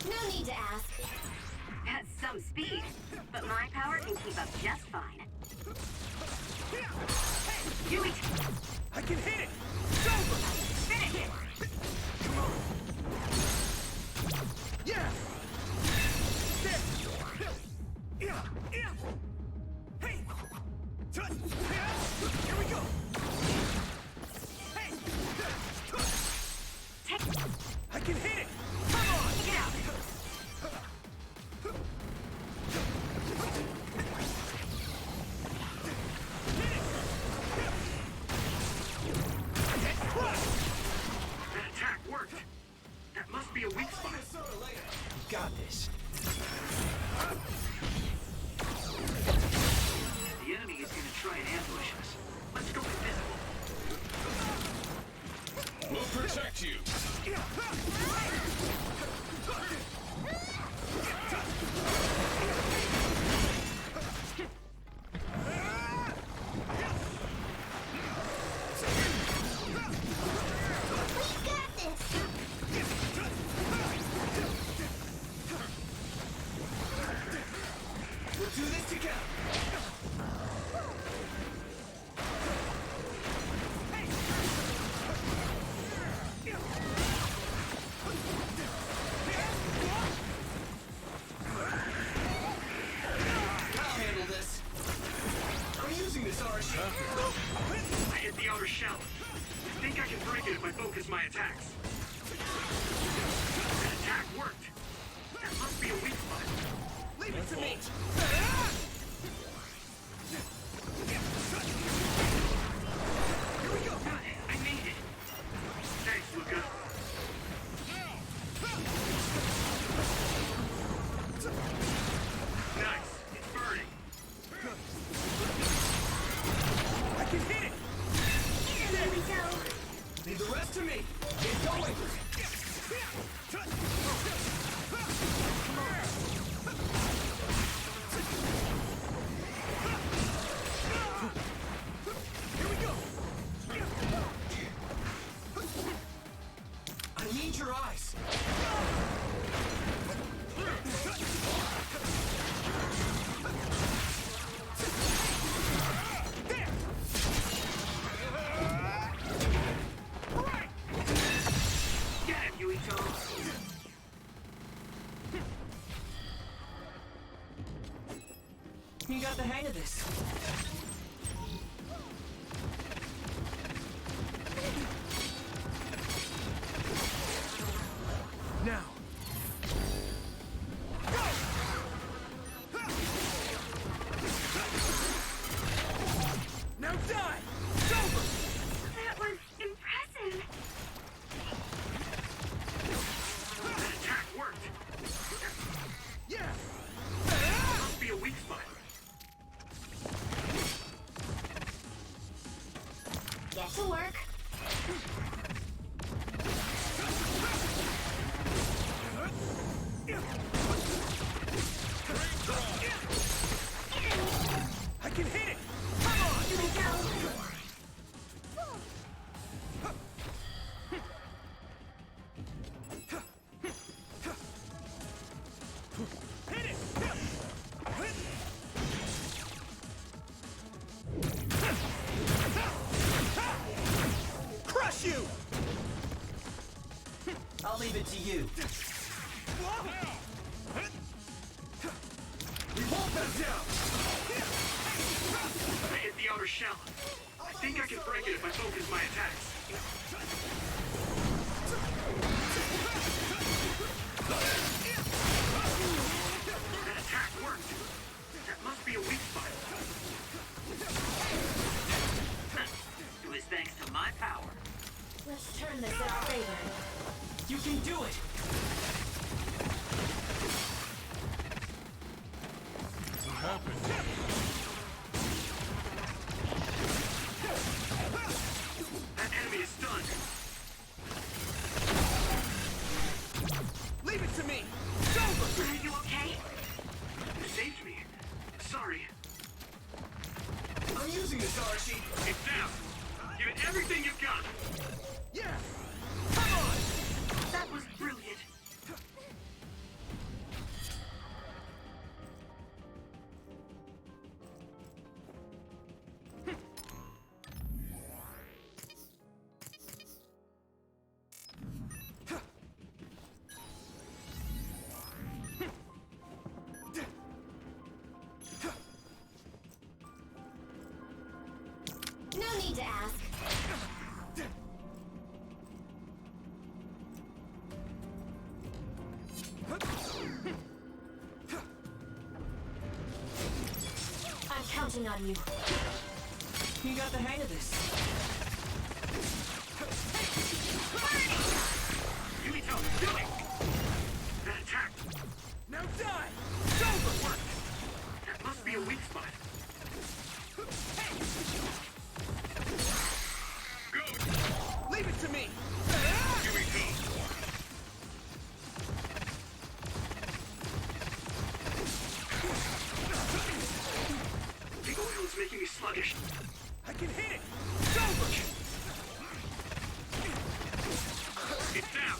No need to ask. That's some speed, but my power can keep up just fine. Do it! I can hit it! It's over! Finish it! Come on! Yeah! There! Yeah! Yeah! Hey! Here we go! Hey! I can hit it! Come on! Get out! That attack worked. That must be a weak spot. You got this. The enemy is going to try and ambush us. Let's go invisible. We'll protect you. We'll do this together. I'll handle this. I'm using this RC. I hit the outer shell. I think I can break it if I focus my attacks. That attack worked. That must be a weak spot. Leave it to me. Here we go. Got it. I made it. Thanks, Luca. Nice. It's burning. I can hit it. There we go. Leave the rest to me. Get going. Here we go. I need your eyes. There. Get him, Yuito. You got the hang of this. Now. Go! Now die! It's over! That was impressive. That attack worked. Yeah! Must be a weak spot. Get to work. I can hit it! Come on! Here we go! Hit it! Crush you! I'll leave it to you. We won't back down! I hit the outer shell. I think I can break it if I focus my attacks. That attack worked. That must be a weak spot. It was thanks to my power. Let's turn this in our favor. You can do it! What happened? That enemy is stunned. Leave it to me! Are you okay? You saved me. Sorry. I'm using this, Archie! It's down. Give it everything you've got. Yeah! Come on! That was brilliant. No need to ask. I'm counting on you. You got the hang of this. Yuito, do it! That attack. Now die! Silver worked. That must be a weak spot. Good. Leave it to me! Yuito. The oil is making me sluggish. I can hit it! Silver! It's down.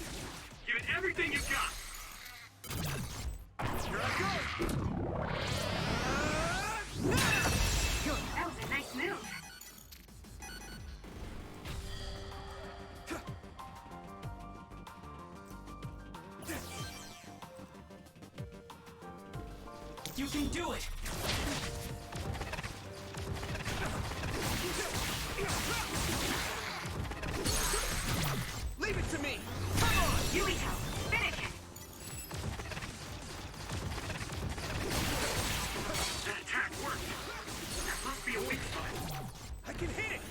Give it everything you've got. Here I go! That was a nice move. You can do it! Leave it to me! Come on! Yuito, finish it! That attack worked. That must be a weak spot. I can hit it!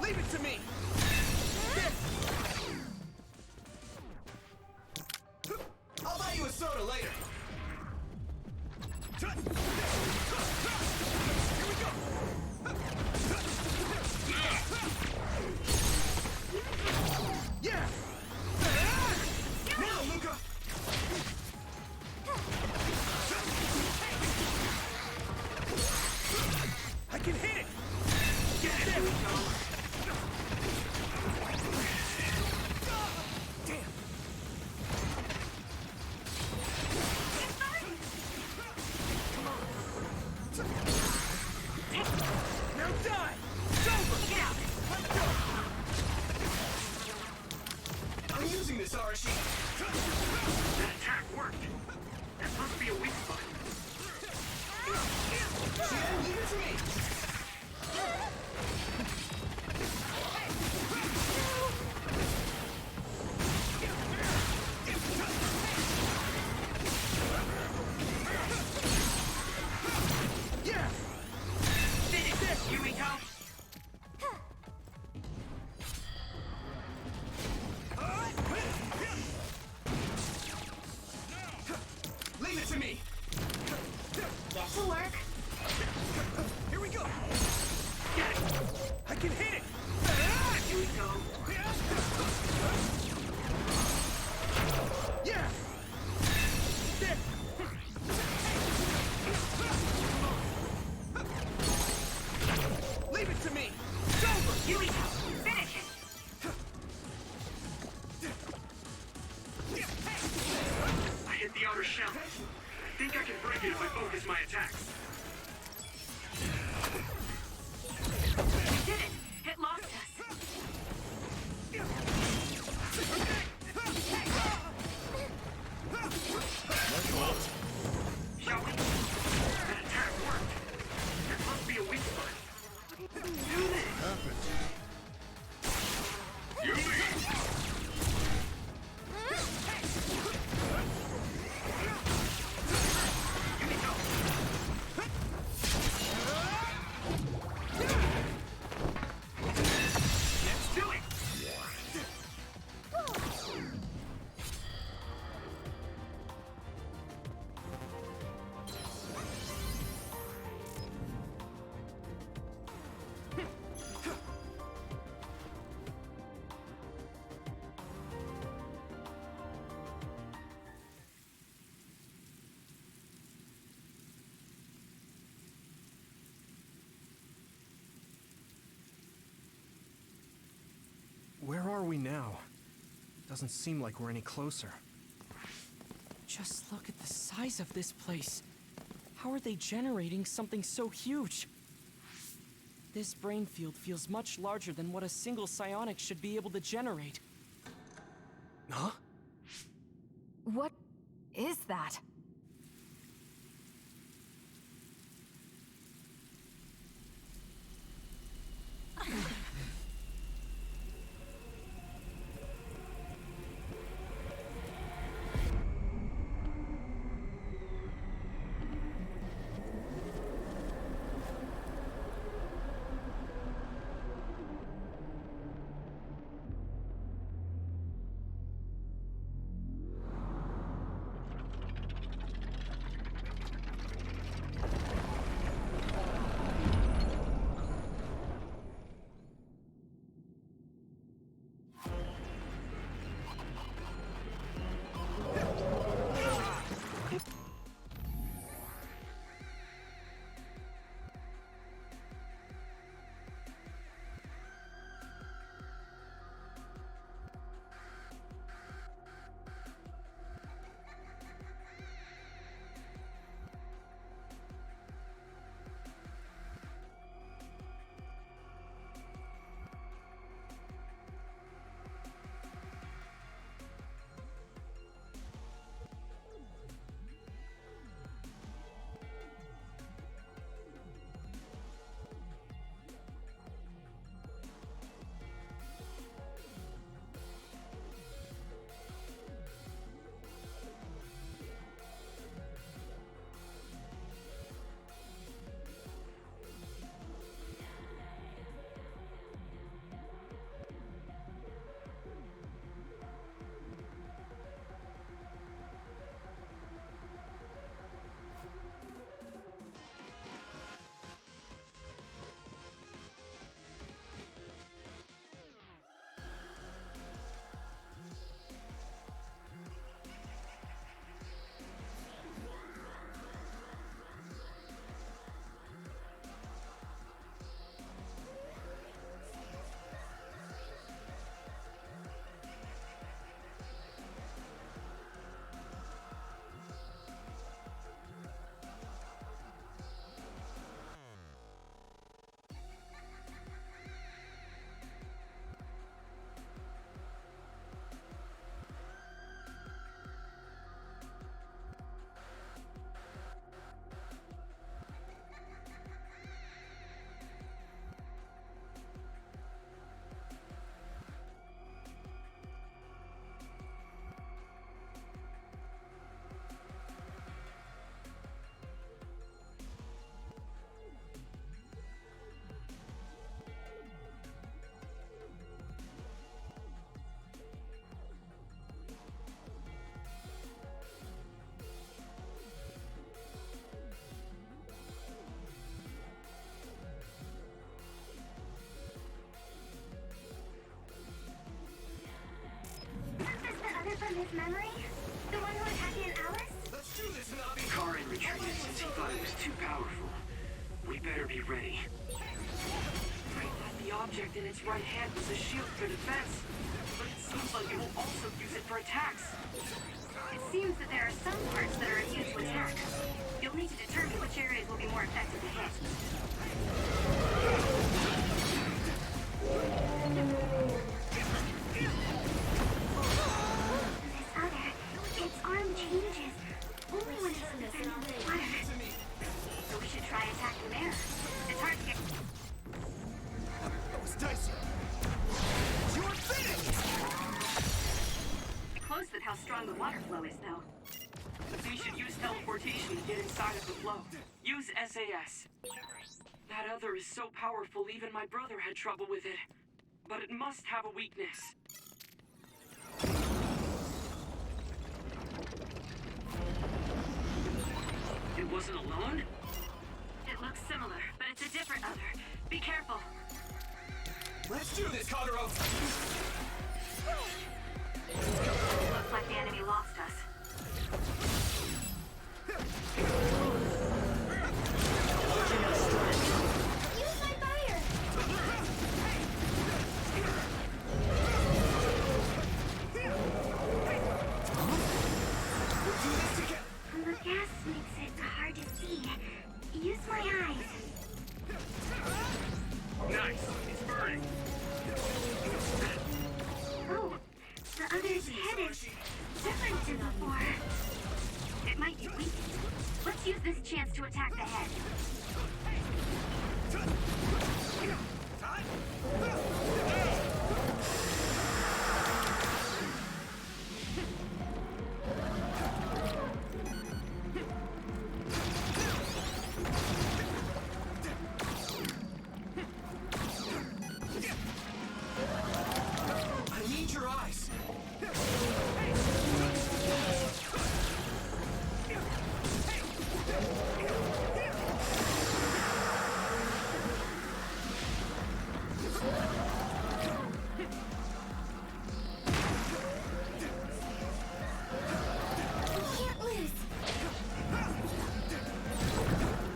Leave it to me! I'll buy you a soda later! Here we go! Yeah! Now, Luca! I can hit it! There we go! Damn! Come on! outer shell. I think I can break it if I focus my attacks. You did it! It lost us! Shall we? That attack worked. There must be a weak spot. Do this! Let's do it! Where are we now? Doesn't seem like we're any closer. Just look at the size of this place. How are they generating something so huge? This brain field feels much larger than what a single psionic should be able to generate. Huh? What is that? from his memory? The one who attacked Aunt Alice? Let's do this, Navi! Karin retreated since he thought it was too powerful. We better be ready. I thought the object in its right hand was a shield for defense, but it seems like it will also use it for attacks. It's seems that there are some parts that are immune to attack. You'll need to determine which areas will be more effective to hit. This other, its arm changes only when it's defending with water. So we should try attacking there. It's hard to get... That was dicey. You're finished! Close with how strong the water flow is, though. We should use teleportation to get inside of the flow. Use SAS. That other is so powerful, even my brother had trouble with it. But it must have a weakness. It wasn't alone? It looks similar, but it's a different other. Be careful. Let's do this, Kagero! Looks like the enemy lost us. Use my fire! The gas makes it hard to see. Use my eyes. Nice! It's burning! Oh, the other's head is different than before. It might be weak. Let's use this chance to attack the head. I need your eyes!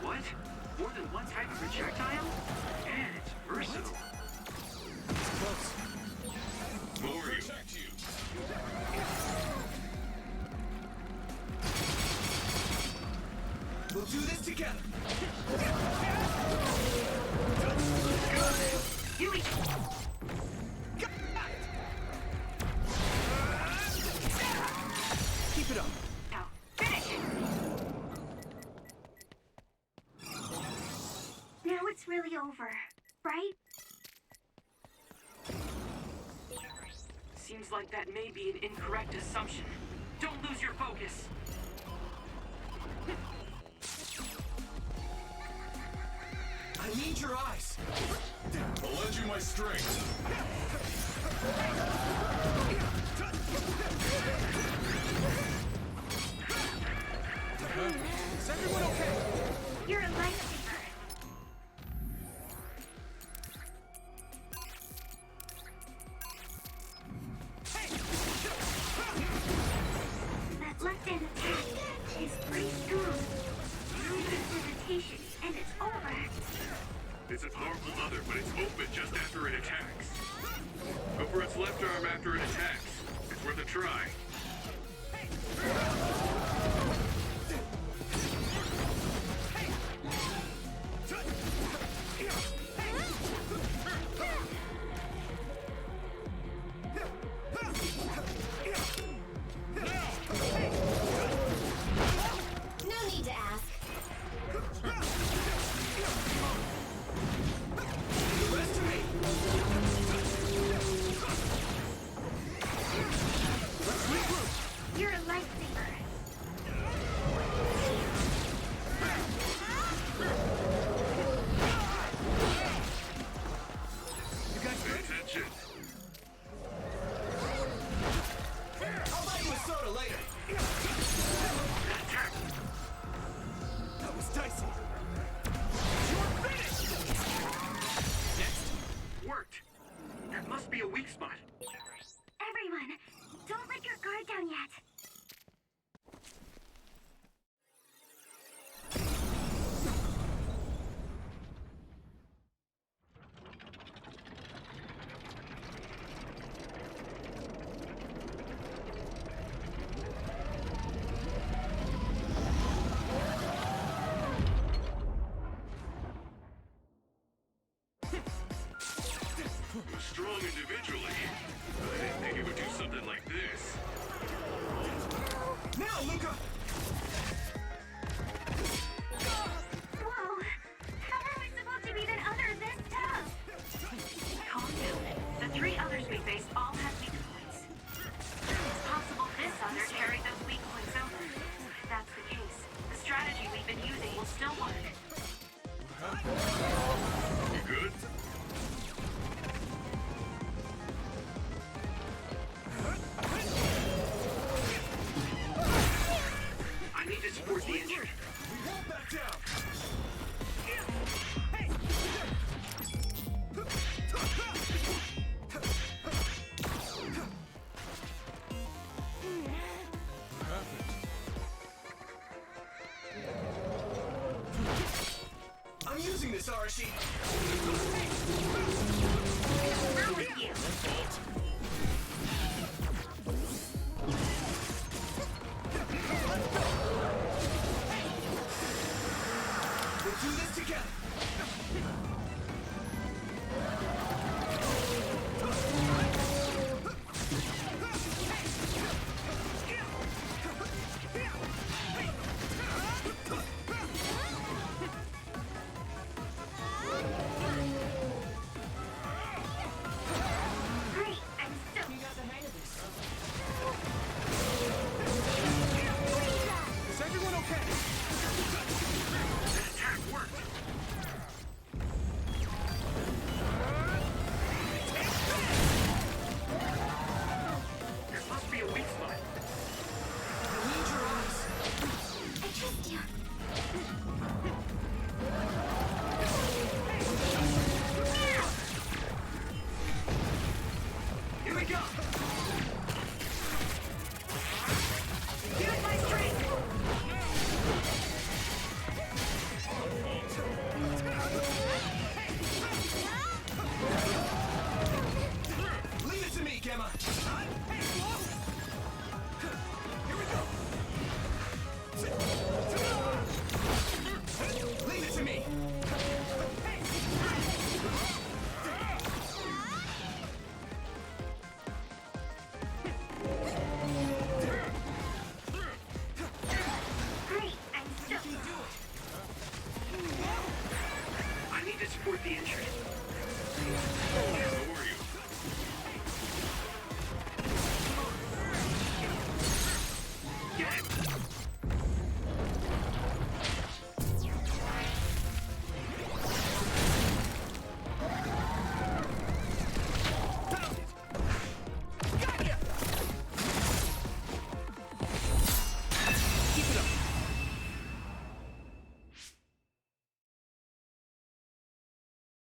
What? More than one type of projectile? And it's versatile. More protect you! We'll do this together! Yui! Keep it up! Now, finish it! Now it's really over, right? Seems like that may be an incorrect assumption. Don't lose your focus. I need your eyes! I'll lend you my strength. Is everyone okay? You're a lifesaver. That left-hand attack is pretty strong. No hesitation, and it's over. It's a powerful other, but it's open just after it attacks. Go for its left arm after it attacks. It's worth a try. No need to ask. The rest of me! Let's leave to support the injured. We won't back down! I'm using this Arashi! I'm with you. We'll do this together! Great, I'm so... You got the hang of this. Is everyone okay? That attack worked. There must be a weak spot. Need your eyes! I trust you. Here we go! Use my strength! Leave it to me, Gemma! Here we go! Leave it to me! Great, I'm so... I need to support the injured. Who are you? Get him. Found it! Got ya! Keep it up!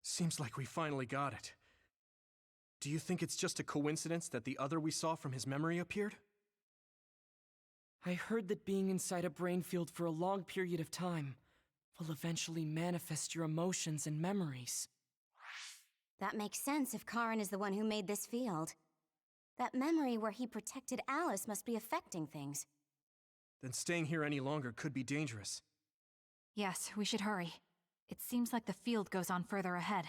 Seems like we finally got it. Do you think it's just a coincidence that the other we saw from his memory appeared? I heard that being inside a brain field for a long period of time will eventually manifest your emotions and memories. That makes sense if Karin is the one who made this field. That memory where he protected Alice must be affecting things. Then staying here any longer could be dangerous. Yes, we should hurry. It seems like the field goes on further ahead.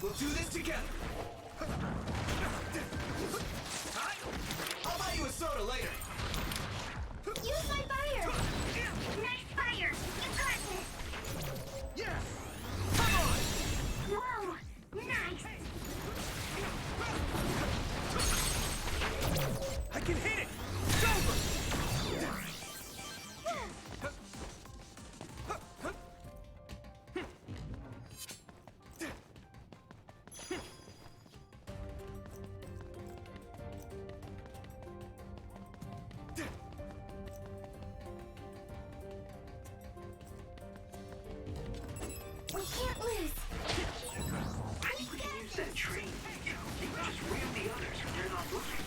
We'll do this together! I'll buy you a soda later! Use my fire! Nice fire! You got this! Yeah! Come on! Whoa! Nice! I can hit it! It's over! We can't lose! I think we can use that train. You can just ram the others when they're not looking.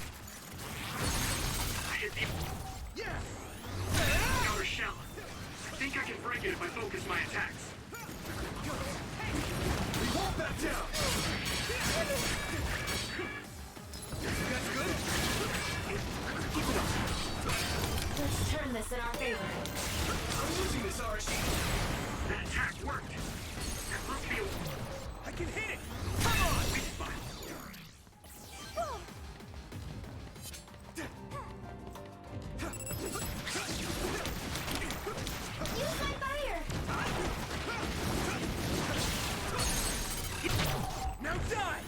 I hit the... Yeah! Outer shell. I think I can break it if I focus my attacks. We won't back down! That's good? Keep it up. Let's turn this in our favor. I'm losing this RC. That attack worked. That must be a... I can hit it! Come on! Weak spot. Use my fire! Now die!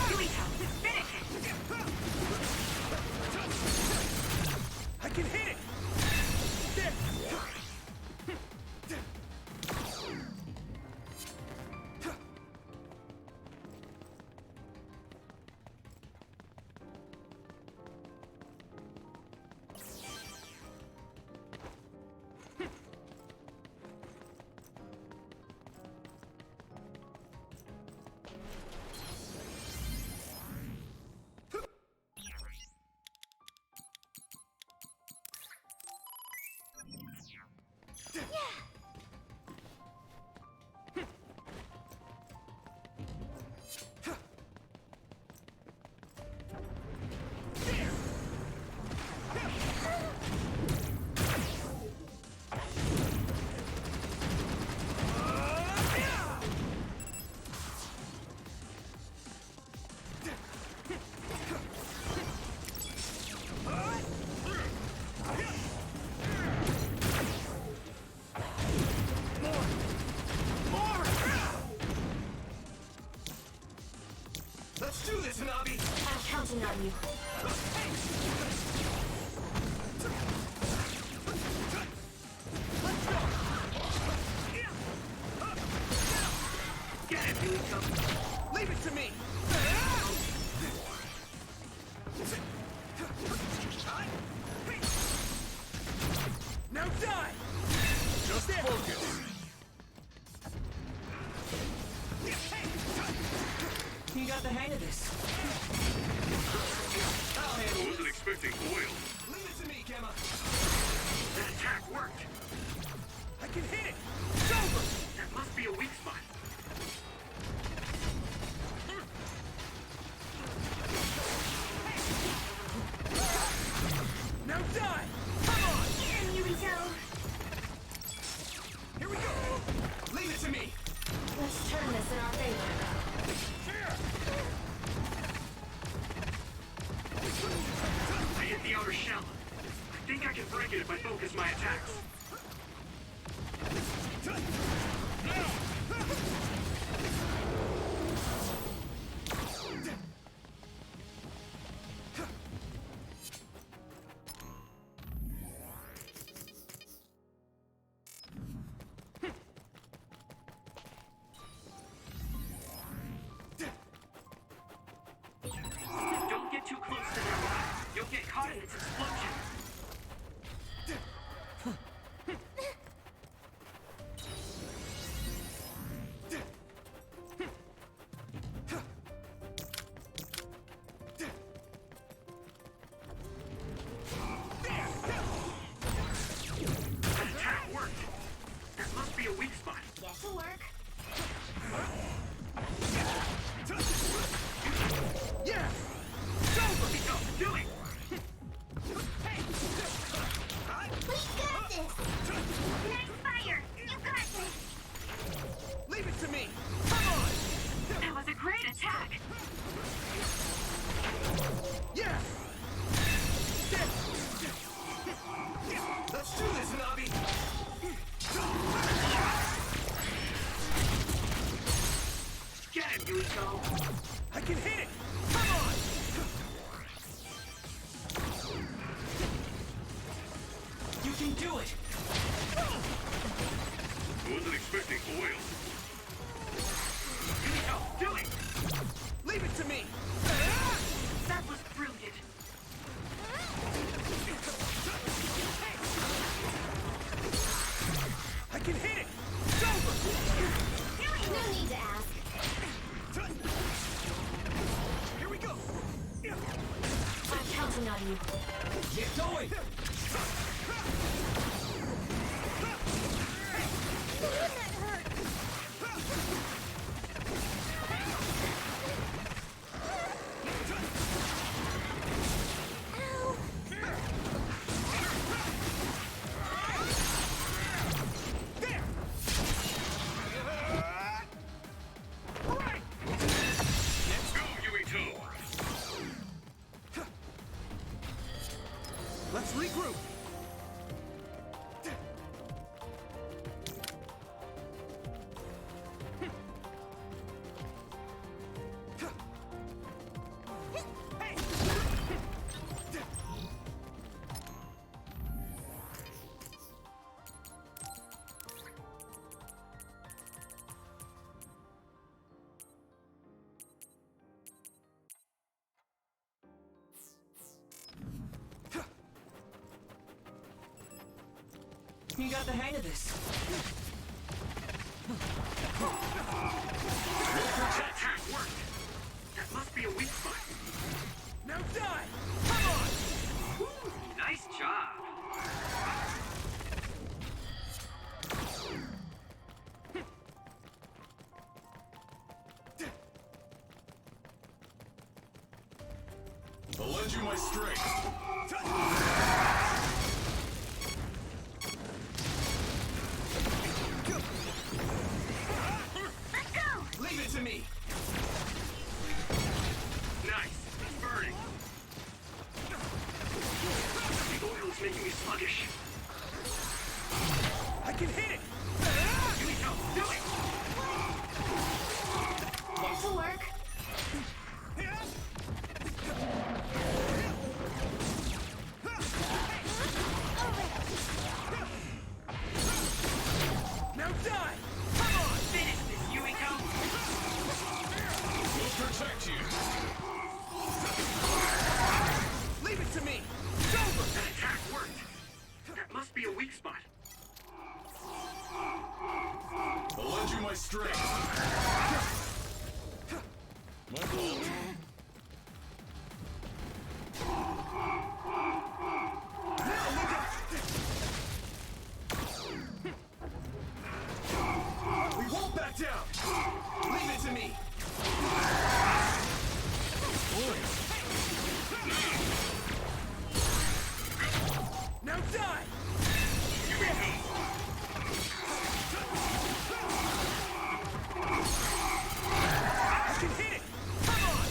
Yuito, finish it! I can hit it! There! Let's do this, Hanabi! I'm counting on you. Get it, Yuito! Leave it to me! Now die! Just focus. You got the hang of this. I wasn't expecting oil. Leave it to me, Gemma! That attack worked! I can hit it! It's over! That must be a weak spot. Now die! Come on! Get him, Yuito! Here we go! Leave it to me! Let's turn this in our favor. I hit the outer shell. I think I can break it if I focus my attacks. Don't get too close to their line. You'll get caught in its explosion. That attack worked. That must be a weak spot. This'll work. Yeah! It's over! Go, do it! We got this! Nice fire! You got this! Leave it to me! Come on! That was a great attack! Yeah! Let's do this, Hanabi! Get it, Yuito! I can hit it! Come on! You can do it! I wasn't expecting oil. Yuito, do it! Leave it to me! That was brilliant. I can hit it! It's over! No need to ask. Here we go! I'm counting on you. Get going! Wouldn't that hurt? Ow! You got the hang of this. That attack worked. That must be a weak spot. Now die! Come on! Woo, nice job. I'll lend you my strength. Let's go! Leave it to me! Nice. It's burning. The oil is making me sluggish. I can hit it! Yuito, do it! This'll work. Now die! Come on! Finish this, Yuito! We'll protect you. Leave it to me! It's over! That attack worked. That must be a weak spot. I'll lend you my strength. My fault. We won't back down! Leave it to me! Now die! I can hit it! Come on!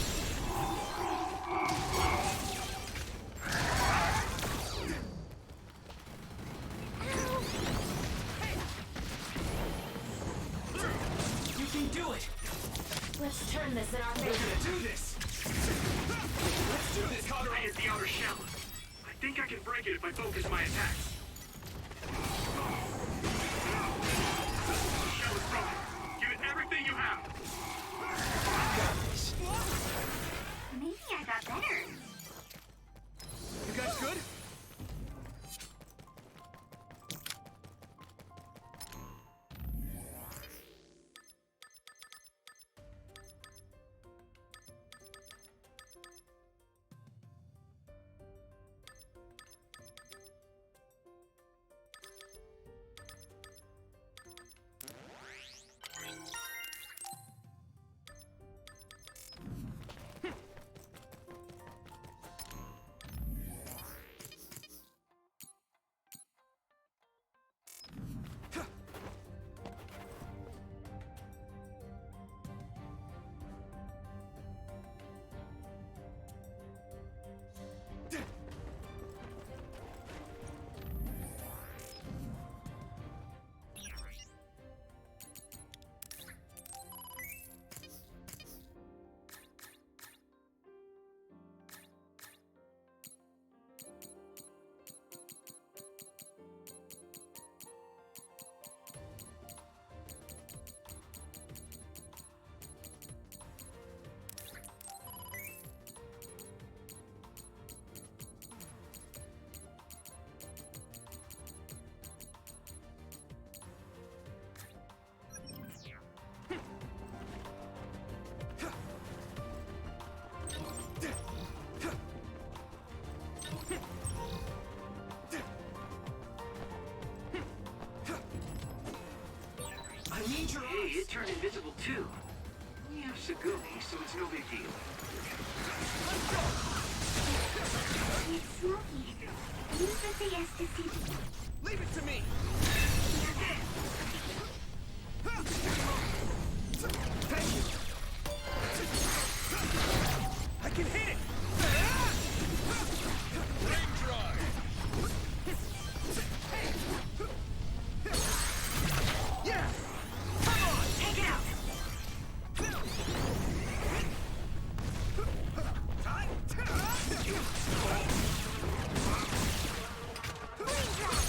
You can do it! Let's turn this in our We're favor. gonna do this! Let's do this, Kagura! I hit the outer shell. I think I can break it if I focus my attacks. The shell is broken. Give it everything you have. Maybe I got better. You guys good? I need your Hey, eyes! it turned invisible too. We have Sagumi, so it's no big deal. It's smoky. Use the CS to see the... Leave it to me! Thank you! I can hit it! Rain drive. Yeah! Come on! Take it out! Flame drop!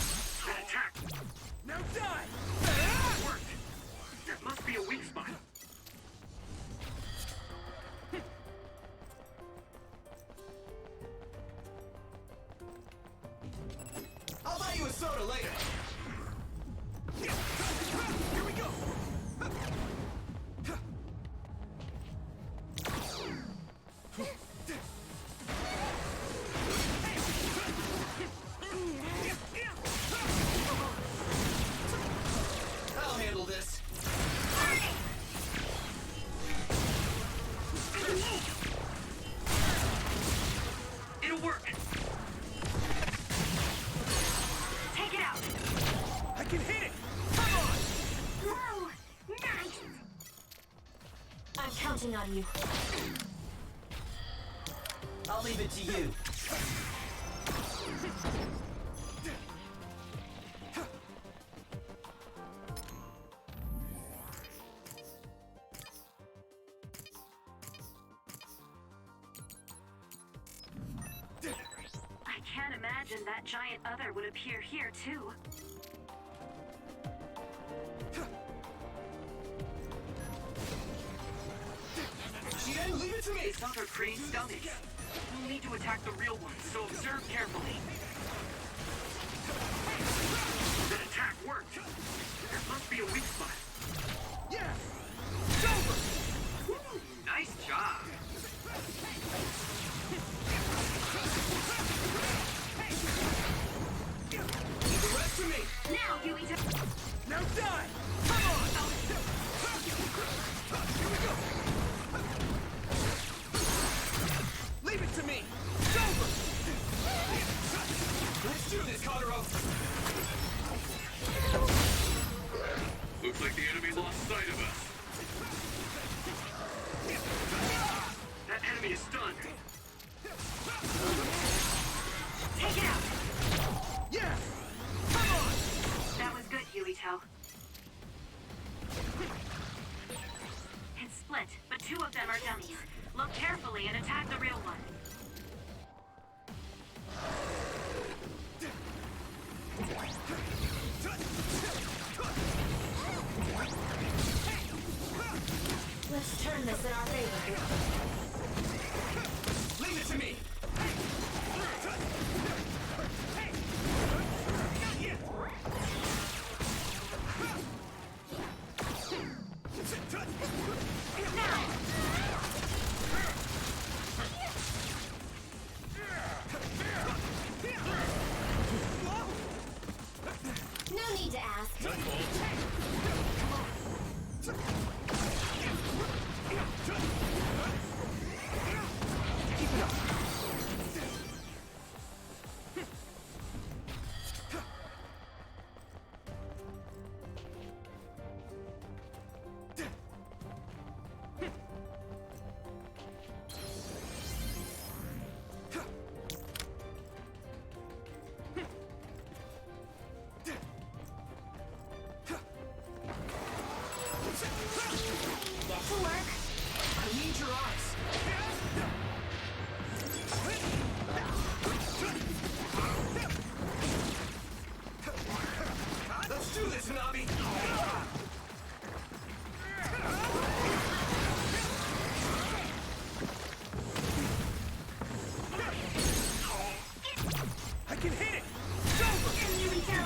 can hit it! Come on! Whoa! Nice! I'm counting on you. I'll leave it to you. I can't imagine that giant other would appear here, too. Leave it to me! This other creates stomachs. We'll need to attack the real one, so observe carefully. That attack worked. There must be a weak spot. Yeah! It's over! Ooh, nice job. Leave the rest to me! Now, Huey! Now die! Come on! Here we go! Leave it to me! It's over! Let's do this, Kagero! Looks like the enemy lost sight of us. That enemy is stunned. Take it out! Yeah! Come on! That was good, Huey-Toe. It's split, but 2 of them are dummies. Look carefully and attack the real one. Let's turn this in our favor. Leave it to me! No need to ask. Keep it up! This'll work. I need your eyes! Let's do this, Hanabi! I can hit it! It's over! Here we go!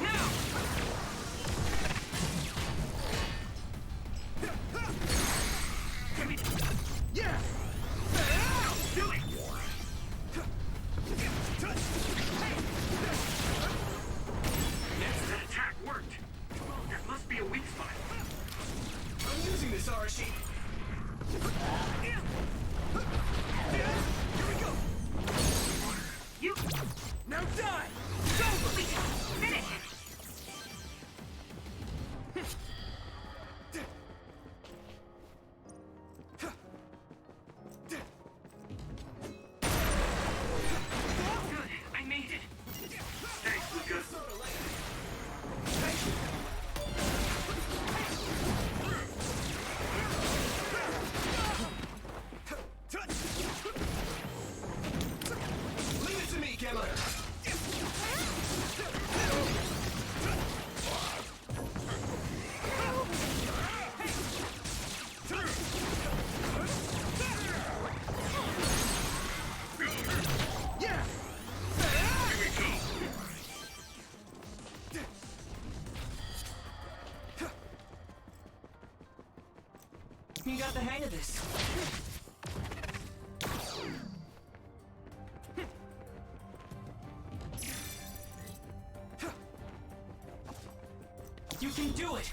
Now! Yeah! Do it! That attack worked. There must be a weak spot. I'm using this, Arashi! Here we go! You... Now die! It's over! Finish it! Good, I made it. Thanks, Luca. Leave it to me, Gemma! Yeah! You got the hang of this. You can do it!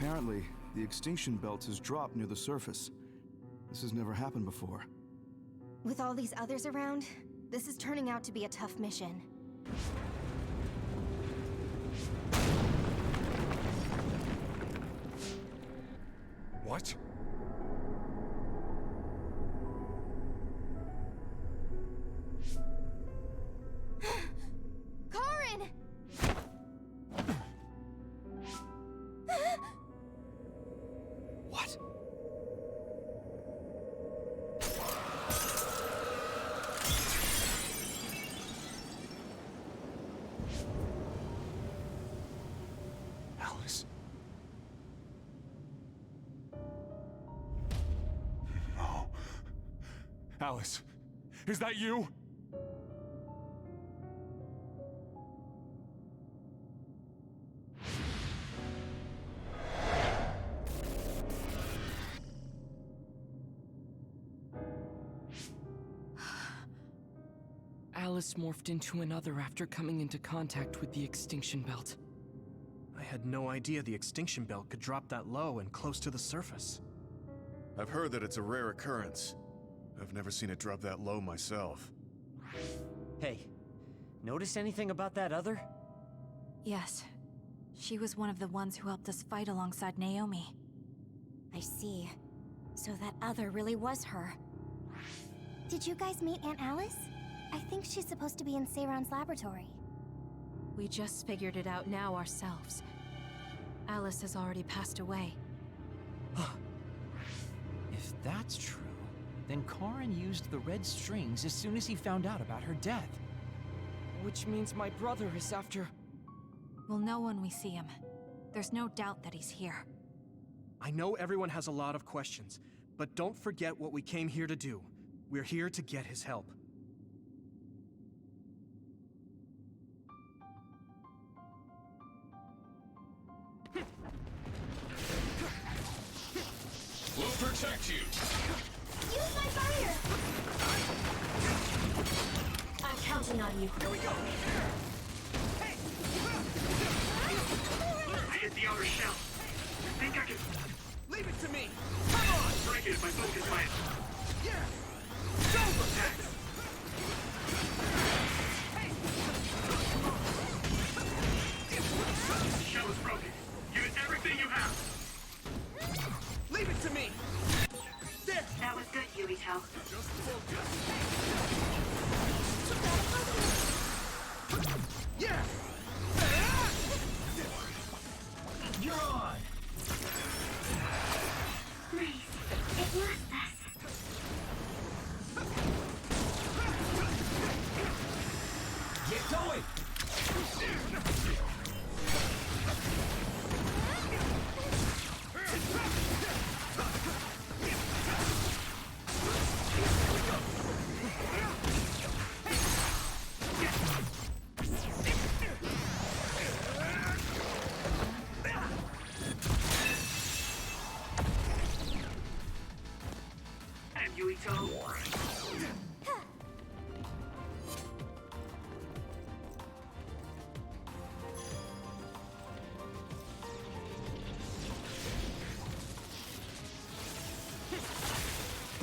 Apparently, the extinction belt has dropped near the surface. This has never happened before. With all these others around, this is turning out to be a tough mission. What? Karin! What? Alice? No. Alice, is that you? Alice morphed into another after coming into contact with the extinction belt. I had no idea the extinction belt could drop that low and close to the surface. I've heard that it's a rare occurrence. I've never seen it drop that low myself. Hey, notice anything about that other? Yes. She was one of the ones who helped us fight alongside Naomi. I see. So that other really was her. Did you guys meet Aunt Alice? I think she's supposed to be in Seiron's laboratory. We just figured it out now ourselves. Alice has already passed away. If that's true, then Karin used the red strings as soon as he found out about her death. Which means my brother is after... We'll know when we see him. There's no doubt that he's here. I know everyone has a lot of questions, but don't forget what we came here to do. We're here to get his help. We'll protect you! Use my fire! I'm counting on you. Here we go! Hey! I hit the outer shell. Think I can... Leave it to me! Come on! Break it if I focus my... Yeah! Silver Pack! The shell is broken. Use everything you have. Leave it to me! There! That was good, Yuito. Just focus! Yeah! You're on! Nice. It lost us. Get going! And Yuito.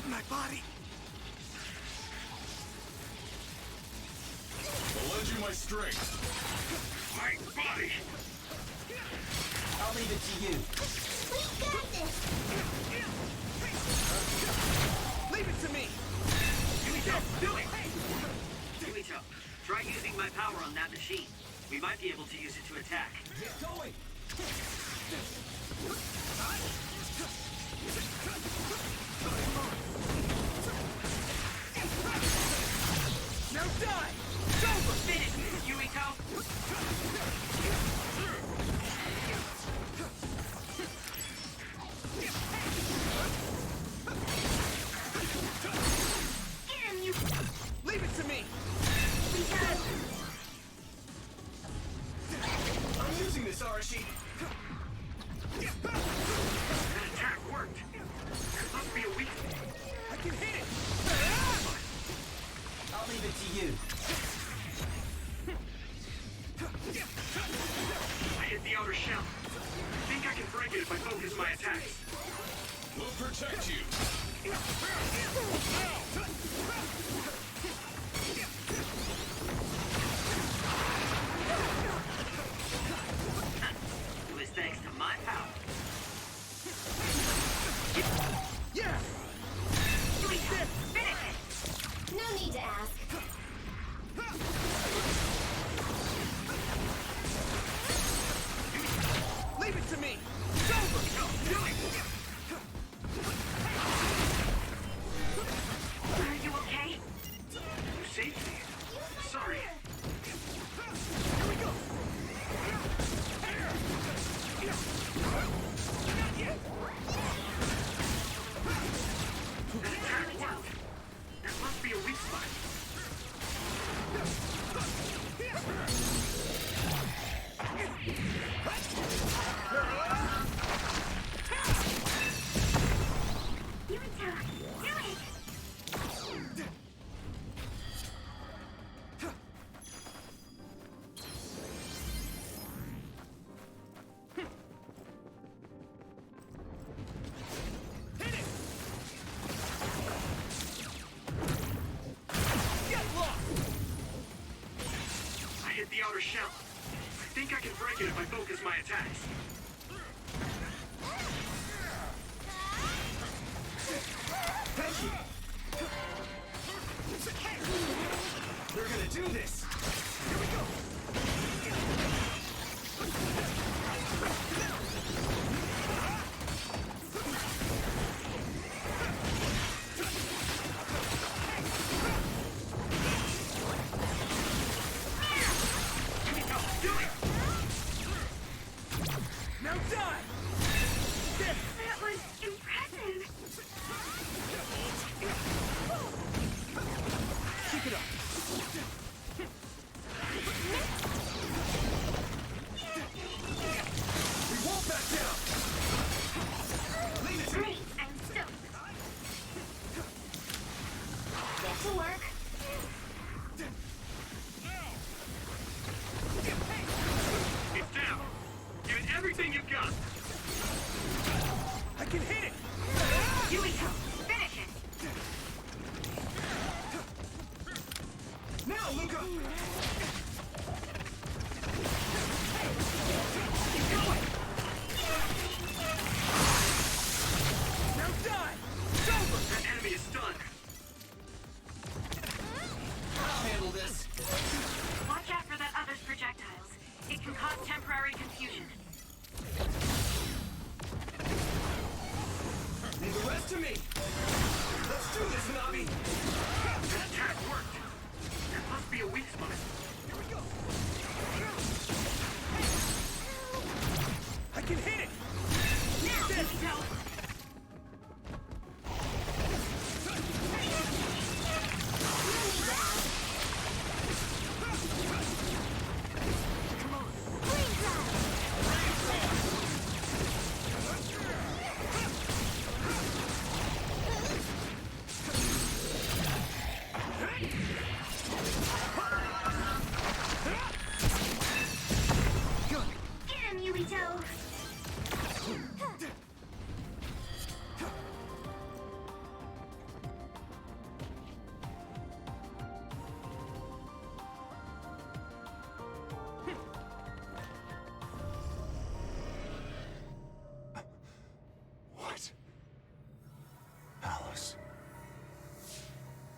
My body! I'll lend you my strength. My body! I'll leave it to you. We got this! Leave it to me! Yuito, do it! Yuito, try using my power on that machine. We might be able to use it to attack. Get going! Now die! It's over! Finish this, Yuito! Get him, you... Leave it to me! Because... I'm using this Arashi! if I focus my attacks. We'll protect you. It was thanks to my power. Yeah! Finish it! No need to ask. Leave it to me! It's over! Do it! Are you okay? You saved me. Sorry. Here we go! That attack worked. That must be a weak spot. Yuito, do it! I hit the outer shell. I think I can break it if I focus my attacks. Thank you! We're gonna do this! Here we go! Now die! That was impressive! Keep it up! We won't back down! Leave it to me! Great, I'm stoked. Get to work. It's down. Give it everything you've got. I can hit it! Yuito, finish it! Now, Luca! Keep going! Now die! It's over! That enemy is stunned. I'll handle this! Watch out for that other's projectiles. It can cause temporary confusion. Leave the rest to me! Let's do this, Navi! That attack worked. That must be a weak spot. Here we go! I can hit it! Now, Yuito! Get him, Yuito! What? Alice.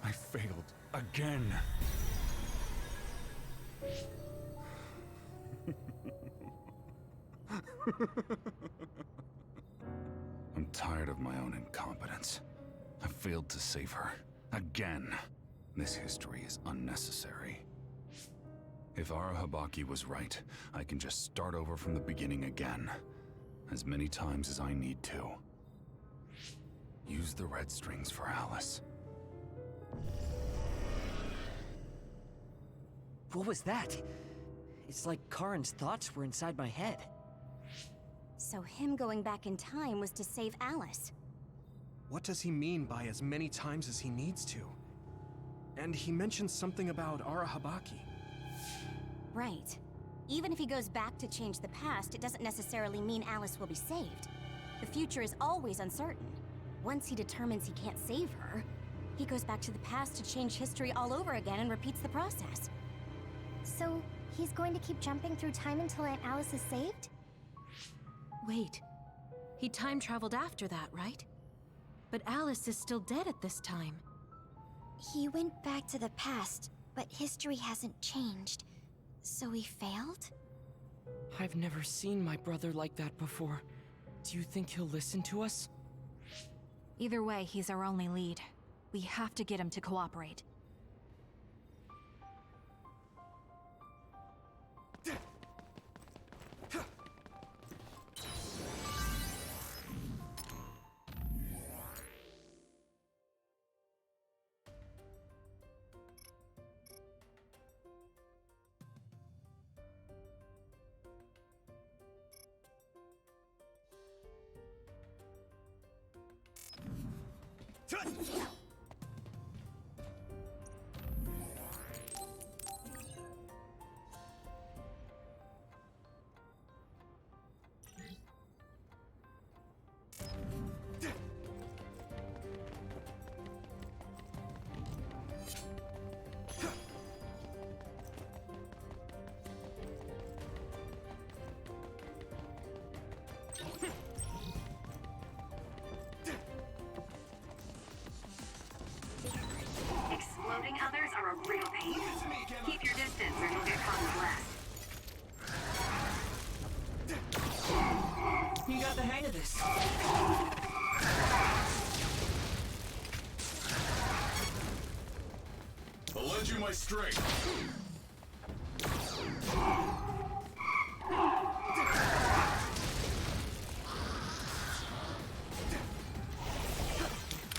I failed again. I'm tired of my own incompetence. I failed to save her. Again. This history is unnecessary. If Arahabaki was right, I can just start over from the beginning again. As many times as I need to. Use the red strings for Alice. What was that? It's like Karin's thoughts were inside my head. So him going back in time was to save Alice. What does he mean by as many times as he needs to? And he mentioned something about Arahabaki. Right. Even if he goes back to change the past, it doesn't necessarily mean Alice will be saved. The future is always uncertain. Once he determines he can't save her, he goes back to the past to change history all over again and repeats the process. So, he's going to keep jumping through time until Aunt Alice is saved? Wait. He time traveled after that, right? But Alice is still dead at this time. He went back to the past, but history hasn't changed. So he failed? I've never seen my brother like that before. Do you think he'll listen to us? Either way, he's our only lead. We have to get him to cooperate. Exploding others are a real pain. Keep your distance or you'll get caught in the blast. You got the hang of this. I'll lend you my strength.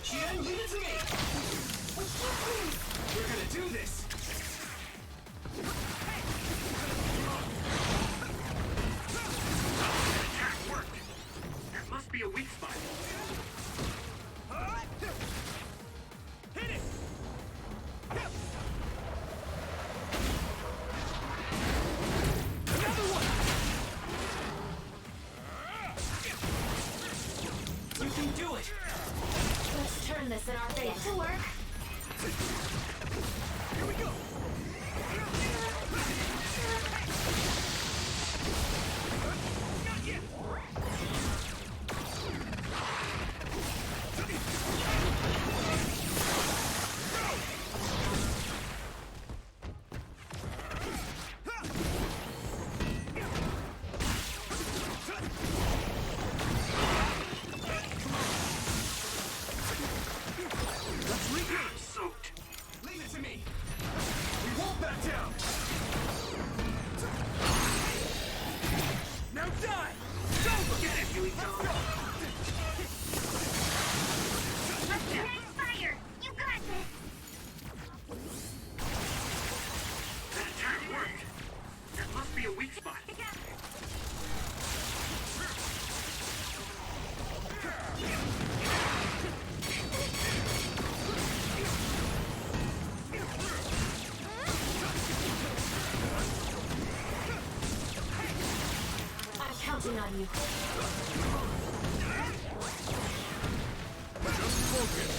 Jen, leave it to me! We're gonna do this! Attack worked. There must be a weak spot. Hit it! Another one! You can do it! Let's turn this in our favor. Get to work. Here we go! Not yet! Let's regroup. I'm soaked. Leave it to me! We won't back down! Now die! Go! Get it, Yuito. Take fire. You got this. That attack worked. There must be a weak spot. I'm counting on you. Just focus.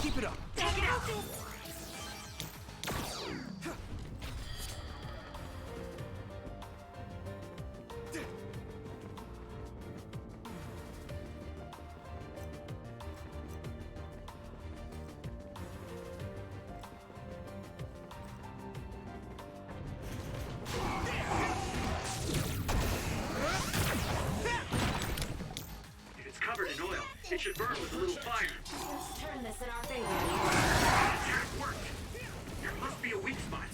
Keep it up! Take it out. If it's covered in oil, it should burn with a little fire. Let's turn this in our favor. That attack worked. There must be a weak spot.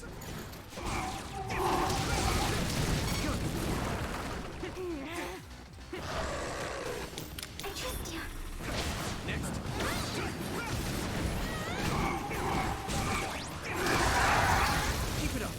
I trust you. Next! Keep it up!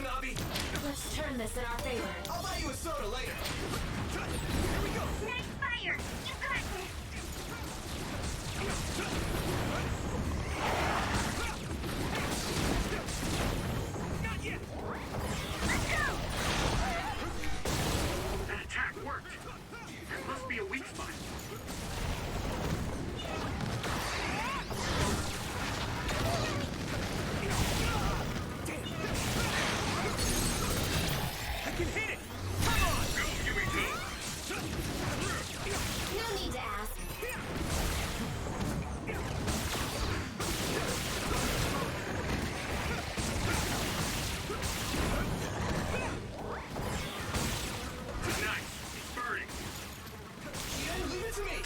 Navi! Let's turn this in our favor. I'll buy you a soda later. Here we go! Nice fire! You got this! Not yet! Let's go! That attack worked. There must be a weak spot. I can hit it! Come on! Go, Yuito! No need to ask. Nice! It's burning! Leave it to me!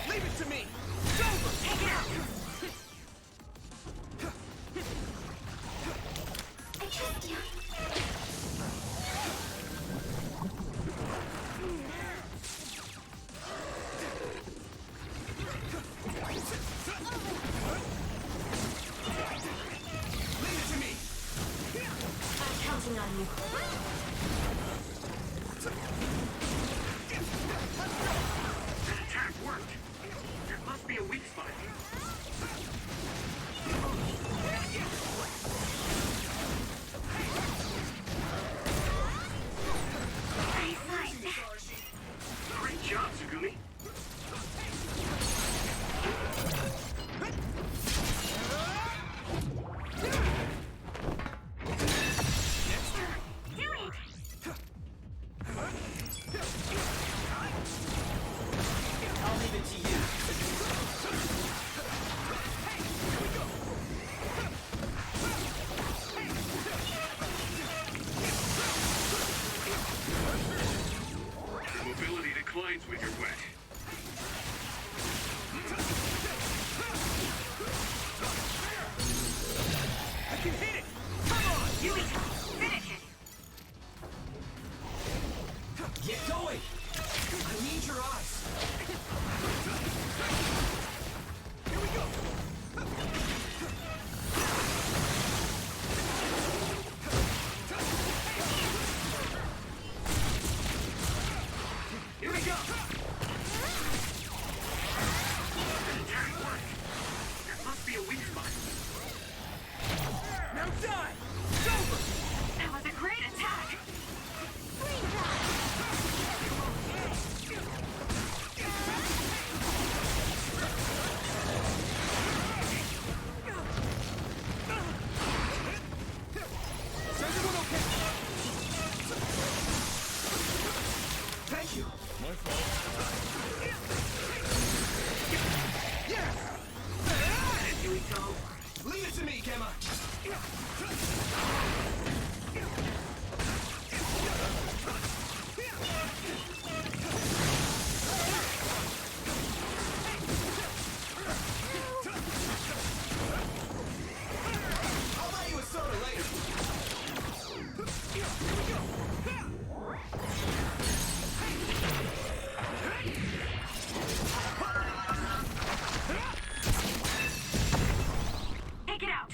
Leave it to me! It's over! Take it out! I trust you. Leave it to me! I'm counting on you. That attack worked. There must be a weak spot. Great job, Tsugumi. Do it! I'll leave it to you. Mobility declines when you're wet. I can hit it! Come on! Yuito, finish it! Get going! I need your eyes! Here we go! Here we go! That attack worked. There must be a weak spot. Now die! It's over! That was a great attack! Is everyone okay? Thank you. My fault. Yes! Yuito. Leave it to me, Gemma. I'll buy you a soda later. Here we go. Take it out!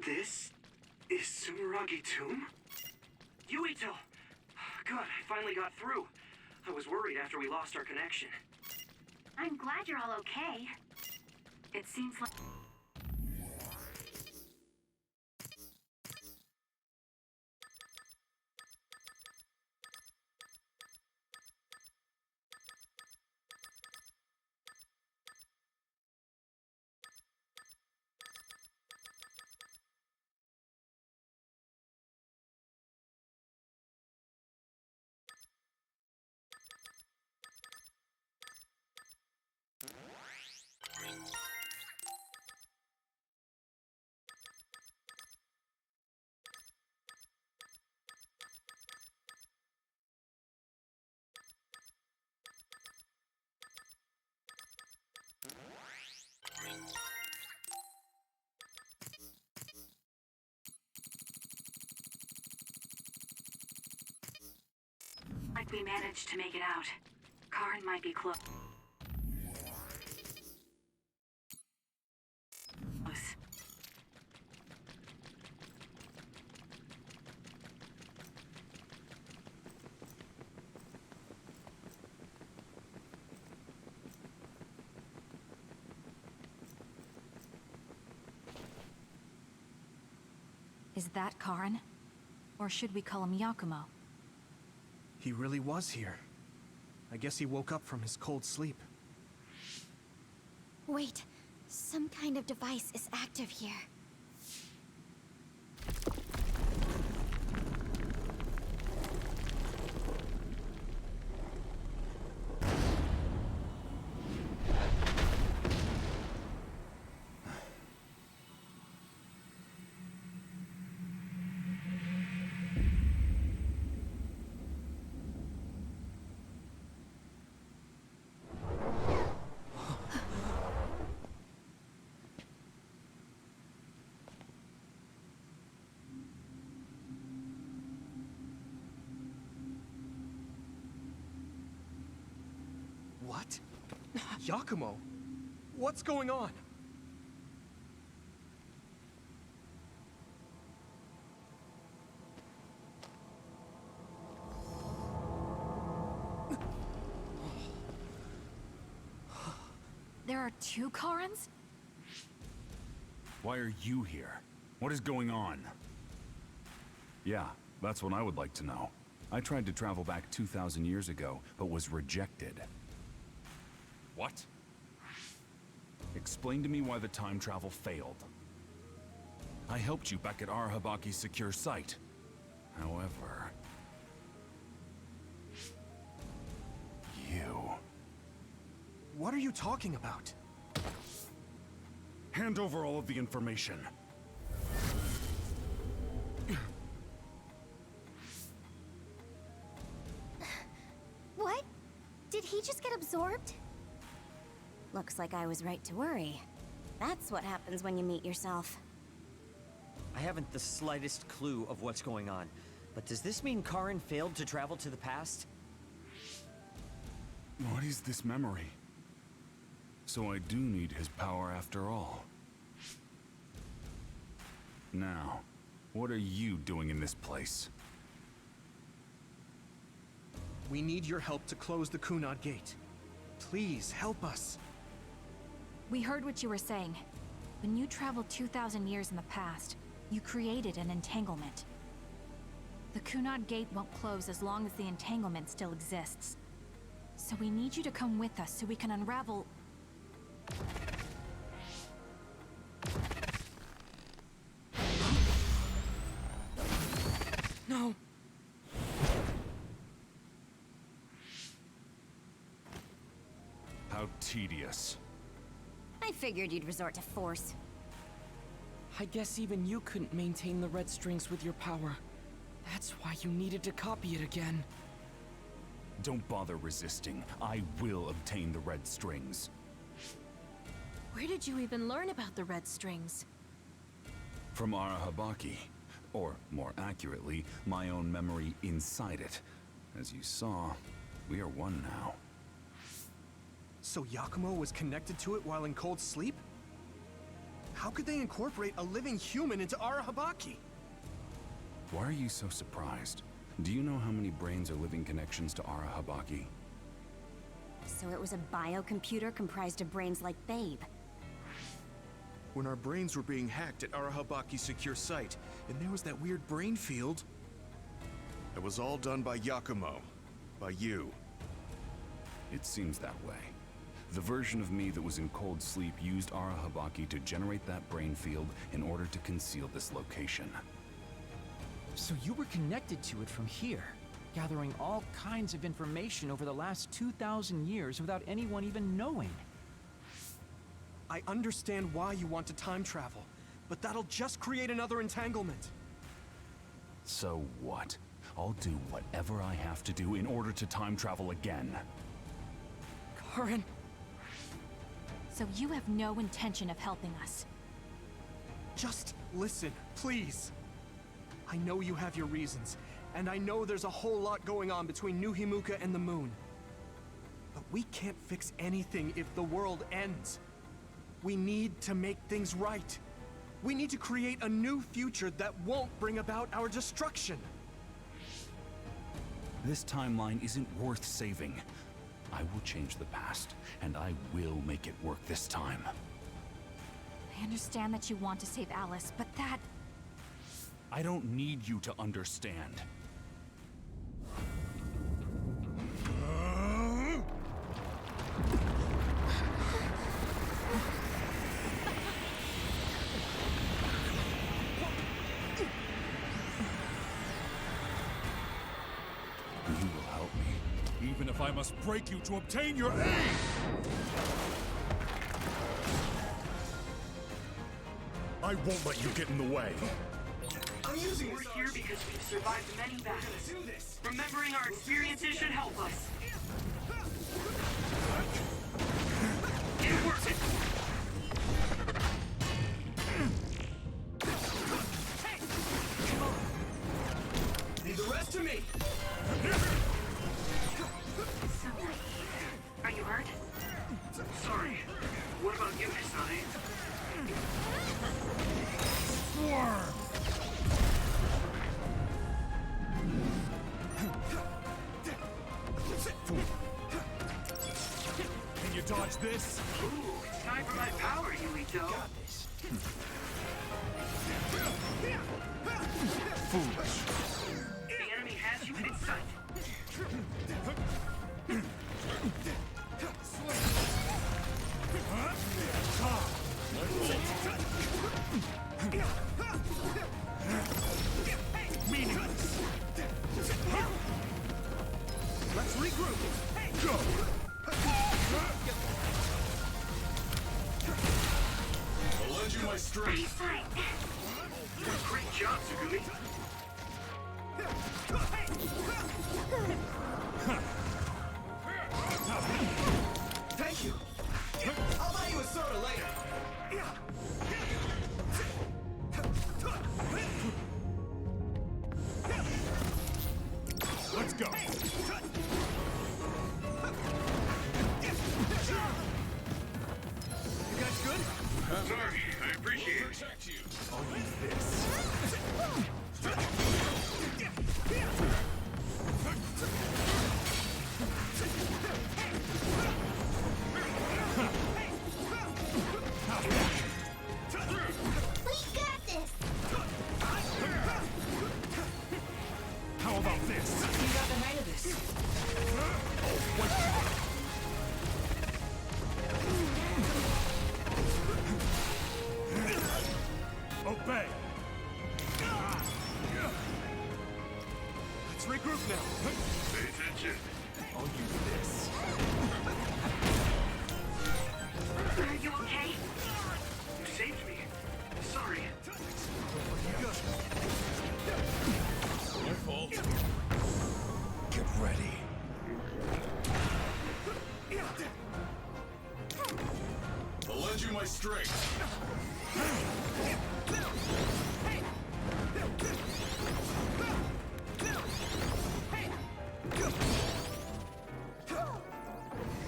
This is Sumeragi Tomb? Yuito! Good, I finally got through. I was worried after we lost our connection. I'm glad you're all okay. It seems like... we manage to make it out. Karin might be close. Is that Karin? Or should we call him Yakumo? He really was here. I guess he woke up from his cold sleep. Wait, some kind of device is active here. What? Yakumo? What's going on? There are two Karins? Why are you here? What is going on? Yeah, that's what I would like to know. I tried to travel back 2,000 years ago, but was rejected. What? Explain to me why the time travel failed. I helped you back at Arahabaki's secure site. However... you... What are you talking about? Hand over all of the information. What? Did he just get absorbed? Looks like I was right to worry. That's what happens when you meet yourself. I haven't the slightest clue of what's going on, but does this mean Karin failed to travel to the past? What is this memory? So I do need his power after all. Now, what are you doing in this place? We need your help to close the Kunad Gate. Please, help us. We heard what you were saying. When you traveled 2,000 years in the past, you created an entanglement. The Kunad Gate won't close as long as the entanglement still exists. So we need you to come with us so we can unravel... No! How tedious. I figured you'd resort to force. I guess even you couldn't maintain the red strings with your power. That's why you needed to copy it again. Don't bother resisting. I will obtain the red strings. Where did you even learn about the red strings? From Arahabaki. Or, more accurately, my own memory inside it. As you saw, we are one now. So Yakumo was connected to it while in cold sleep? How could they incorporate a living human into Arahabaki? Why are you so surprised? Do you know how many brains are living connections to Arahabaki? So it was a biocomputer comprised of brains like Babe. When our brains were being hacked at Arahabaki's secure site, and there was that weird brain field. It was all done by Yakumo. By you. It seems that way. The version of me that was in cold sleep used Arahabaki to generate that brain field in order to conceal this location. So you were connected to it from here, gathering all kinds of information over the last 2,000 years without anyone even knowing. I understand why you want to time travel, but that'll just create another entanglement. So what? I'll do whatever I have to do in order to time travel again. Karin! So you have no intention of helping us? Just listen, please. I know you have your reasons, And I know there's a whole lot going on between New Himuka and the moon. But we can't fix anything if the world ends. We need to make things right. We need to create a new future that won't bring about our destruction. This timeline isn't worth saving. I will change the past, and I will make it work this time. I understand that you want to save Alice, but that... I don't need you to understand. You will help me, even if I must break you to obtain your aid! I won't let you get in the way. We're here because we've survived many battles. Remembering our experiences should help us. It worked! Leave the rest to me! So naive. Are you hurt? Sorry. What about you, Kasane? Can you dodge this? Ooh, it's time for my power, Yuito. Foolish. The enemy has you in sight. Meaningless. Let's regroup. Go. I'll lend you my strength. Great job, Tsugumi. Thank you. I'll buy you a soda later. Let's go. You guys good? Sorry, I appreciate it. I'll use this. We got this! How about this? You got the hang of this. Obey. Let's regroup now. Pay attention. I'll use this. Are you okay? You saved me. Sorry. My fault. Get ready. I'll lend you my strength.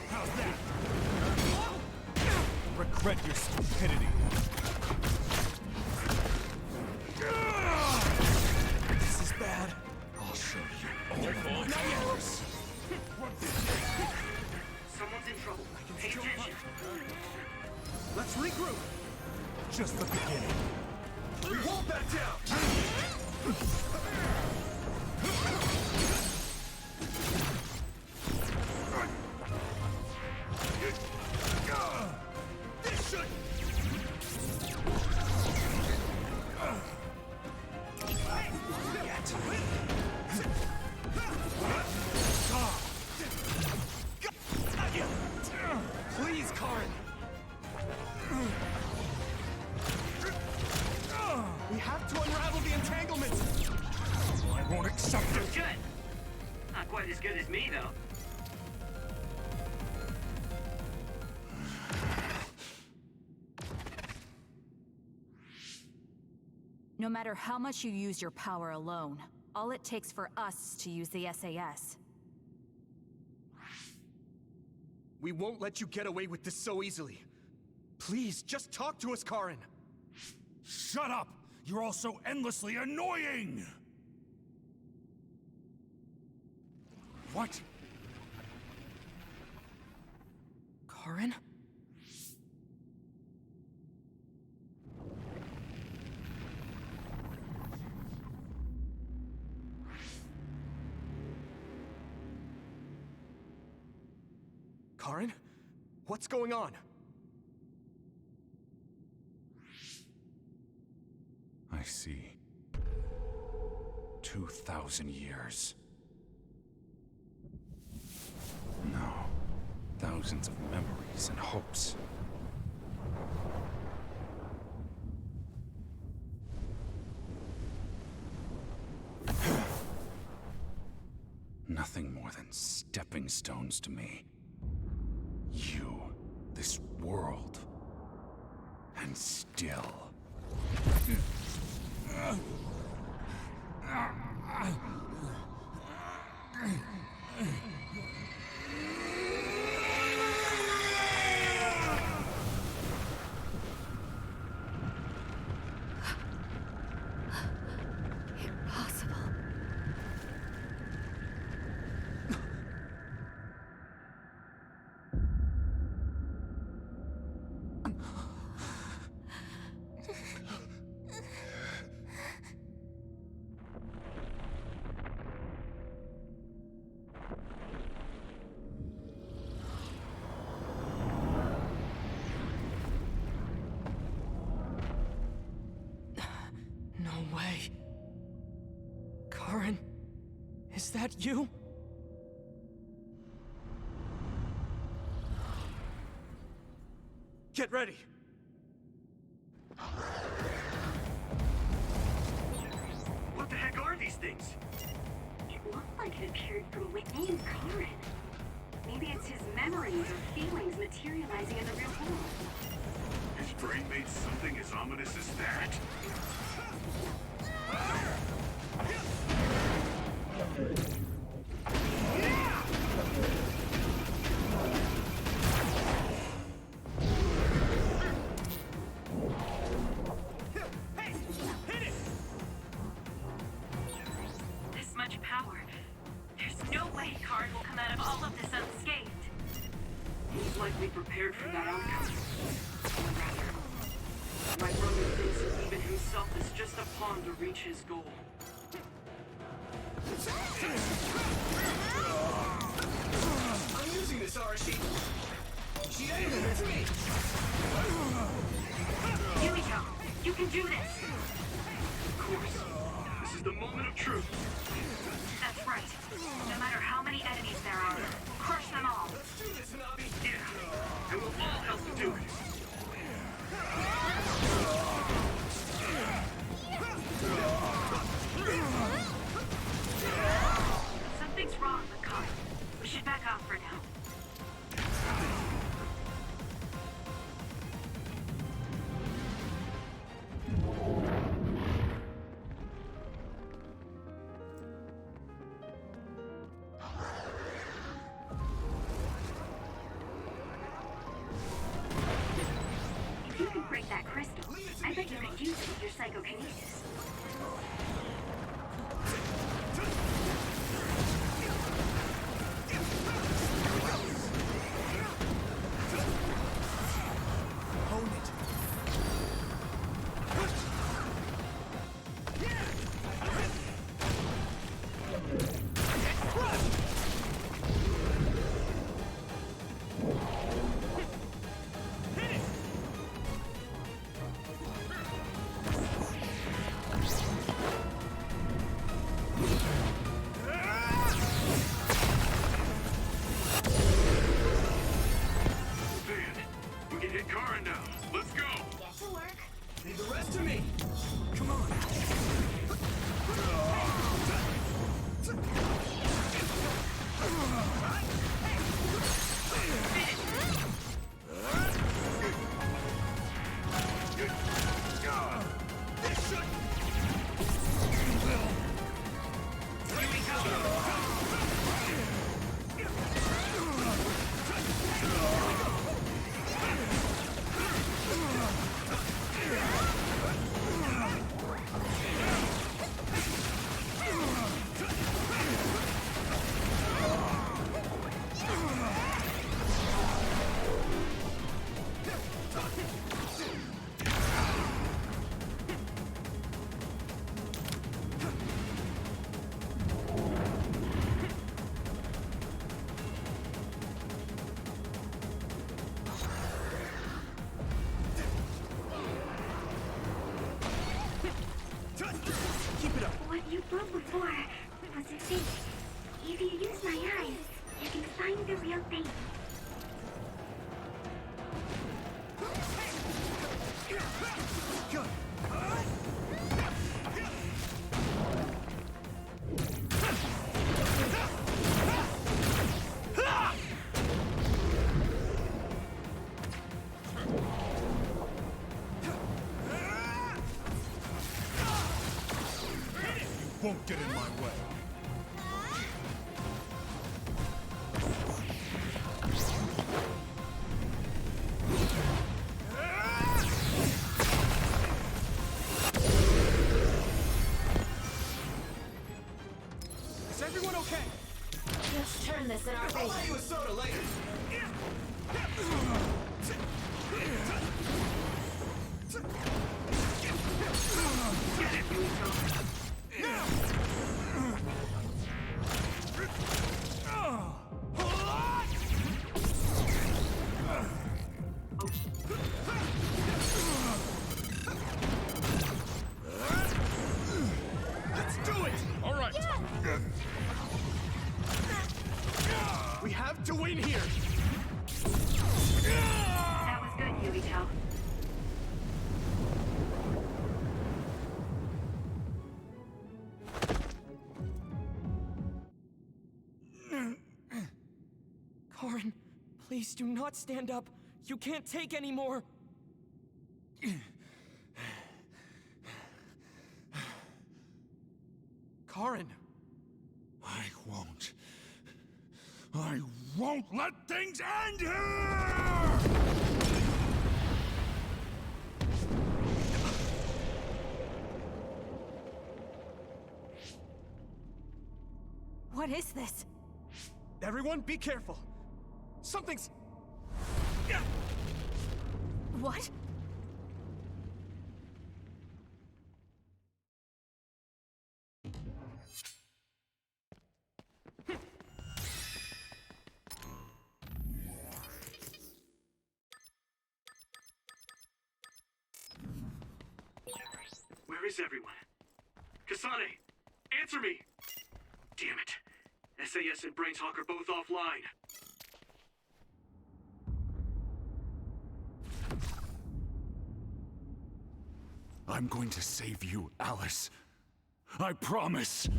How's that? Regret your stupidity. This is bad. I'll show you. All fault. Someone's in trouble. Pay attention. Let's regroup. Just the beginning. We won't back down! This should... Please, Karin. We have to unravel the entanglements. I won't accept it. Good. Not quite as good as me, though. No matter how much you use your power alone, All it takes for us to use the SAS. We won't let you get away with this so easily. Please, just talk to us, Karin. Shut up! You're all so endlessly annoying! What? Karin? Karin? What's going on? I see. 2,000 years. No. Thousands of memories and hopes. Nothing more than stepping stones to me. You, this world, and still. Impossible. No way. Karin, is that you? Get ready! What the heck are these things? It looked like it appeared from within Karin. Maybe it's his memories or feelings materializing in the real world. His brain made something as ominous as that? This much power. There's no way Karin will come out of all of this unscathed. He's likely prepared for that outcome. Or rather, my brother thinks that even himself is just a pawn to reach his goal. I'm using this Arashi. She aimed it at me. Yumiko, you can do this! Of course. This is the moment of truth. That's right. No matter how many enemies there are, we'll crush them all. Let's do this, Hanabi. Yeah. And we'll all help to do it. Something's wrong with Karin. We should back off for now. If you can break that crystal, I bet you could use it with your psychokinesis. Own it. Man, we can hit Karin now. Let's go. Get to work. Leave the rest to me. Come on. This should... Keep it up. What you broke before was a fake. If you use my eyes, you can find the real thing. Good. Won't get in my way. Is everyone okay? Let's turn this in our I'll buy favor. you a soda later. Get it, Yuito. Let's do it! All right. We have to win here! That was good, Yuito. Karin, please do not stand up. You can't take any more. Karin! I won't let things end here! What is this? Everyone, be careful! Something's... What? Where is everyone? Kasane, answer me! Damn it. SAS and Braintalk are both offline. I'm going to save you, Alice. I promise.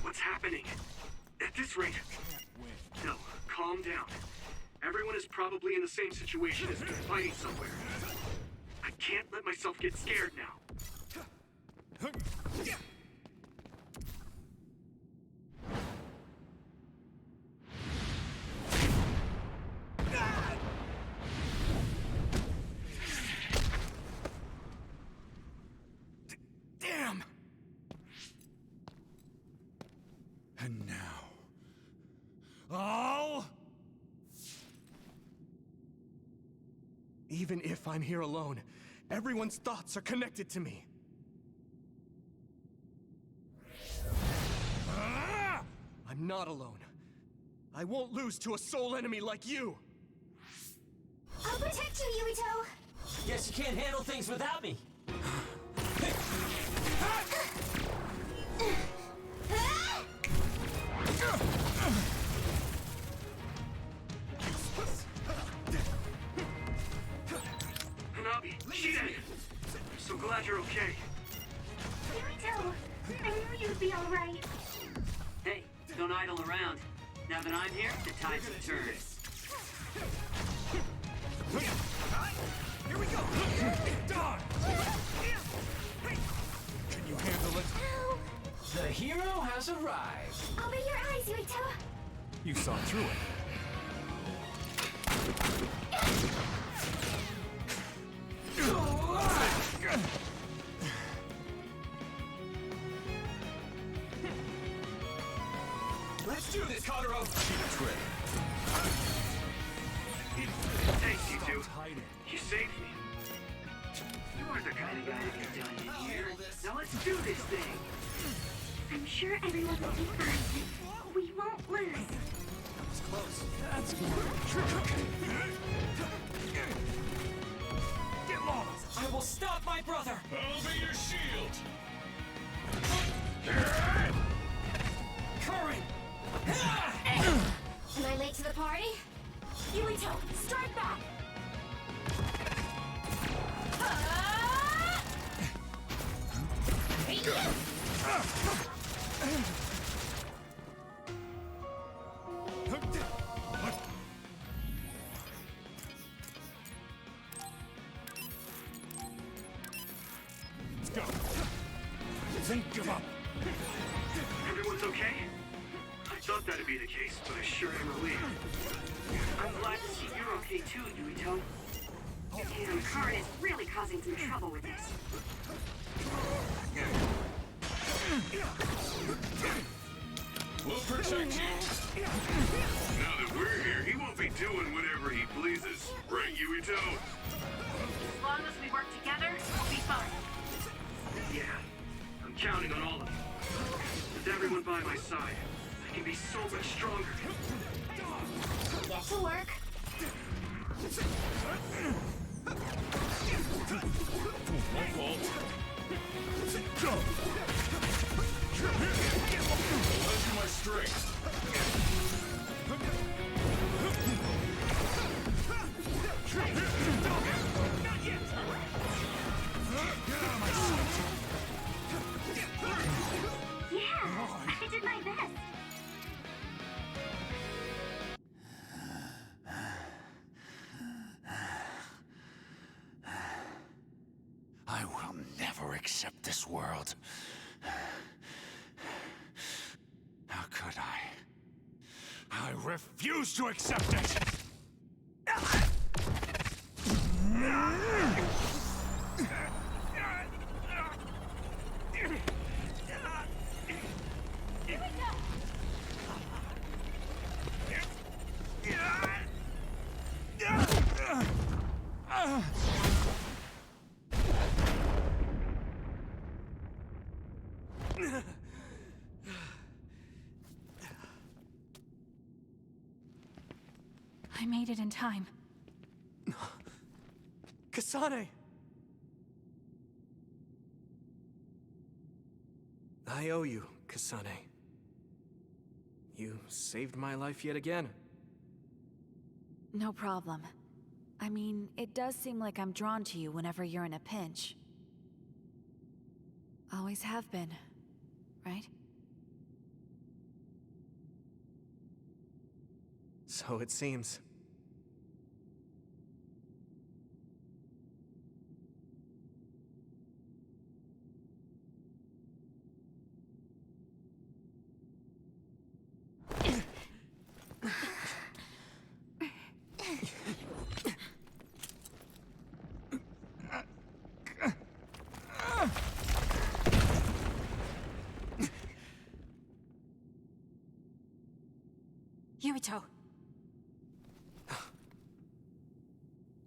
What's happening? At this rate... No, calm down. Everyone is probably in the same situation as me, fighting somewhere. I can't let myself get scared now. Damn! And now... I'll... Even if I'm here alone, everyone's thoughts are connected to me. I'm not alone. I won't lose to a soul enemy like you! I'll protect you, Yuito! Guess you can't handle things without me. Hanabi, Shiden! I'm so glad you're okay. Yuito, I knew you'd be alright. Hey, don't idle around. Now that I'm here, the tides have turned. Here we go! Done! Can you handle it? The hero has arrived. Open your eyes, Yuito! You saw through it. Let's do this, Kagero! Trick. Thanks, you two. You saved me. You are the kind of guy to be done in here. Now let's do this thing. I'm sure everyone will be fine. We won't lose. That was close. That's good. Stop my brother! I'll be your shield! Karin! Am I late to the party? Yuito, strike back! Let's go. Don't give up. Everyone's okay? I thought that'd be the case, but I sure am relieved. I'm glad to see you're okay too, Yuito. And Karin is really causing some trouble with this. We'll protect you. Now that we're here, he won't be doing whatever he pleases. Right, Yuito? As long as we work together, we'll be fine. Yeah, I'm counting on all of you. With everyone by my side, I can be so much stronger. Get to work. My fault. Go! Lend you my strength. Not yet! Get out of my sight! Yeah, I did my best. I will never accept this world. How could I? I refuse to accept it! I made it in time. Kasane! I owe you, Kasane. You saved my life yet again. No problem. I mean, it does seem like I'm drawn to you whenever you're in a pinch. Always have been, right? So it seems. Yuito!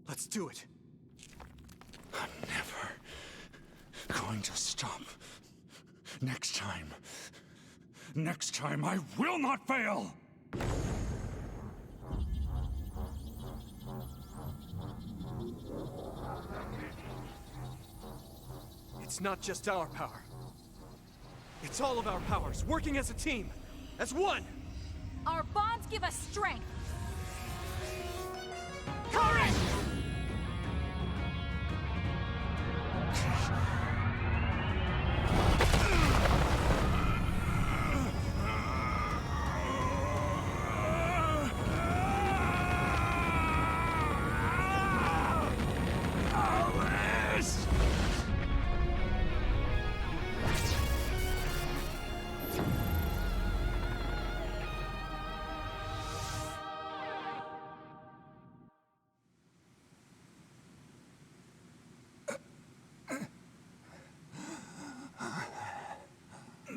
Let's do it. I'm never going to stop. Next time I will not fail! It's not just our power. It's all of our powers, working as a team. As one! Our bonds give us strength! Karin!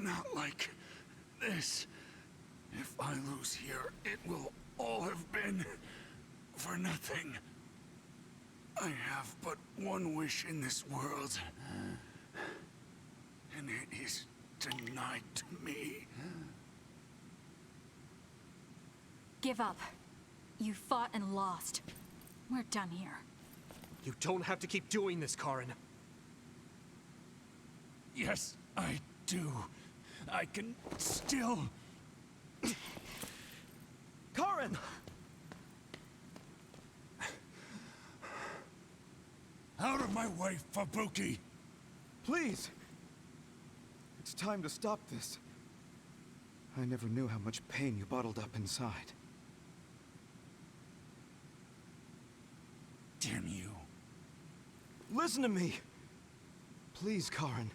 Not like this. If I lose here, it will all have been for nothing. I have but one wish in this world, and it is denied to me. Give up. You fought and lost. We're done here. You don't have to keep doing this, Karin. Yes, I do. I can still... Karin! Out of my way, Fubuki! Please! It's time to stop this. I never knew how much pain you bottled up inside. Damn you. Listen to me! Please, Karin.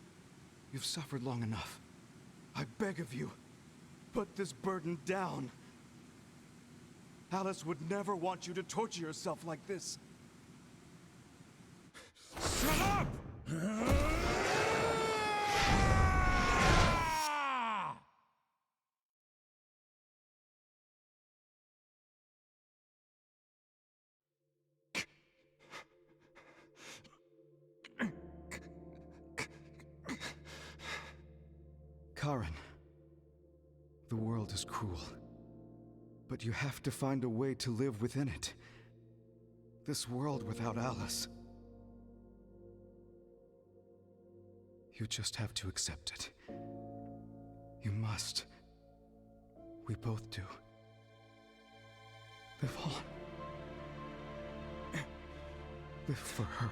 You've suffered long enough. I beg of you, put this burden down. Alice would never want you to torture yourself like this. Shut up! Karin, the world is cruel, but you have to find a way to live within it. This world without Alice. You just have to accept it. You must. We both do. Live on. Live for her.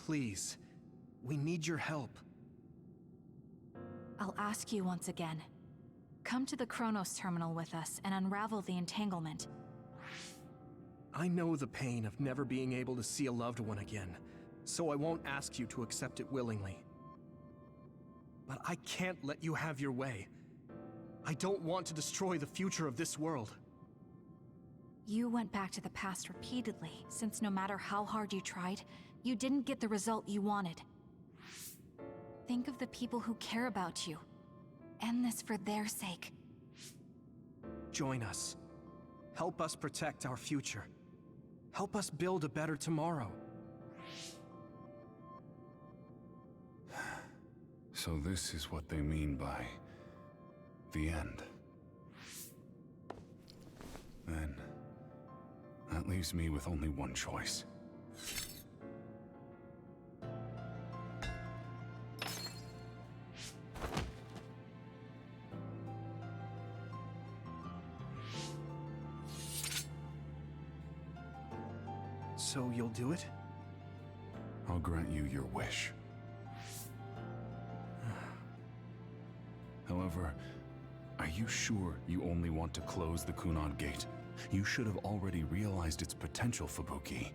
Please, we need your help. I'll ask you once again. Come to the Chronos terminal with us and unravel the entanglement. I know the pain of never being able to see a loved one again, so I won't ask you to accept it willingly. But I can't let you have your way. I don't want to destroy the future of this world. You went back to the past repeatedly, since no matter how hard you tried, you didn't get the result you wanted. Think of the people who care about you. End this for their sake. Join us. Help us protect our future. Help us build a better tomorrow. So this is what they mean by the end. Then, that leaves me with only one choice. So you'll do it? I'll grant you your wish. However, are you sure you only want to close the Kunad Gate? You should have already realized its potential, Fubuki.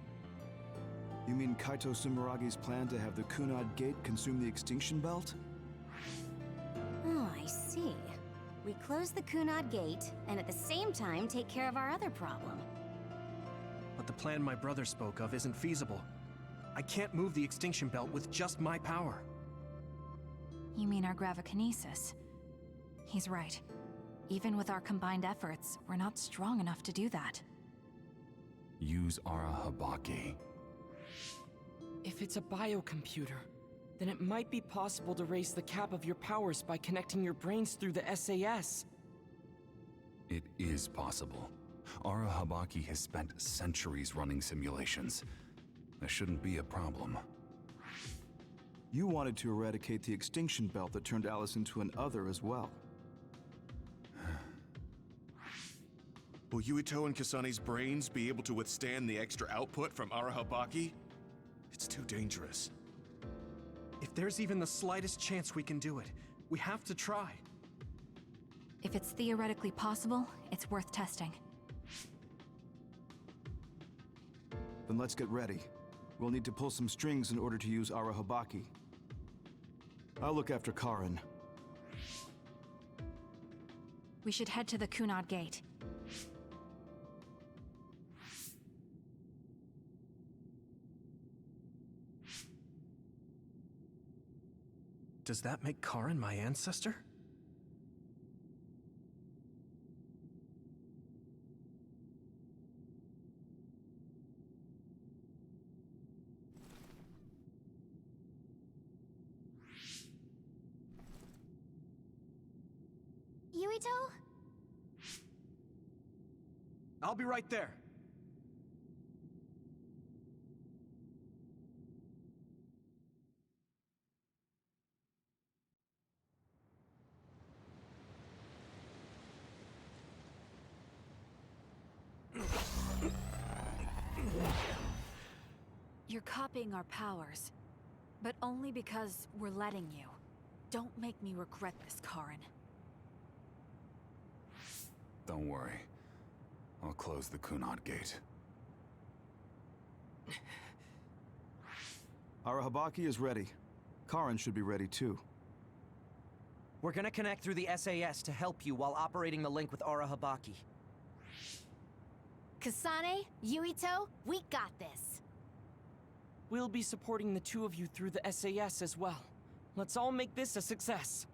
You mean Kaito Sumeragi's plan to have the Kunad Gate consume the Extinction Belt? Oh, I see. We close the Kunad Gate, and at the same time take care of our other problem. But the plan my brother spoke of isn't feasible. I can't move the Extinction Belt with just my power. You mean our gravikinesis? He's right. Even with our combined efforts, we're not strong enough to do that. Use Arahabaki. If it's a biocomputer, then it might be possible to raise the cap of your powers by connecting your brains through the SAS. It is possible. Arahabaki has spent centuries running simulations. That shouldn't be a problem. You wanted to eradicate the Extinction Belt that turned Alice into an other as well. Will Yuito and Kasane's brains be able to withstand the extra output from Arahabaki? It's too dangerous. If there's even the slightest chance we can do it, we have to try. If it's theoretically possible, it's worth testing. Then let's get ready. We'll need to pull some strings in order to use Arahabaki. I'll look after Karin. We should head to the Kunad Gate. Does that make Karin my ancestor? Yuito? I'll be right there. You're copying our powers, but only because we're letting you. Don't make me regret this, Karin. Don't worry. I'll close the Kunad Gate. Arahabaki is ready. Karin should be ready too. We're gonna connect through the SAS to help you while operating the link with Arahabaki. Kasane, Yuito, we got this. We'll be supporting the two of you through the SAS as well. Let's all make this a success.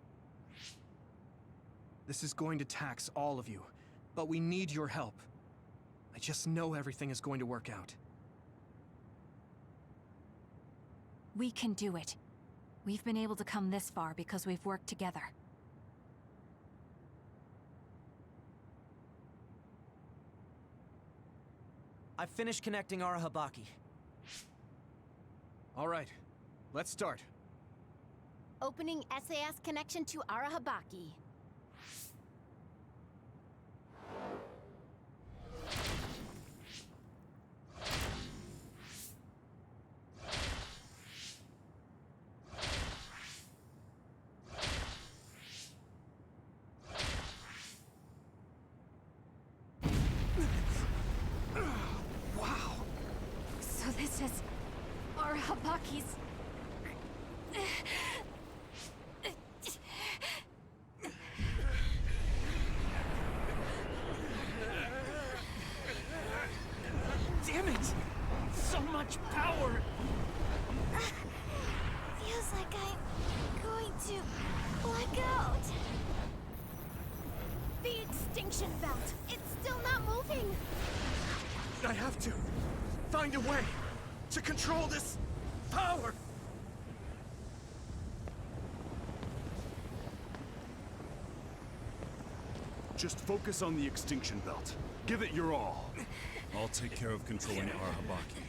This is going to tax all of you, but we need your help. I just know everything is going to work out. We can do it. We've been able to come this far because we've worked together. I've finished connecting Arahabaki. All right, let's start. Opening SAS connection to Arahabaki. So this is Arahabaki's... Damn it! So much power! Feels like I'm going to black out. The extinction belt. It's still not moving. I have to find a way to control this power. Just focus on the extinction belt. Give it your all. I'll take care of controlling Arahabaki.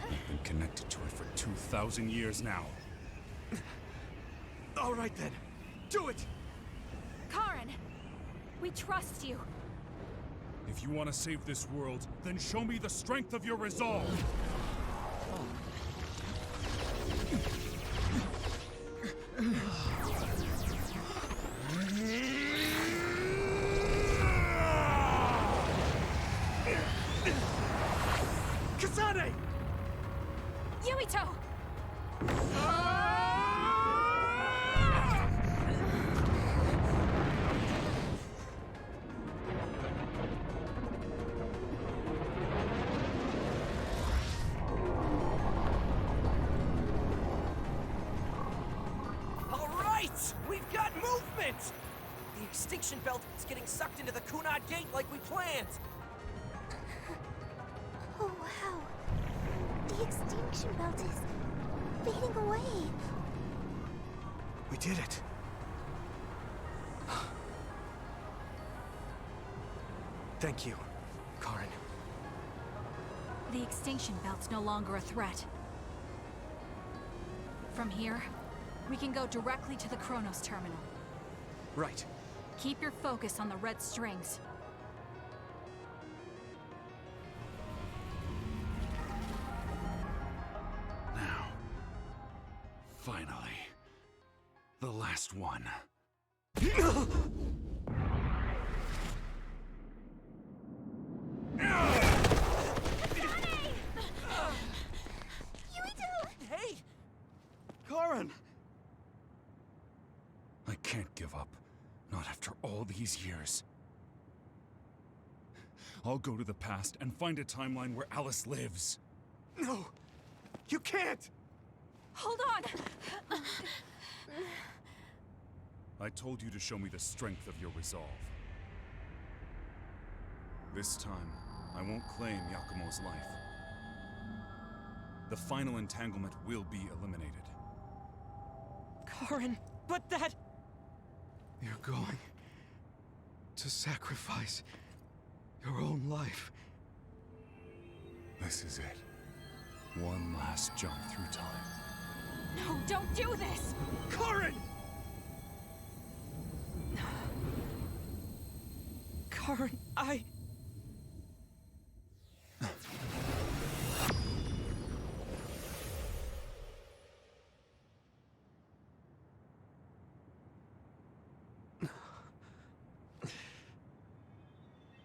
I've been connected to it for 2,000 years now. All right then, do it! Karin! We trust you. If you want to save this world, then show me the strength of your resolve. Kasane! Yuito! All right! We've got movement! The extinction belt is getting sucked into the Kunad Gate like we planned! Oh, wow. The extinction belt is fading away. We did it. Thank you, Karin. The extinction belt's no longer a threat. From here, we can go directly to the Chronos terminal. Right. Keep your focus on the red strings. Now, finally, the last one. Hey! Karin! I can't give up. Not after all these years. I'll go to the past and find a timeline where Alice lives. No! You can't! Hold on! I told you to show me the strength of your resolve. This time, I won't claim Yakumo's life. The final entanglement will be eliminated. Karin, but that... You're going to sacrifice your own life. This is it. One last jump through time. No, don't do this! Karin! Karin, I...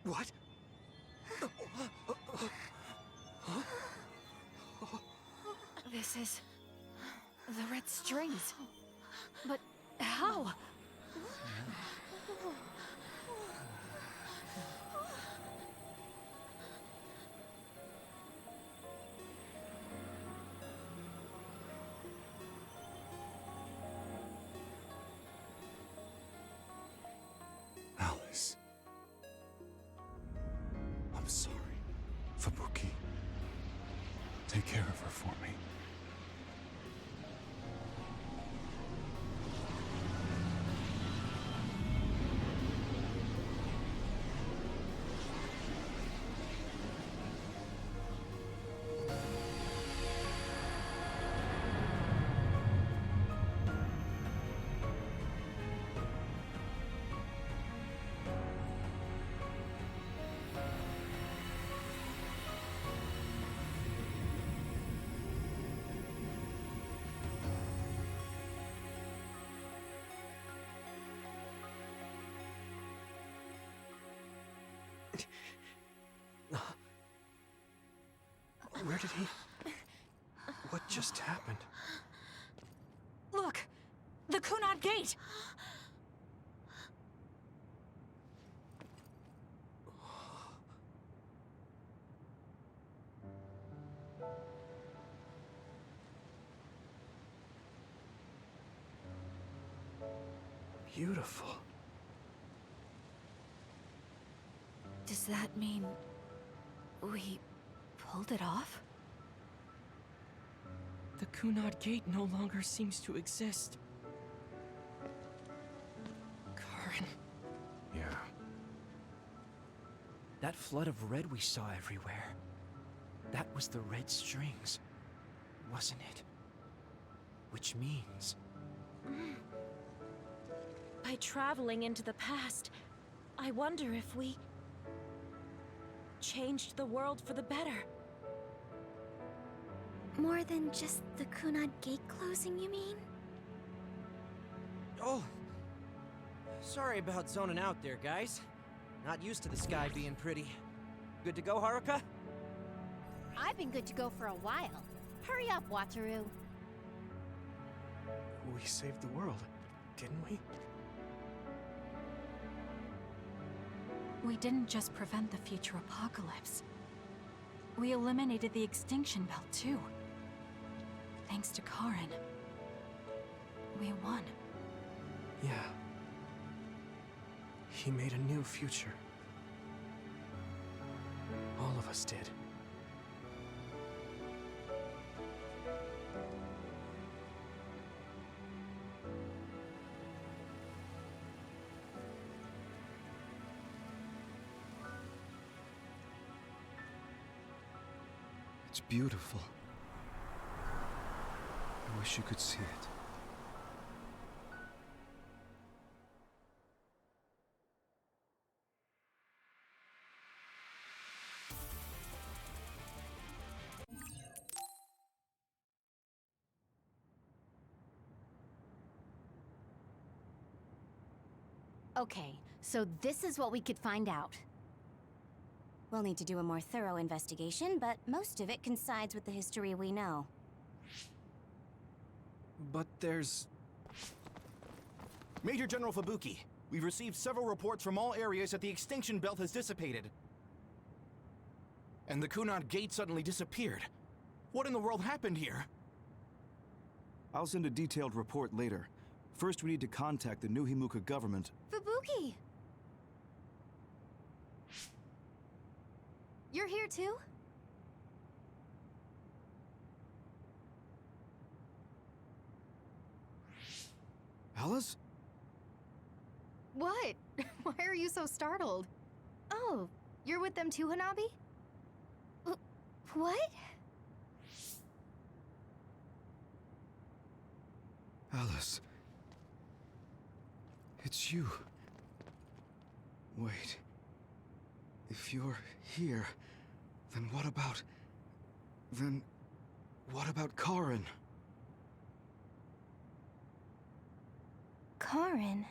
What? This is... the red strings. But how? Alice. I'm sorry. Fubuki. Take care of her for me. Where did he... What just happened? Look! The Kunad Gate! Beautiful. Does that mean... we... pulled it off? The Kunad Gate no longer seems to exist. Karin. Yeah. That flood of red we saw everywhere. That was the red strings, wasn't it? Which means... By traveling into the past, I wonder if we... changed the world for the better. More than just the Kunad Gate closing, you mean? Oh. Sorry about zoning out there, guys. Not used to the sky being pretty. Good to go, Haruka? I've been good to go for a while. Hurry up, Wataru. We saved the world, didn't we? We didn't just prevent the future apocalypse. We eliminated the extinction belt, too. Thanks to Karin. We won. Yeah. He made a new future. All of us did. It's beautiful. I wish you could see it. Okay, so this is what we could find out. We'll need to do a more thorough investigation, but most of it coincides with the history we know. But there's... Major General Fubuki, We've received several reports from all areas that the extinction belt has dissipated. And the Kunad Gate suddenly disappeared. What in the world happened here? I'll send a detailed report later. First, we need to contact the New Himuka government. Fubuki! You're here too? Alice? What? Why are you so startled? Oh, you're with them too, Hanabi? What? Alice. It's you. Wait. If you're here, then what about... Then... what about Karin? Karin?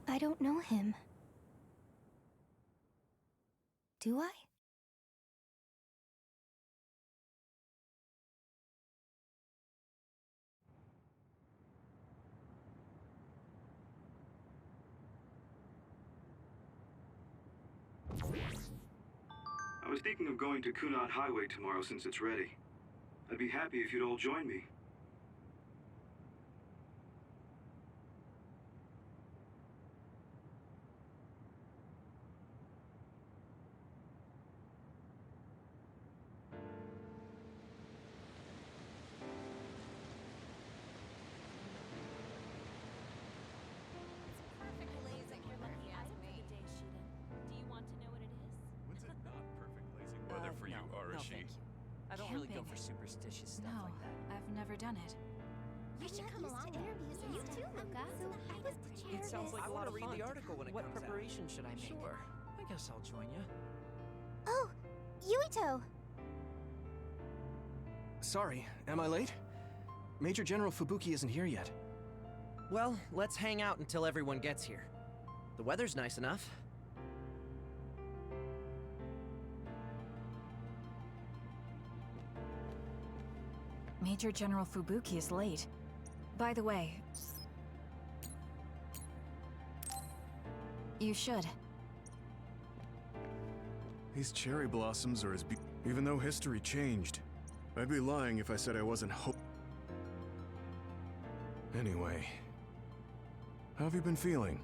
I don't know him. Do I? I was thinking of going to Kunad Highway tomorrow since it's ready. I'd be happy if you'd all join me. When's it not perfect blazing weather for you, Arashi? I don't really go for superstitious stuff No, like that. I've never done it. You should come along to interviews and you too, Luca. So I was It sounds like I a lot want to of read fun. the article when it What comes out. preparation should I make? Sure. I guess I'll join you. Oh, Yuito! Sorry, am I late? Major General Fubuki isn't here yet. Well, let's hang out until everyone gets here. The weather's nice enough. Major General Fubuki is late. By the way... You should. These cherry blossoms are as even though history changed. I'd be lying if I said I wasn't Anyway, how have you been feeling?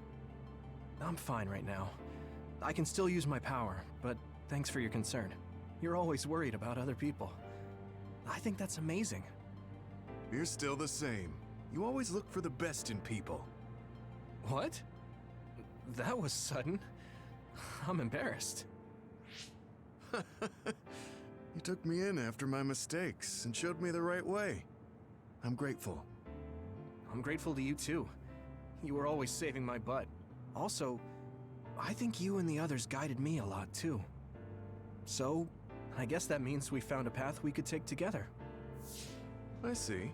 I'm fine right now. I can still use my power, but thanks for your concern. You're always worried about other people. I think that's amazing. You're still the same. You always look for the best in people. What? That was sudden. I'm embarrassed. You took me in after my mistakes and showed me the right way. I'm grateful. I'm grateful to you too. You were always saving my butt. Also, I think you and the others guided me a lot too. So, I guess that means we found a path we could take together. I see.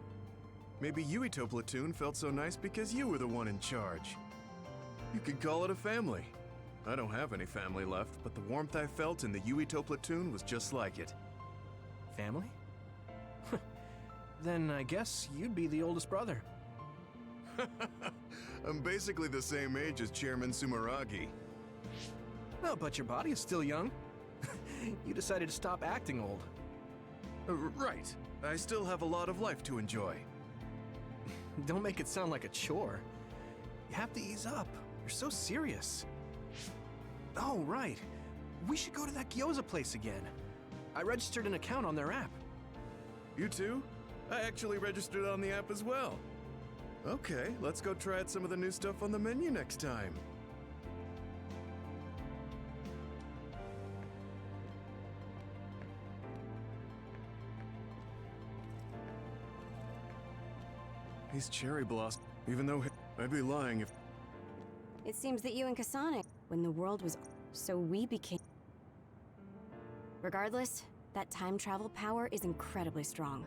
Maybe Yuito Platoon felt so nice because you were the one in charge. You could call it a family. I don't have any family left, but the warmth I felt in the Yuito Platoon was just like it. Family? Then I guess you'd be the oldest brother. I'm basically the same age as Chairman Sumeragi. No, but your body is still young. You decided to stop acting old. Right. I still have a lot of life to enjoy. Don't make it sound like a chore. You have to ease up. You're so serious. Oh, right. We should go to that gyoza place again. I registered an account on their app. You too? I actually registered on the app as well. Okay, let's go try out some of the new stuff on the menu next time. These cherry blossoms, even though I'd be lying if... It seems that you and Kasane, when the world was... so we became... Regardless, that time travel power is incredibly strong.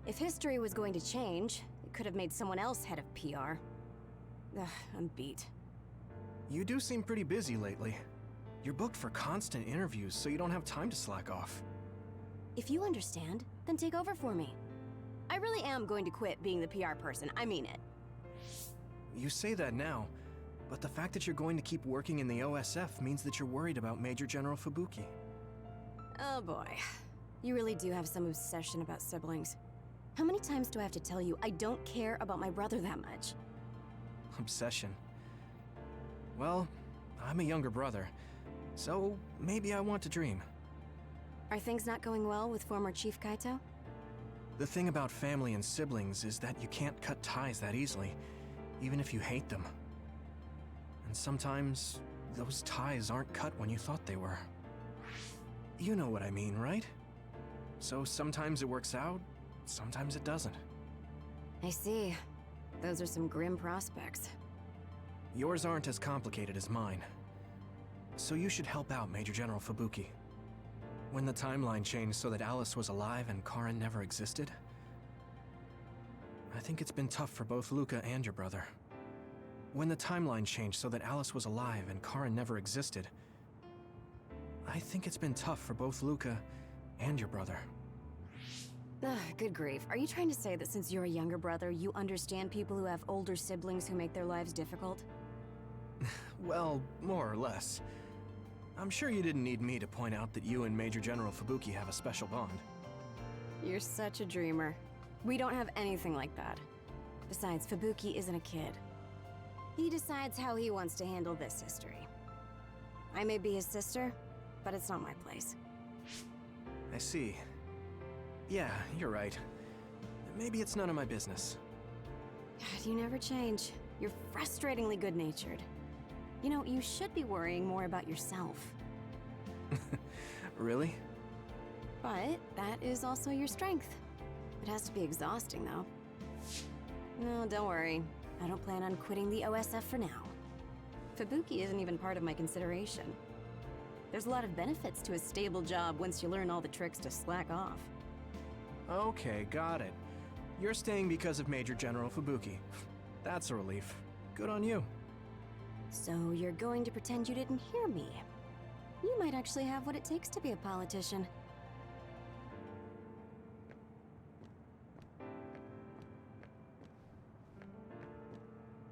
If history was going to change, it could have made someone else head of PR. Ugh, I'm beat. You do seem pretty busy lately. You're booked for constant interviews, so you don't have time to slack off. If you understand, then take over for me. I really am going to quit being the PR person, I mean it. You say that now, but the fact that you're going to keep working in the OSF means that you're worried about Major General Fubuki. Oh boy. You really do have some obsession about siblings. How many times do I have to tell you I don't care about my brother that much? Obsession. Well, I'm a younger brother, so maybe I want to dream. Are things not going well with former Chief Kaito? The thing about family and siblings is that you can't cut ties that easily, even if you hate them. And sometimes, those ties aren't cut when you thought they were. You know what I mean, right? So sometimes it works out, sometimes it doesn't. I see. Those are some grim prospects. Yours aren't as complicated as mine. So you should help out Major General Fubuki. When the timeline changed so that Alice was alive and Karin never existed, I think it's been tough for both Luca and your brother. When the timeline changed so that Alice was alive and Karin never existed, I think it's been tough for both Luca and your brother. Ugh, good grief. Are you trying to say that since you're a younger brother, you understand people who have older siblings who make their lives difficult? Well, more or less. I'm sure you didn't need me to point out that you and Major General Fubuki have a special bond. You're such a dreamer. We don't have anything like that. Besides, Fubuki isn't a kid. He decides how he wants to handle this history. I may be his sister, but it's not my place. I see. Yeah, you're right. Maybe it's none of my business. God, you never change. You're frustratingly good-natured. You know, you should be worrying more about yourself. Really? But that is also your strength. It has to be exhausting, though. No, don't worry. I don't plan on quitting the OSF for now. Fubuki isn't even part of my consideration. There's a lot of benefits to a stable job once you learn all the tricks to slack off. Okay, got it. You're staying because of Major General Fubuki. That's a relief. Good on you. So you're going to pretend you didn't hear me. You might actually have what it takes to be a politician.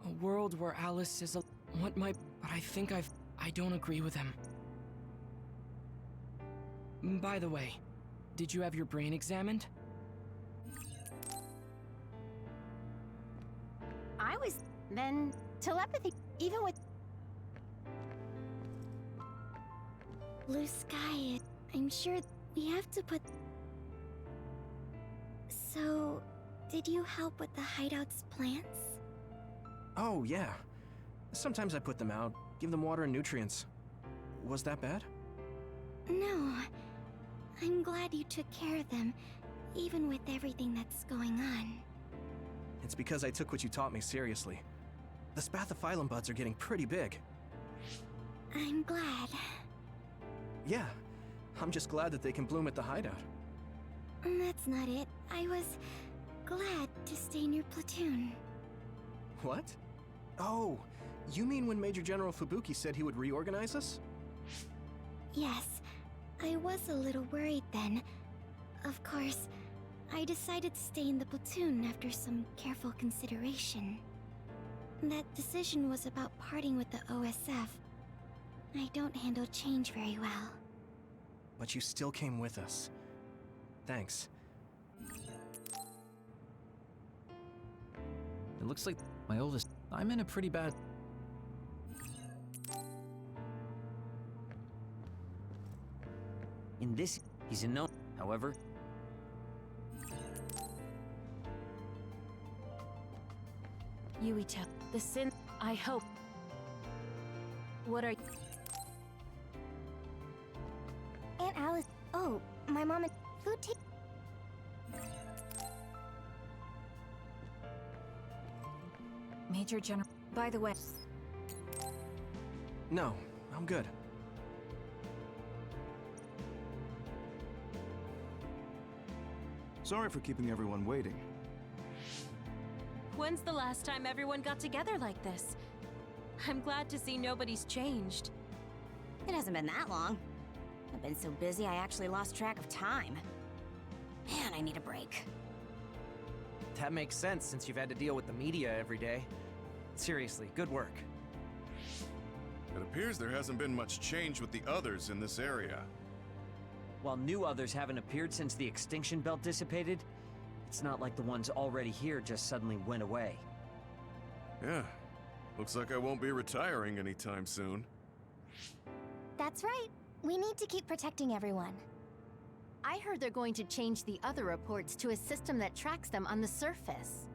A world where Alice is a... What my... But I think I don't agree with him. By the way, did you have your brain examined? I was... Then... Telepathy... Even with... Blue sky, I'm sure we have to put... So... Did you help with the hideout's plants? Oh, yeah. Sometimes I put them out, give them water and nutrients. Was that bad? No. I'm glad you took care of them, even with everything that's going on. It's because I took what you taught me seriously. The spathiphyllum buds are getting pretty big. I'm glad. Yeah, I'm just glad that they can bloom at the hideout. That's not it. I was glad to stay in your platoon. What? Oh, you mean when Major General Fubuki said he would reorganize us? Yes, I was a little worried then. Of course, I decided to stay in the platoon after some careful consideration. That decision was about parting with the OSF. I don't handle change very well. But you still came with us. Thanks. It looks like my oldest... I'm in a pretty bad... In this, he's a no. However, Yuito, the sin... I hope... What are... Aunt Alice... Oh, my mom and... Food take... Major General... By the way... No, I'm good. Sorry for keeping everyone waiting. When's the last time everyone got together like this? I'm glad to see nobody's changed. It hasn't been that long. I've been so busy I actually lost track of time. Man, I need a break. That makes sense since you've had to deal with the media every day. Seriously, good work. It appears there hasn't been much change with the others in this area. While new others haven't appeared since the extinction belt dissipated, it's not like the ones already here just suddenly went away. Yeah, looks like I won't be retiring anytime soon. That's right. We need to keep protecting everyone. I heard they're going to change the other reports to a system that tracks them on the surface.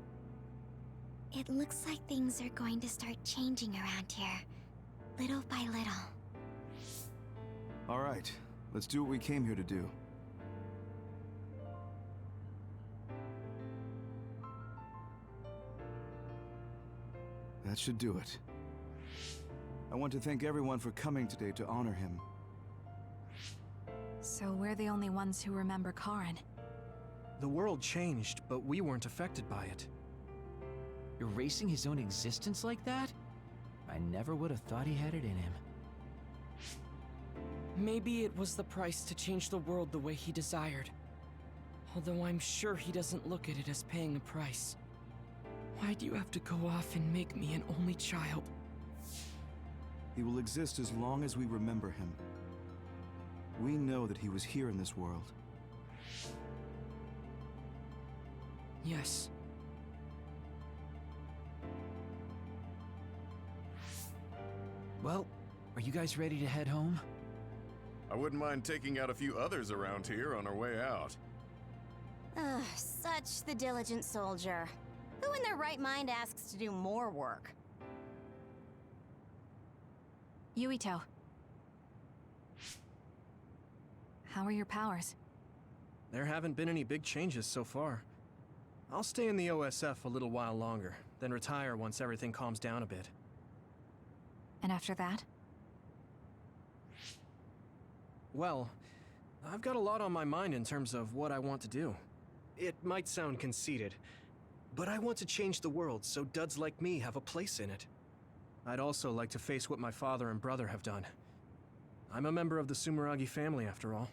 It looks like things are going to start changing around here, little by little. All right, let's do what we came here to do. That should do it. I want to thank everyone for coming today to honor him. So we're the only ones who remember Karin. The world changed, but we weren't affected by it. Erasing his own existence like that? I never would have thought he had it in him. Maybe it was the price to change the world the way he desired. Although I'm sure he doesn't look at it as paying a price. Why do you have to go off and make me an only child? He will exist as long as we remember him. We know that he was here in this world. Yes. Well, are you guys ready to head home? I wouldn't mind taking out a few others around here on our way out. Ugh, such the diligent soldier. Who in their right mind asks to do more work? Yuito. How are your powers? There haven't been any big changes so far. I'll stay in the OSF a little while longer, then retire once everything calms down a bit. And after that? Well, I've got a lot on my mind in terms of what I want to do. It might sound conceited, but I want to change the world so duds like me have a place in it. I'd also like to face what my father and brother have done. I'm a member of the Sumeragi family, after all.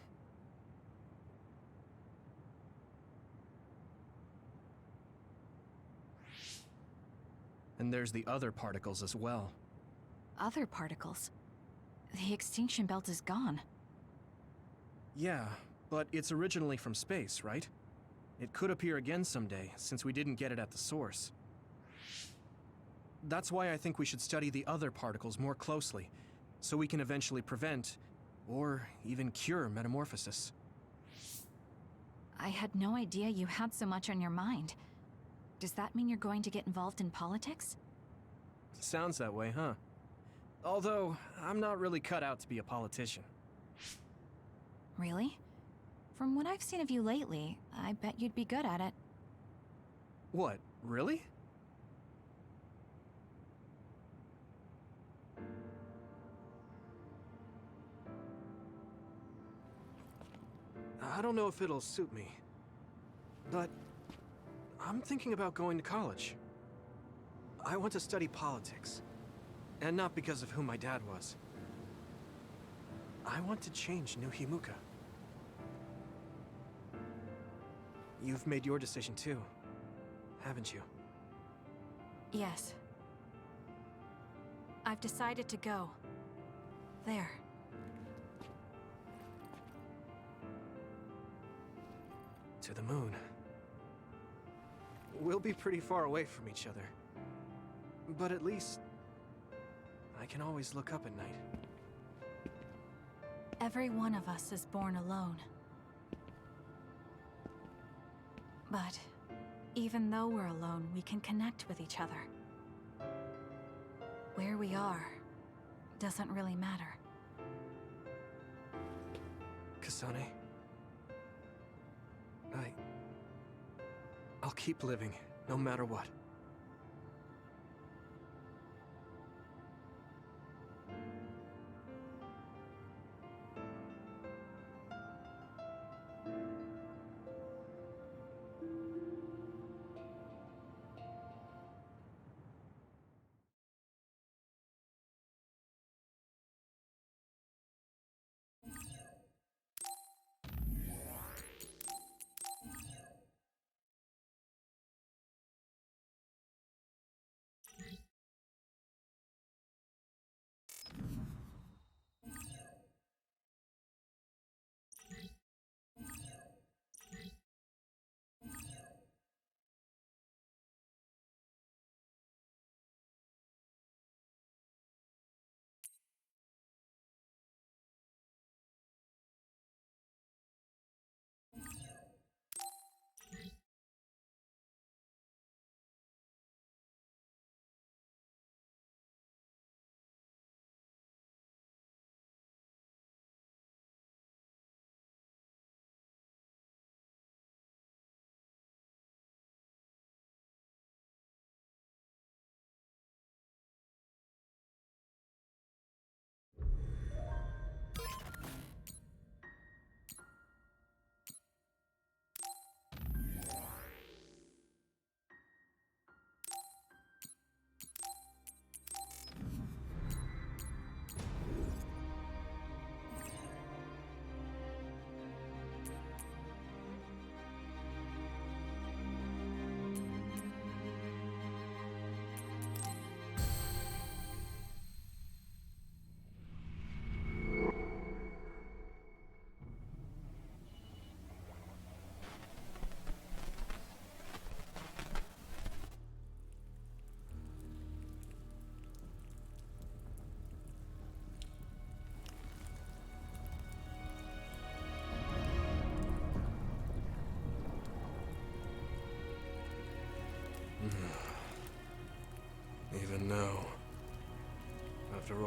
And there's the other particles as well. Other particles? The extinction belt is gone. Yeah, but it's originally from space, right? It could appear again someday, since we didn't get it at the source. That's why I think we should study the other particles more closely, so we can eventually prevent, or even cure metamorphosis. I had no idea you had so much on your mind. Does that mean you're going to get involved in politics? Sounds that way, huh? Although, I'm not really cut out to be a politician. Really? From what I've seen of you lately, I bet you'd be good at it. What, really? I don't know if it'll suit me, but I'm thinking about going to college. I want to study politics, and not because of who my dad was. I want to change New Himuka. You've made your decision too, haven't you? Yes. I've decided to go. There. To the moon. We'll be pretty far away from each other. But at least, I can always look up at night. Every one of us is born alone. But even though we're alone, we can connect with each other. Where we are doesn't really matter. Kasane, I'll keep living, no matter what.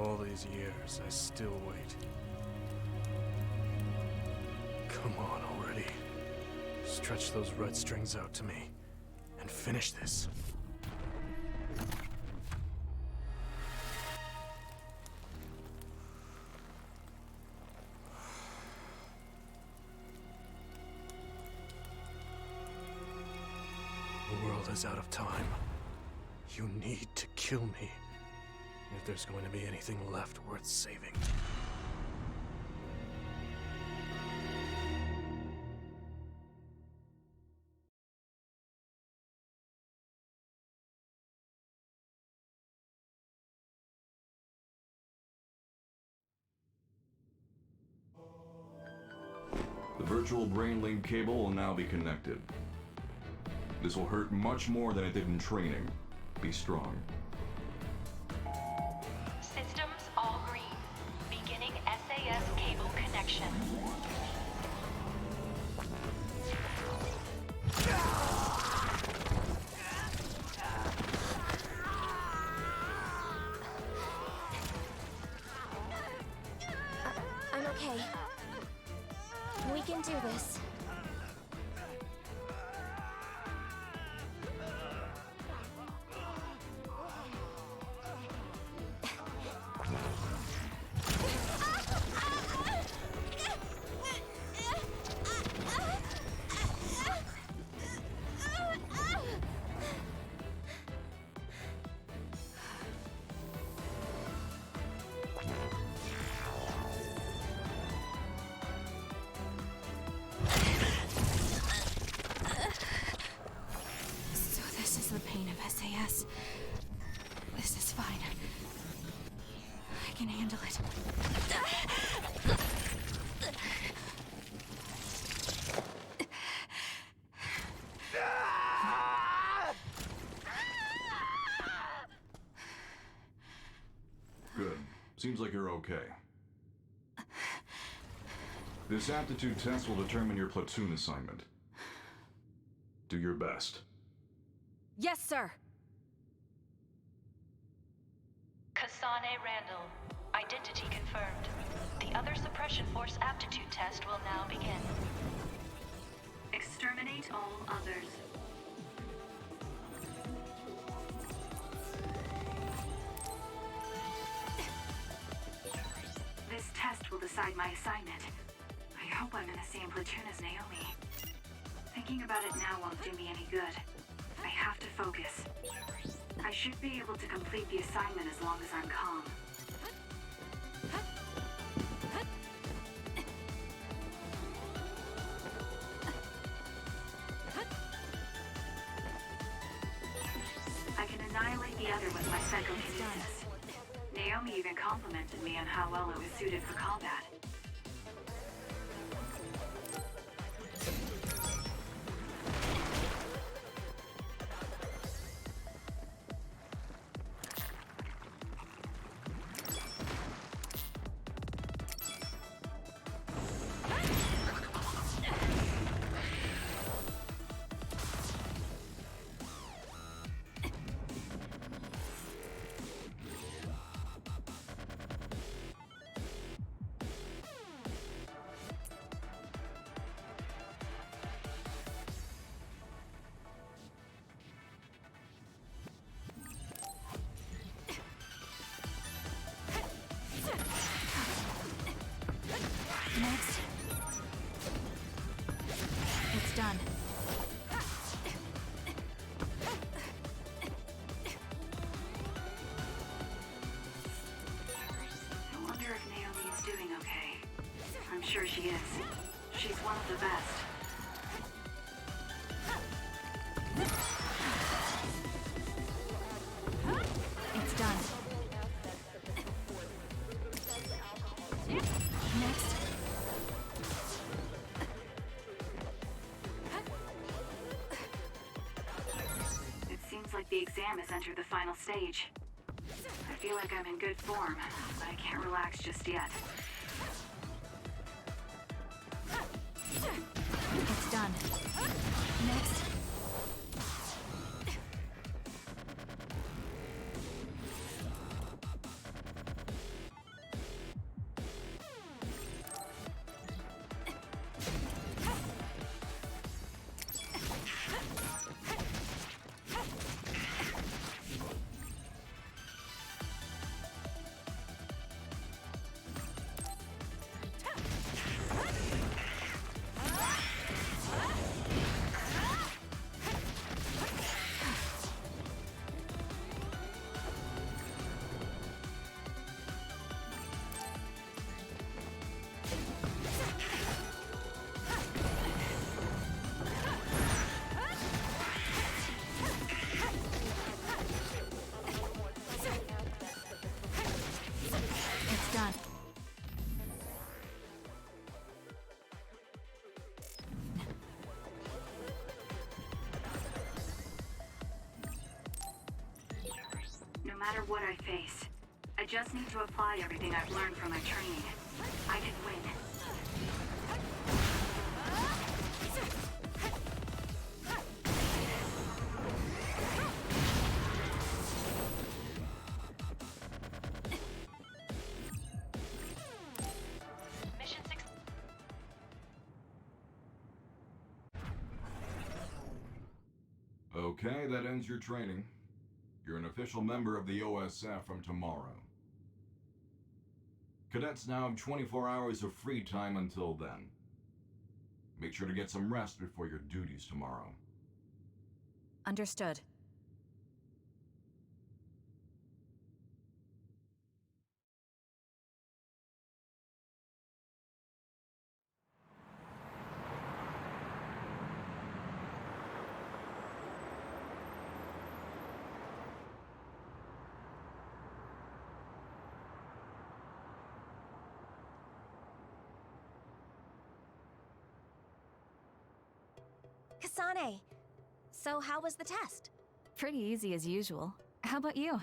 all these years, I still wait. Come on already. Stretch those red strings out to me, and finish this. The world is out of time. You need to kill me if there's going to be anything left worth saving. The virtual brain link cable will now be connected. This will hurt much more than it did in training. Be strong. Systems all green. Beginning SAS cable connection. I'm okay. We can do this. The pain of SAS. This is fine. I can handle it. Good. Seems like you're okay. This aptitude test will determine your platoon assignment. Do your best. Yes, sir. Kasane Randall. Identity confirmed. The other suppression force aptitude test will now begin. Exterminate all others. This test will decide my assignment. I hope I'm in the same platoon as Naomi. Thinking about it now won't do me any good. I have to focus. I should be able to complete the assignment as long as I'm calm. I can annihilate the other with my psychokinesis. Naomi even complimented me on how well it was suited for combat. Next. It's done. I wonder if Naomi is doing okay. I'm sure she is. She's one of the best. It's done. Next. It seems like the exam has entered the final stage. I feel like I'm in good form, but I can't relax just yet. It's done. Next. done. No matter what I face, I just need to apply everything I've learned from my training. I can win. Mission 6. Okay, that ends your training. You're an official member of the OSF from tomorrow. Cadets now have 24 hours of free time until then. Make sure to get some rest before your duties tomorrow. Understood. Kasane, so how was the test? Pretty easy as usual. How about you?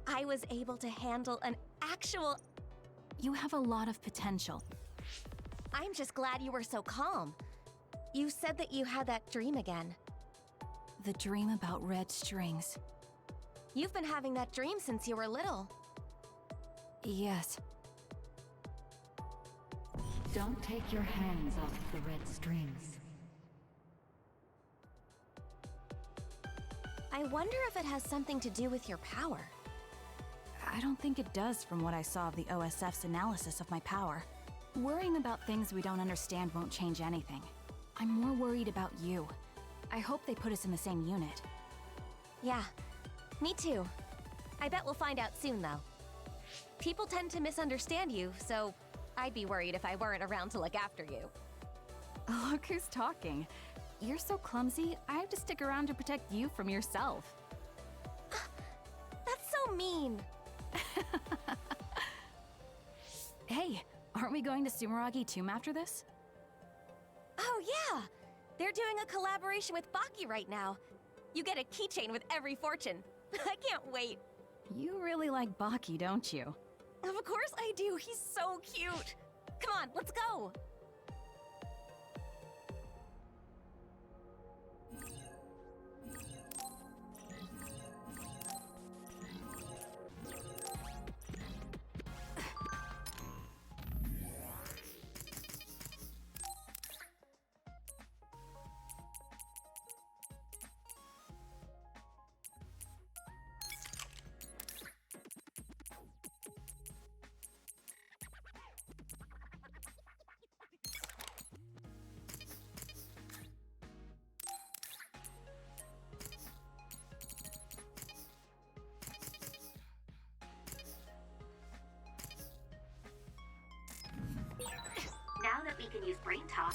I was able to handle an actual... You have a lot of potential. I'm just glad you were so calm. You said that you had that dream again. The dream about red strings. You've been having that dream since you were little. Yes. Don't take your hands off the red strings. I wonder if it has something to do with your power. I don't think it does from what I saw of the OSF's analysis of my power. Worrying about things we don't understand won't change anything. I'm more worried about you. I hope they put us in the same unit. Yeah, me too. I bet we'll find out soon, though. People tend to misunderstand you, so I'd be worried if I weren't around to look after you. Look who's talking. You're so clumsy, I have to stick around to protect you from yourself. That's so mean. Hey, aren't we going to Sumeragi Tomb after this? Oh yeah! They're doing a collaboration with Baki right now. You get a keychain with every fortune. I can't wait. You really like Baki, don't you? Of course I do. He's so cute. Come on, let's go. Now that we can use brain talk.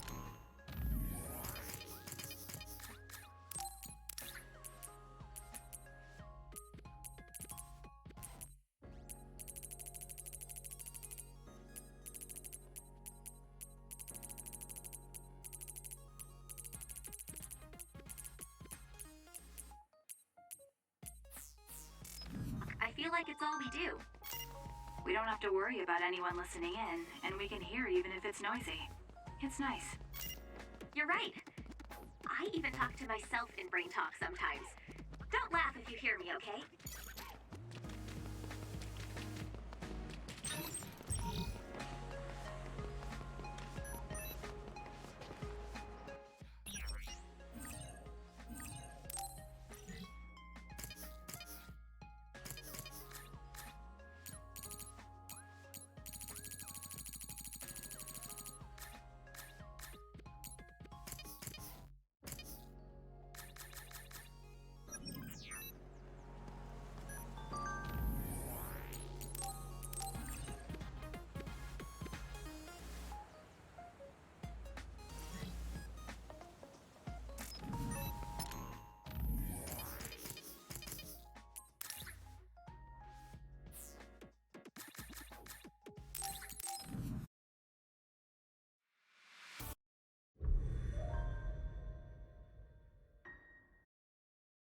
I feel like it's all we do. We don't have to worry about anyone listening in, and we can hear even if it's noisy. It's nice. You're right. I even talk to myself in brain talk sometimes. Don't laugh if you hear me, okay?